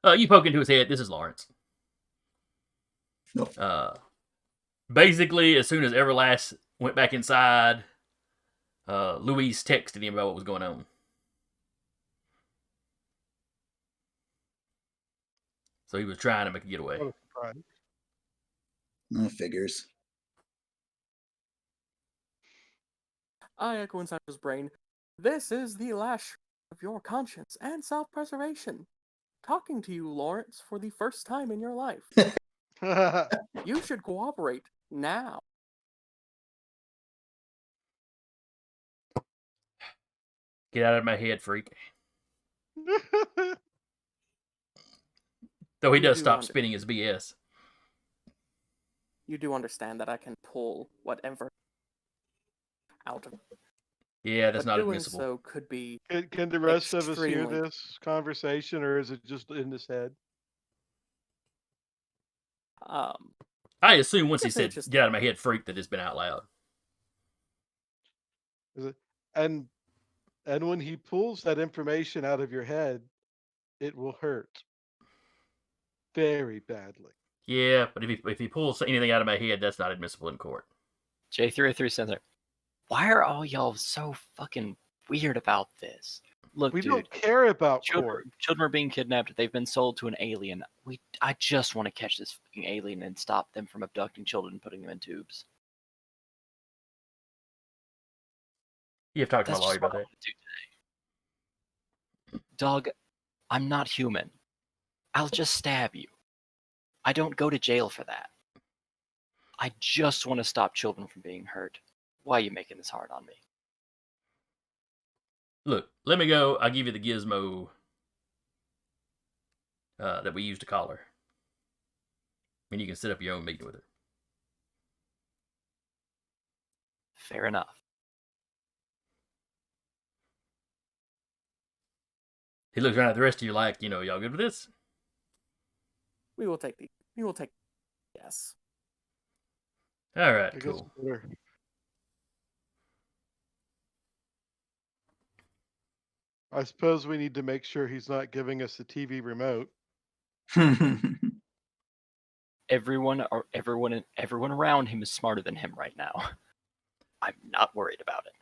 time. You poke into his head. This is Lawrence. Nope. Basically, as soon as Everlass went back inside, Luis texted him about what was going on. So he was trying to make a getaway. What a surprise. That figures. I echo inside his brain. This is the lash of your conscience and self-preservation. Talking to you, Lawrence, for the first time in your life. You should cooperate now. Get out of my head, freak. Though he You does do stop under- spinning his BS. You do understand that I can pull whatever out of Yeah, that's but not doing admissible. so could be Can the rest of us hear Extremely. this conversation, or is it just in his head? I assume once he guess it's said, just- get out of my head, freak, that it's been out loud. Is it? And when he pulls that information out of your head, it will hurt very badly. Yeah, but if he pulls anything out of my head, that's not admissible in court. J303 says there. Why are all y'all so fucking weird about this? Look, We dude, don't care about court. children are being kidnapped. They've been sold to an alien. I just want to catch this fucking alien and stop them from abducting children and putting them in tubes. You have talked to my That's lawyer just what about I that. want to do today. Doug, I'm not human. I'll just stab you. I don't go to jail for that. I just want to stop children from being hurt. Why are you making this hard on me? Look, let me go. I'll give you the gizmo that we used to call her. And you can set up your own meeting with her. Fair enough. He looks around at the rest of you like, y'all good with this? we will take yes. All right, I guess cool. better. I suppose we need to make sure he's not giving us the TV remote. Everyone around him is smarter than him right now. I'm not worried about it.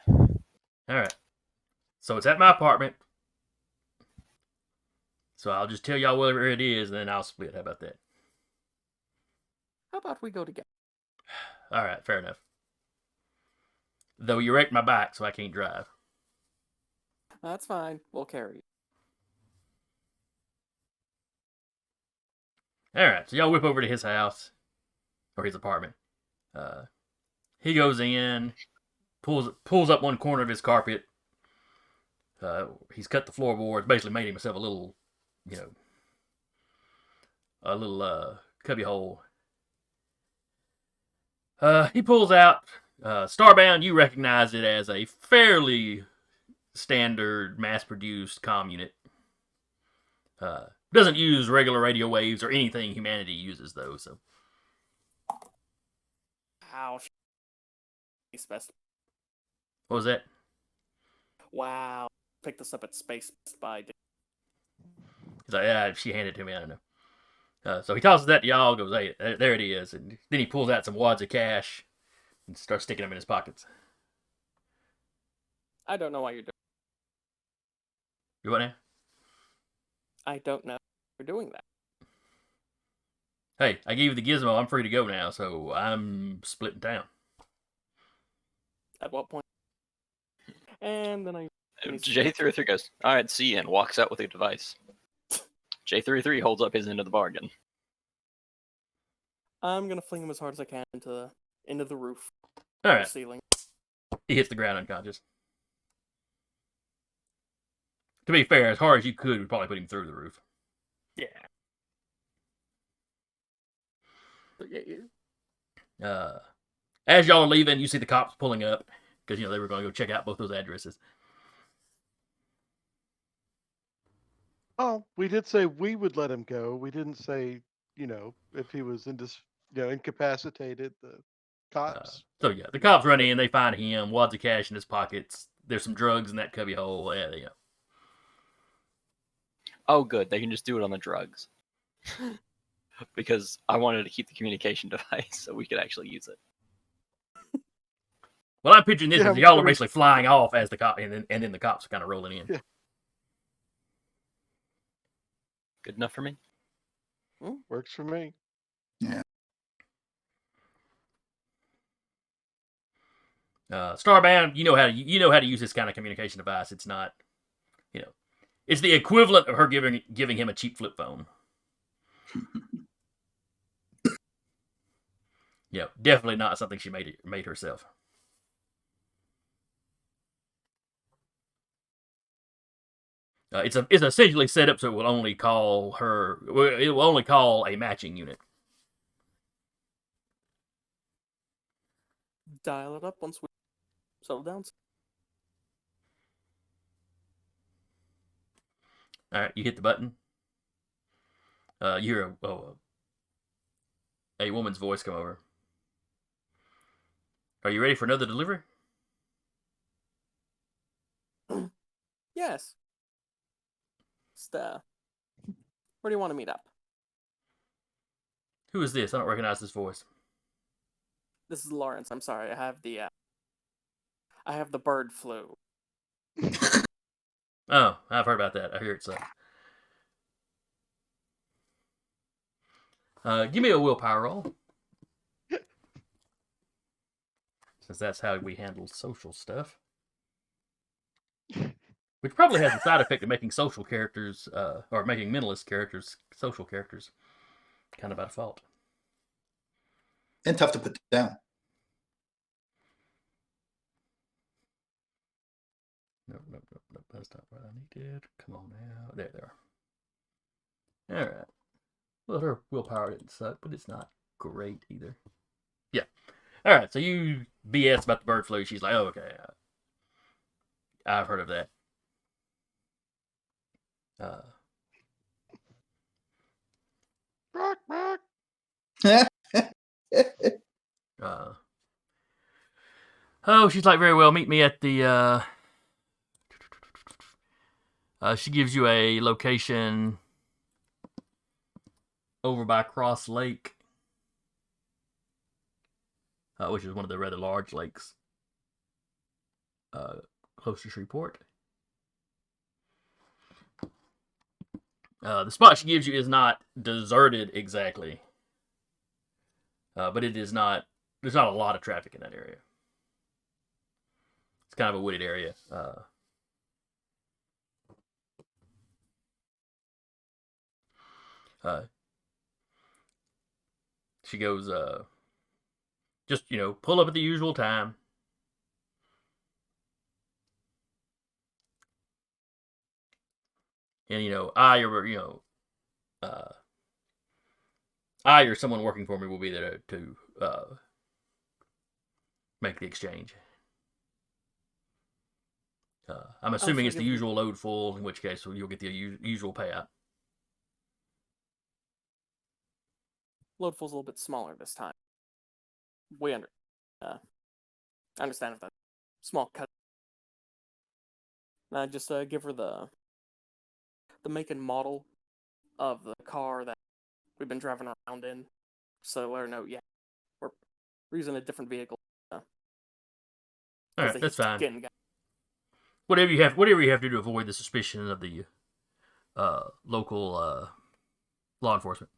All right. So it's at my apartment. So I'll just tell y'all whatever it is, and then I'll split. How about that? How about we go together? All right, fair enough. Though you wrecked my bike, so I can't drive. That's fine. We'll carry you. All right, so y'all whip over to his house or his apartment. He goes in, pulls up one corner of his carpet. He's cut the floorboards, basically made himself a little, cubby hole. He pulls out Starbound. You recognize it as a fairly standard, mass-produced comm unit. Doesn't use regular radio waves or anything humanity uses, though. So, Wow. Space. what was that? Wow. Picked this up at Space Best Buy. He's like, yeah, she handed it to me. I don't know. So he tosses that to y'all. Goes, hey, there it is. And then he pulls out some wads of cash and starts sticking them in his pockets. I don't know why you're doing. You what now? I don't know you're doing that. Hey, I gave you the gizmo. I'm free to go now, so I'm splitting town. At what point? And then J33 goes, all right, see you, and walks out with a device. J33 holds up his end of the bargain. I'm gonna fling him as hard as I can into the roof. All right. The ceiling. He hits the ground unconscious. To be fair, as hard as you could, would probably put him through the roof. Yeah. As y'all are leaving, you see the cops pulling up because they were going to go check out both those addresses. Oh, we did say we would let him go. We didn't say, if he was incapacitated, the cops. So yeah, the cops run in, they find him, wads of cash in his pockets. There's some drugs in that cubby hole. Yeah. Oh, good. They can just do it on the drugs. Because I wanted to keep the communication device so we could actually use it. Well, I'm picturing this Yeah, as y'all are basically flying off as the cop, and then the cops are kind of rolling in. Yeah. Good enough for me. Works for me. Yeah. Starbound, you know how to use this kind of communication device. It's not, it's the equivalent of her giving him a cheap flip phone. Definitely not something she made herself. It's essentially set up so it will only call a matching unit. Dial it up once we settle down. All right, you hit the button. You hear a woman's voice come over. Are you ready for another delivery? Yes. Where do you want to meet up? Who is this? I don't recognize this voice. This is Lawrence. I'm sorry. I have the bird flu. Oh, I've heard about that. I hear it sucks. Give me a willpower roll. Since that's how we handle social stuff. Which probably has the side effect of making social characters, or making mentalist characters, social characters, kind of by default. And tough to put down. Nope. That's not what I needed. Come on now. There they are. Alright. Well, her willpower didn't suck, but it's not great either. Yeah. Alright, so you BS about the bird flu. She's like, oh, okay. I've heard of that. She's like, very well, meet me at the, she gives you a location over by Cross Lake, which is one of the rather large lakes, close to Shreveport. The spot she gives you is not deserted exactly, but it is not. There's not a lot of traffic in that area. It's kind of a wooded area. She goes, just pull up at the usual time. And I or someone working for me will be there to make the exchange. I'm assuming it's the forgive me. usual load full, in which case you'll get the usual payout. Load full's a little bit smaller this time. I understand if that's small cut. And I just give her the make and model of the car that we've been driving around in, so let her know, yeah, we're using a different vehicle. All right, that's fine. Guy. Whatever you have to do to avoid the suspicion of the local law enforcement.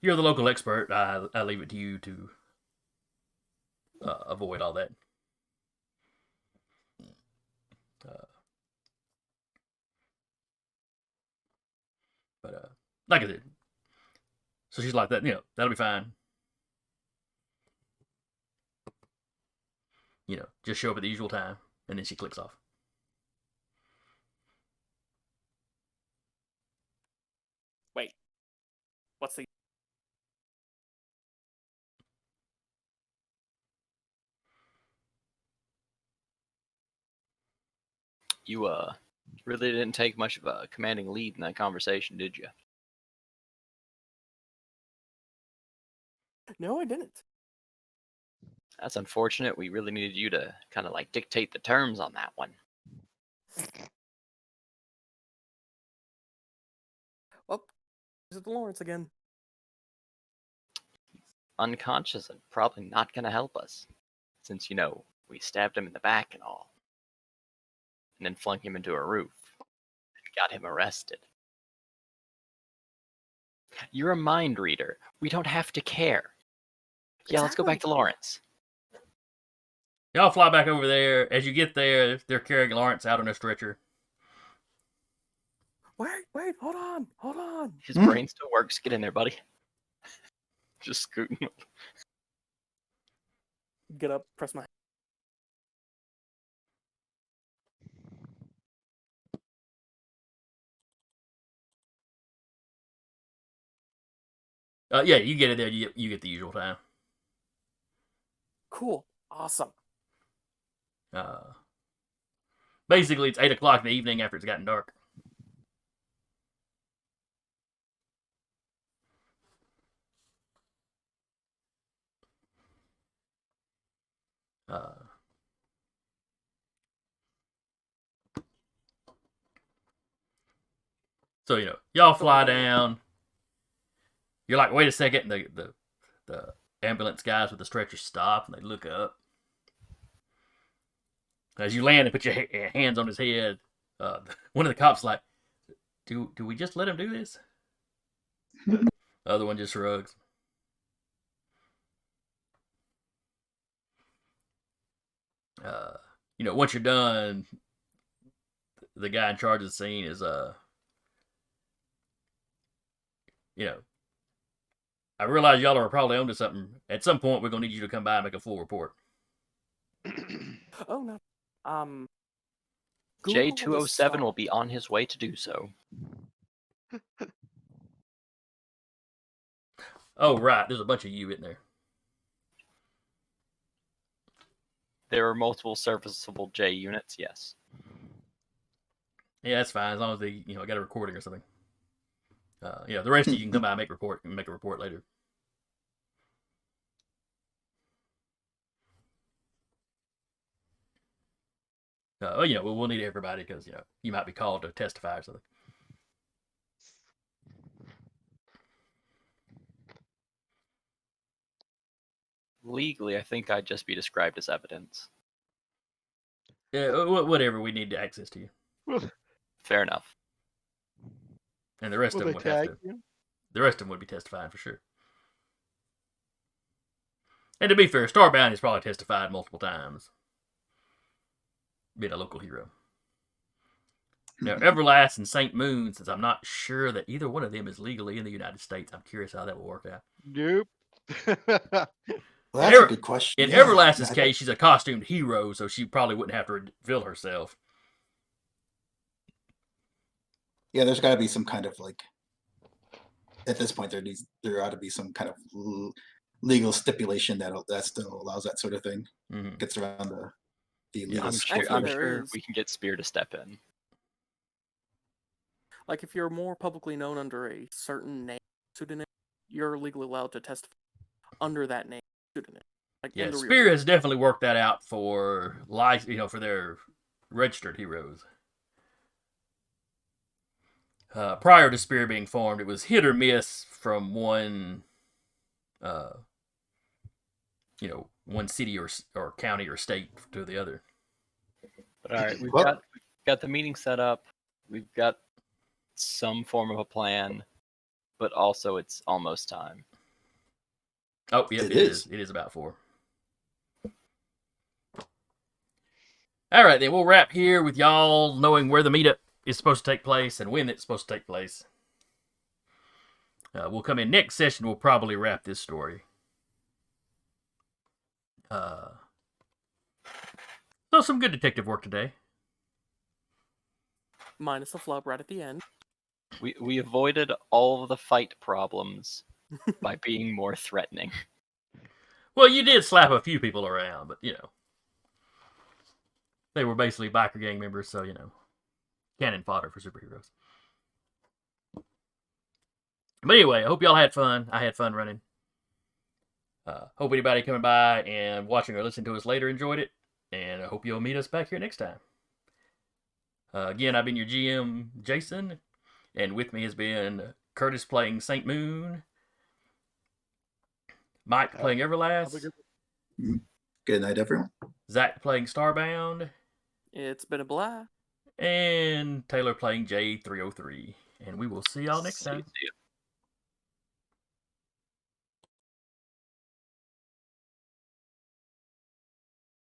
You're the local expert. I leave it to you to avoid all that. But like I said, so she's like that. That'll be fine. Just show up at the usual time, and then she clicks off. Wait, what's the? You really didn't take much of a commanding lead in that conversation, did you? No, I didn't. That's unfortunate. We really needed you to kind of like dictate the terms on that one. Well, is it Lawrence again? Unconscious and probably not going to help us, since we stabbed him in the back and all, and then flung him into a roof and got him arrested. You're a mind reader. We don't have to care. Yeah, let's go back to Lawrence. Y'all fly back over there. As you get there, they're carrying Lawrence out on a stretcher. Wait, hold on. His brain still works. Get in there, buddy. Just scooting up. Get up, press my. Yeah, you get it there. You get the usual time. Cool, awesome. Basically, it's 8 o'clock in the evening after it's gotten dark. So y'all fly down. You're like, wait a second. And the ambulance guys with the stretcher stop and they look up. As you land and put your hands on his head, one of the cops like, do we just let him do this? The other one just shrugs. Once you're done, the guy in charge of the scene is I realize y'all are probably onto something. At some point, we're gonna need you to come by and make a full report. Oh no. J207 will be on his way to do so. Oh right, there's a bunch of you in there. There are multiple serviceable J units, yes. Yeah, that's fine as long as they got a recording or something. The rest of you can come by and make a report later. We'll need everybody because you might be called to testify or something. Legally, I think I'd just be described as evidence. Yeah, whatever. We need access to you, Fair enough. and the rest Will of they them would have tag to. you? The rest of them would be testifying for sure. And to be fair, Starbound has probably testified multiple times, being a local hero. Now, Everlass and St. Moon, since I'm not sure that either one of them is legally in the United States, I'm curious how that will work out. Nope. Well, that's a good question. In Yeah, Everlass's case, she's a costumed hero, so she probably wouldn't have to reveal herself. yeah, there's got to be some kind of like. At this point, there ought to be some kind of legal stipulation that still allows that sort of thing. Mm-hmm. Gets around the Yeah, legal. I'm there sure is. we can get Spear to step in. Like, if you're more publicly known under a certain name pseudonym, you're legally allowed to testify under that name pseudonym. Like, Yeah, in the Spear real has definitely worked that out for for their registered heroes. Prior to Spear being formed, it was hit or miss from one, one city or county or state to the other. But all right, we've Well- got the meeting set up. We've got some form of a plan, but also it's almost time. Oh, yep, It it is. is. It is about 4. All right, then we'll wrap here with y'all knowing where the meetup is supposed to take place and when it's supposed to take place. We'll come in next session. We'll probably wrap this story. So some good detective work today. minus the flub right at the end. We avoided all of the fight problems by being more threatening. Well, you did slap a few people around, but they were basically biker gang members, so cannon fodder for superheroes. But anyway, I hope y'all had fun. I had fun running. Hope anybody coming by and watching or listening to us later enjoyed it. And I hope you'll meet us back here next time. Again, I've been your GM, Jason. And with me has been Curtis playing St. Moon. Mike playing Everlass. Good night, everyone. Zach playing Starbound. It's been a blast. And Taylor playing J303. And we will see y'all next time. See ya.